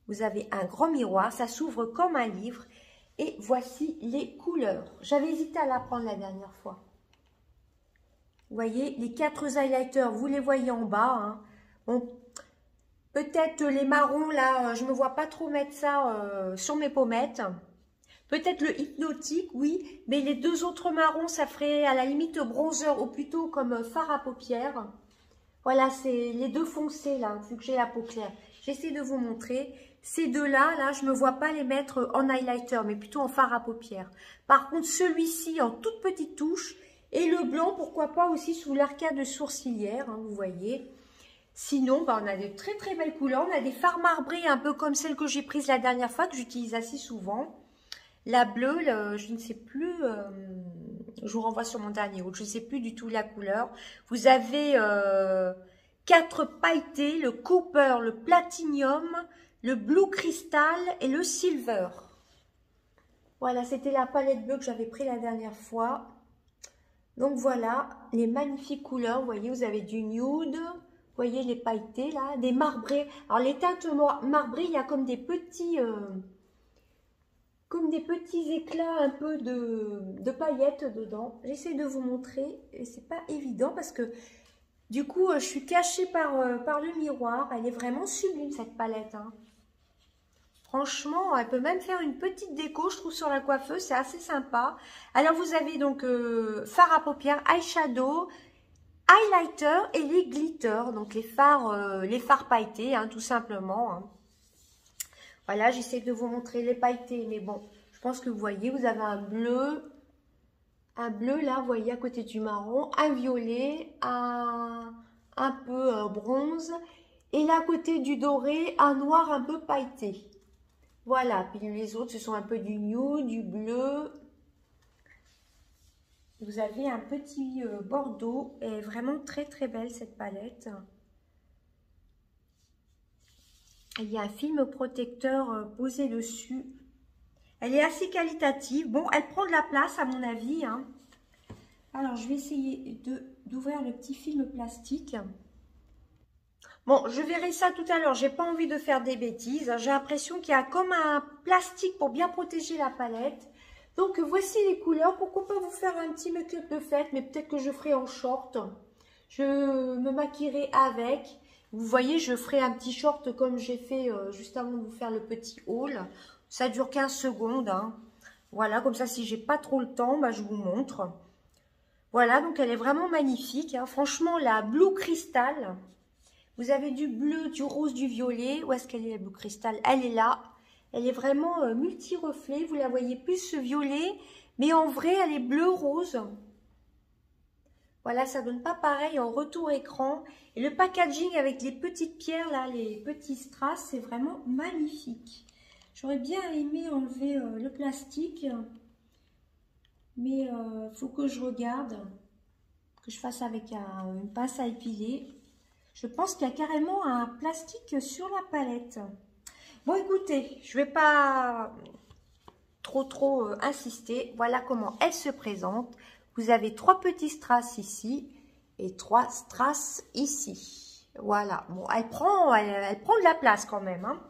[SPEAKER 2] Vous avez un grand miroir. Ça s'ouvre comme un livre. Et voici les couleurs. J'avais hésité à la prendre la dernière fois. Vous voyez, les 4 highlighters, vous les voyez en bas. Hein. Bon, peut-être les marrons, là, je ne me vois pas trop mettre ça sur mes pommettes. Peut-être le hypnotique, oui. Mais les 2 autres marrons, ça ferait à la limite bronzer ou plutôt comme fard à paupières. Voilà, c'est les 2 foncés, là, vu que j'ai la peau claire. J'essaie de vous montrer. Ces 2-là, là, je ne me vois pas les mettre en highlighter, mais plutôt en fard à paupières. Par contre, celui-ci en toute petite touche. Et le blanc, pourquoi pas aussi sous l'arcade sourcilière, hein, vous voyez. Sinon, bah, on a de très très belles couleurs. On a des fards marbrés un peu comme celle que j'ai prise la dernière fois, que j'utilise assez souvent. La bleue, je ne sais plus, je vous renvoie sur mon dernier haut, je ne sais plus du tout la couleur. Vous avez 4 pailletés, le copper, le platinum, le blue crystal et le silver. Voilà, c'était la palette bleue que j'avais pris la dernière fois. Donc voilà, les magnifiques couleurs. Vous voyez, vous avez du nude, vous voyez les pailletés là, des marbrés. Alors les teintes marbrées, il y a comme des petits éclats un peu de paillettes dedans. J'essaie de vous montrer et c'est pas évident parce que du coup je suis cachée par le miroir. Elle est vraiment sublime cette palette. Hein. Franchement, elle peut même faire une petite déco, je trouve, sur la coiffeuse. C'est assez sympa. Alors, vous avez donc fard à paupières, eyeshadow, highlighter et les glitters. Donc, les fards pailletés, hein, tout simplement. Hein. Voilà, j'essaie de vous montrer les pailletés. Mais bon, je pense que vous voyez, vous avez un bleu là, vous voyez, à côté du marron. Un violet, un peu bronze. Et là, à côté du doré, un noir un peu pailleté. Voilà, puis les autres, ce sont un peu du nude, du bleu. Vous avez un petit bordeaux. Elle est vraiment très très belle cette palette. Il y a un film protecteur posé dessus. Elle est assez qualitative. Bon, elle prend de la place à mon avis. Hein. Alors, je vais essayer d'ouvrir le petit film plastique. Bon, je verrai ça tout à l'heure. J'ai pas envie de faire des bêtises. J'ai l'impression qu'il y a comme un plastique pour bien protéger la palette. Donc, voici les couleurs. Pourquoi pas vous faire un petit make-up de fête, mais peut-être que je ferai en short. Je me maquillerai avec. Vous voyez, je ferai un petit short comme j'ai fait juste avant de vous faire le petit haul. Ça dure 15 secondes. Hein. Voilà, comme ça, si j'ai pas trop le temps, bah, je vous montre. Voilà, donc elle est vraiment magnifique. Hein. Franchement, la Blue Crystal... Vous avez du bleu, du rose, du violet. Où est-ce qu'elle est, la Blue Crystal? Elle est là. Elle est vraiment multi-reflet. Vous la voyez plus ce violet. Mais en vrai, elle est bleu-rose. Voilà, ça donne pas pareil en retour écran. Et le packaging avec les petites pierres, là, les petits strass, c'est vraiment magnifique. J'aurais bien aimé enlever le plastique. Mais il faut que je regarde. Que je fasse avec une pince à épiler. Je pense qu'il y a carrément un plastique sur la palette. Bon, écoutez, je ne vais pas trop insister. Voilà comment elle se présente. Vous avez 3 petits strass ici et 3 strass ici. Voilà. Bon, elle prend de la place quand même. Hein.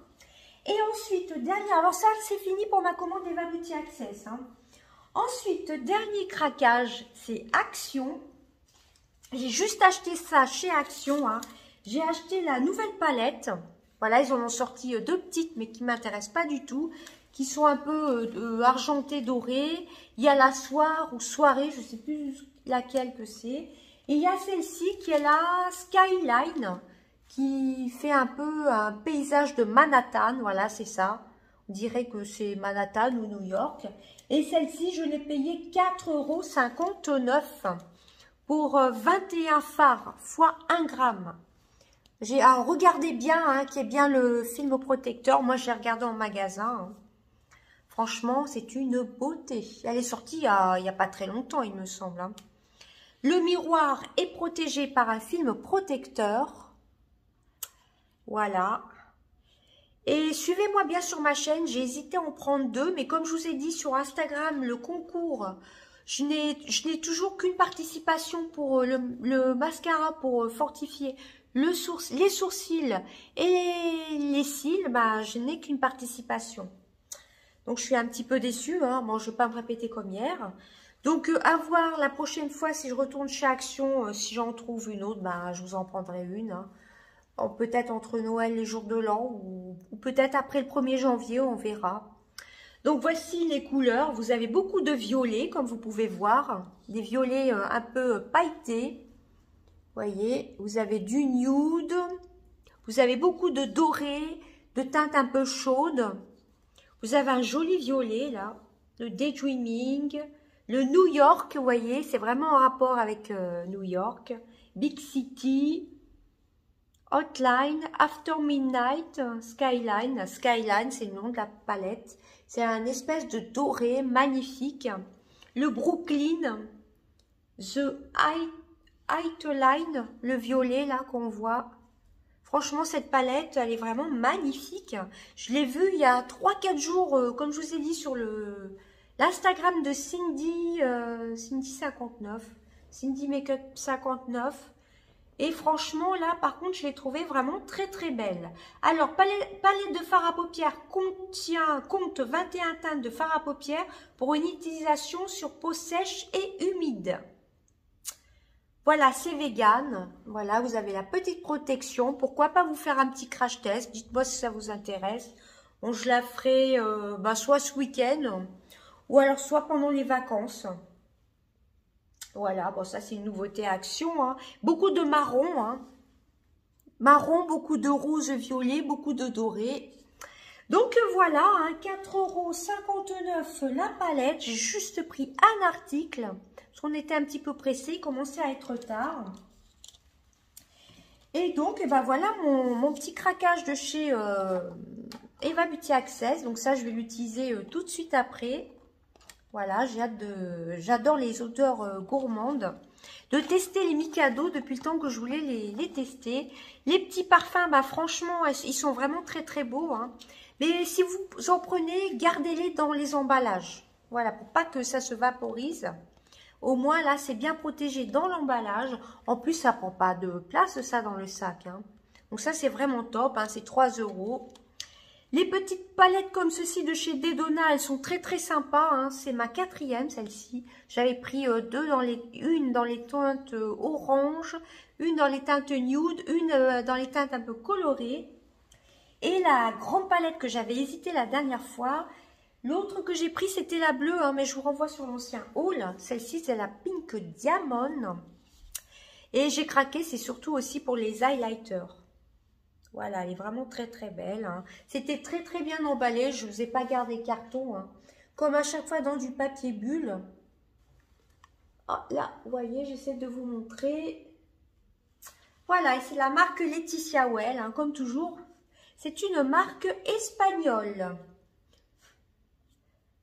[SPEAKER 2] Et ensuite, dernier... Alors ça, c'est fini pour ma commande Eva Beauty Access. Hein. Ensuite, dernier craquage, c'est Action. J'ai juste acheté ça chez Action. Hein. J'ai acheté la nouvelle palette. Voilà, ils en ont sorti 2 petites, mais qui ne m'intéressent pas du tout. Qui sont un peu argentées, dorées. Il y a la soir ou soirée, je ne sais plus laquelle que c'est. Et il y a celle-ci qui est la Skyline. Qui fait un peu un paysage de Manhattan. Voilà, c'est ça. On dirait que c'est Manhattan ou New York. Et celle-ci, je l'ai payée 4,59 € pour 21 fards fois 1 gramme. Regardez bien, hein, qu'il y ait bien le film protecteur. Moi, j'ai regardé en magasin. Hein. Franchement, c'est une beauté. Elle est sortie il n'y a pas très longtemps, il me semble. Hein. Le miroir est protégé par un film protecteur. Voilà. Et suivez-moi bien sur ma chaîne. J'ai hésité à en prendre 2, mais comme je vous ai dit sur Instagram, le concours... Je n'ai toujours qu'une participation pour le mascara pour fortifier les sourcils et les cils. Bah, je n'ai qu'une participation. Donc, je suis un petit peu déçue. Hein. Bon, je ne vais pas me répéter comme hier. Donc, à voir la prochaine fois si je retourne chez Action, si j'en trouve une autre, ben, je vous en prendrai une. Hein. Peut-être entre Noël et les jours de l'an, ou peut-être après le 1er janvier, on verra. Donc, voici les couleurs. Vous avez beaucoup de violets, comme vous pouvez voir. Des violets un peu pailletés. Vous voyez, vous avez du nude. Vous avez beaucoup de doré, de teintes un peu chaudes. Vous avez un joli violet, là. Le Daydreaming. Le New York, vous voyez, c'est vraiment en rapport avec New York. Big City. Outline, After Midnight, Skyline. Skyline, c'est le nom de la palette. C'est un espèce de doré magnifique. Le Brooklyn, The Outline, le violet là qu'on voit. Franchement, cette palette, elle est vraiment magnifique. Je l'ai vue il y a 3-4 jours, comme je vous ai dit, sur l'Instagram de Cindy, Cindy59, Cindy Makeup 59. Et franchement, là, par contre, je l'ai trouvée vraiment très, très belle. Alors, palette de fard à paupières compte 21 teintes de fard à paupières pour une utilisation sur peau sèche et humide. Voilà, c'est vegan. Voilà, vous avez la petite protection. Pourquoi pas vous faire un petit crash test? Dites-moi si ça vous intéresse. Bon, je la ferai soit ce week-end ou alors soit pendant les vacances. Voilà, bon ça c'est une nouveauté Action. Hein. Beaucoup de marron, hein. Marron, beaucoup de rose violet, beaucoup de doré. Donc voilà, hein, 4,59 € la palette. J'ai juste pris un article, parce qu'on était un petit peu pressé, il commençait à être tard. Et donc, ben voilà mon petit craquage de chez Eva Beauty Access. Donc ça, je vais l'utiliser tout de suite après. Voilà, j'adore les odeurs gourmandes. De tester les Mikado depuis le temps que je voulais les tester. Les petits parfums, bah franchement, ils sont vraiment très très beaux. Hein. Mais si vous en prenez, gardez-les dans les emballages. Voilà, pour pas que ça se vaporise. Au moins là, c'est bien protégé dans l'emballage. En plus, ça prend pas de place ça dans le sac. Hein. Donc ça, c'est vraiment top. Hein, c'est 3 €. Les petites palettes comme ceci de chez Dedona, elles sont très très sympas. Hein. C'est ma 4e celle-ci. J'avais pris une dans les teintes orange, une dans les teintes nude, une dans les teintes un peu colorées. Et la grande palette que j'avais hésité la dernière fois, l'autre que j'ai pris c'était la bleue, hein, mais je vous renvoie sur l'ancien haul. Celle-ci c'est la Pink Diamond. Et j'ai craqué, c'est surtout aussi pour les highlighters. Voilà, elle est vraiment très très belle. Hein. C'était très très bien emballé. Je ne vous ai pas gardé carton. Hein. Comme à chaque fois dans du papier bulle. Oh, là, vous voyez, j'essaie de vous montrer. Voilà, et c'est la marque Laetitia Well. Hein, comme toujours, c'est une marque espagnole.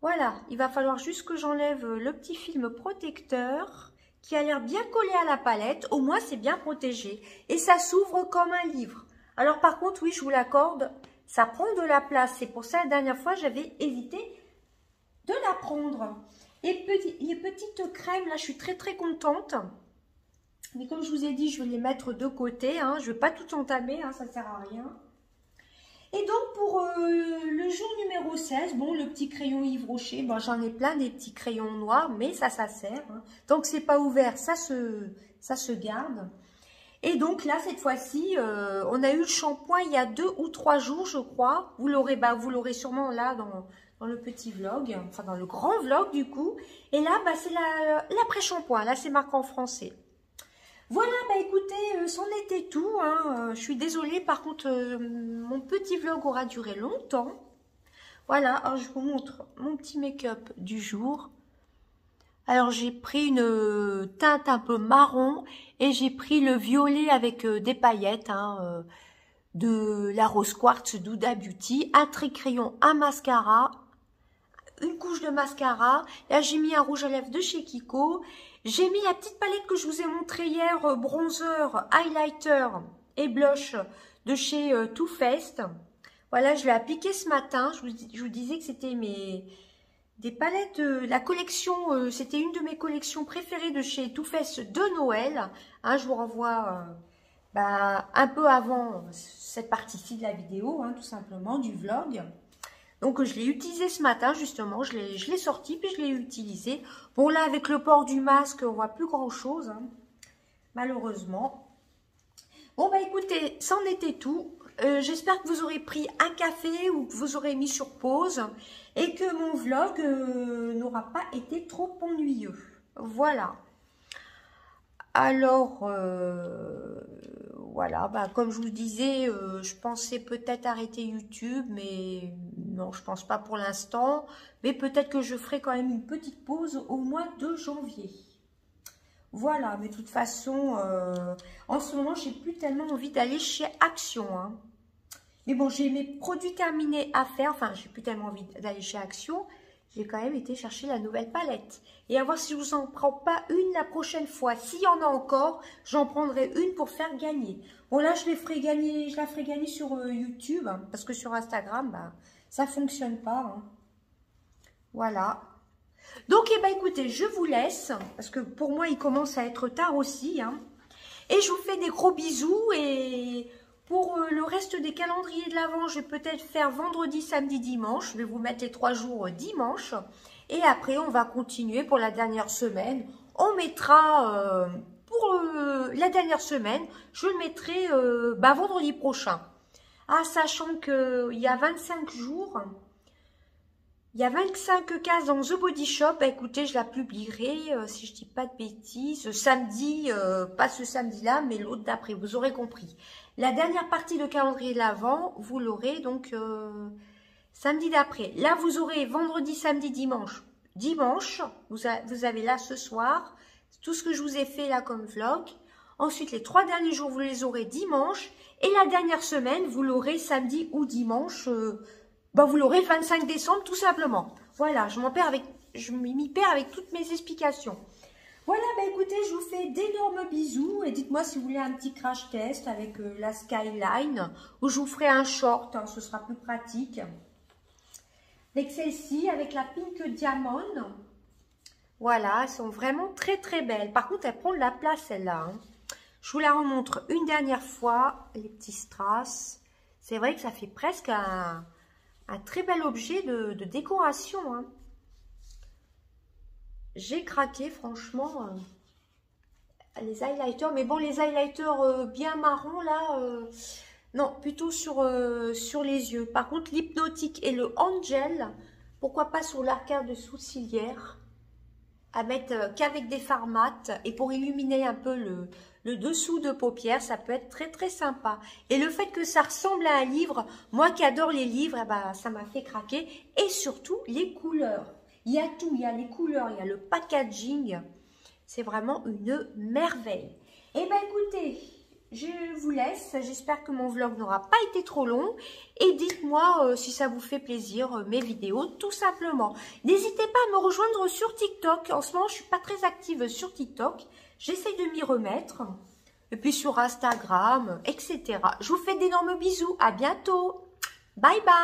[SPEAKER 2] Voilà, il va falloir juste que j'enlève le petit film protecteur qui a l'air bien collé à la palette. Au moins, c'est bien protégé. Et ça s'ouvre comme un livre. Alors par contre, oui, je vous l'accorde, ça prend de la place. C'est pour ça, la dernière fois, j'avais hésité de la prendre. Et les petites crèmes, là, je suis très très contente. Mais comme je vous ai dit, je vais les mettre de côté. Hein. Je ne vais pas tout entamer, hein, ça ne sert à rien. Et donc, pour le jour numéro 16, bon, le petit crayon Yves Rocher, bon, j'en ai plein des petits crayons noirs, mais ça sert. Hein. Tant que ce n'est pas ouvert, ça se garde. Et donc là, cette fois-ci, on a eu le shampoing il y a 2 ou 3 jours, je crois. Vous l'aurez sûrement là dans le petit vlog, enfin dans le grand vlog du coup. Et là, bah, c'est l'après-shampoing. Là, c'est marqué en français. Voilà, bah écoutez, c'en était tout. Hein. Je suis désolée, par contre, mon petit vlog aura duré longtemps. Voilà, alors je vous montre mon petit make-up du jour. Alors, j'ai pris une teinte un peu marron et j'ai pris le violet avec des paillettes hein, de la Rose Quartz d'Huda Beauty. Un trait crayon, un mascara, une couche de mascara. Là, j'ai mis un rouge à lèvres de chez Kiko. J'ai mis la petite palette que je vous ai montrée hier, bronzer, highlighter et blush de chez Too Faced. Voilà, je l'ai appliqué ce matin. Je vous disais que c'était des palettes, la collection, c'était une de mes collections préférées de chez Too Faced de Noël. Hein, je vous renvoie un peu avant cette partie-ci de la vidéo, hein, tout simplement, du vlog. Donc, je l'ai utilisé ce matin, justement. Je l'ai sorti, puis je l'ai utilisé. Bon, là, avec le port du masque, on voit plus grand-chose, hein, malheureusement. Bon, bah écoutez, c'en était tout. J'espère que vous aurez pris un café ou que vous aurez mis sur pause et que mon vlog n'aura pas été trop ennuyeux. Voilà. Alors, voilà, bah, comme je vous disais, je pensais peut-être arrêter YouTube, mais non, je pense pas pour l'instant. Mais peut-être que je ferai quand même une petite pause au mois de janvier. Voilà, mais de toute façon, en ce moment, j'ai plus tellement envie d'aller chez Action, hein. Mais bon, j'ai mes produits terminés à faire. Enfin, j'ai plus tellement envie d'aller chez Action. J'ai quand même été chercher la nouvelle palette. Et à voir si je vous en prends pas une la prochaine fois. S'il y en a encore, j'en prendrai une pour faire gagner. Bon, là, je la ferai gagner sur YouTube. Hein, parce que sur Instagram, bah, ça fonctionne pas. Hein. Voilà. Donc, eh ben, écoutez, je vous laisse. Parce que pour moi, il commence à être tard aussi. Hein, et je vous fais des gros bisous. Et pour le reste des calendriers de l'Avent, je vais peut-être faire vendredi, samedi, dimanche. Je vais vous mettre les 3 jours dimanche. Et après, on va continuer pour la dernière semaine. On mettra, pour la dernière semaine, je le mettrai vendredi prochain. Ah, sachant qu'il y a 25 jours, il y a 25 cases dans The Body Shop. Bah, écoutez, je la publierai, si je dis pas de bêtises, samedi, pas ce samedi-là, mais l'autre d'après, vous aurez compris. La dernière partie de calendrier de l'Avent, vous l'aurez donc samedi d'après. Là, vous aurez vendredi, samedi, dimanche. Dimanche, vous avez là ce soir, tout ce que je vous ai fait là comme vlog. Ensuite, les 3 derniers jours, vous les aurez dimanche. Et la dernière semaine, vous l'aurez samedi ou dimanche. Vous l'aurez le 25 décembre, tout simplement. Voilà, je m'y perds avec toutes mes explications. Voilà, écoutez, je vous fais d'énormes bisous. Et dites-moi si vous voulez un petit crash test avec la Skyline. Ou je vous ferai un short, hein, ce sera plus pratique. Avec celle-ci, avec la Pink Diamond. Voilà, elles sont vraiment très très belles. Par contre, elles prennent de la place celle-là. Hein. Je vous la remontre une dernière fois, les petits strass. C'est vrai que ça fait presque un très bel objet de décoration. Hein. J'ai craqué, franchement, les highlighters. Mais bon, les highlighters bien marron, là, non, plutôt sur les yeux. Par contre, l'hypnotique et le Angel, pourquoi pas sur l'arcade de sourcilière, à mettre qu'avec des fards mat. Et pour illuminer un peu le dessous de paupières, ça peut être très très sympa. Et le fait que ça ressemble à un livre, moi qui adore les livres, ça m'a fait craquer. Et surtout, les couleurs. Il y a tout, il y a les couleurs, il y a le packaging. C'est vraiment une merveille. Eh bien, écoutez, je vous laisse. J'espère que mon vlog n'aura pas été trop long. Et dites-moi si ça vous fait plaisir, mes vidéos, tout simplement. N'hésitez pas à me rejoindre sur TikTok. En ce moment, je ne suis pas très active sur TikTok. J'essaie de m'y remettre. Et puis sur Instagram, etc. Je vous fais d'énormes bisous. À bientôt. Bye bye.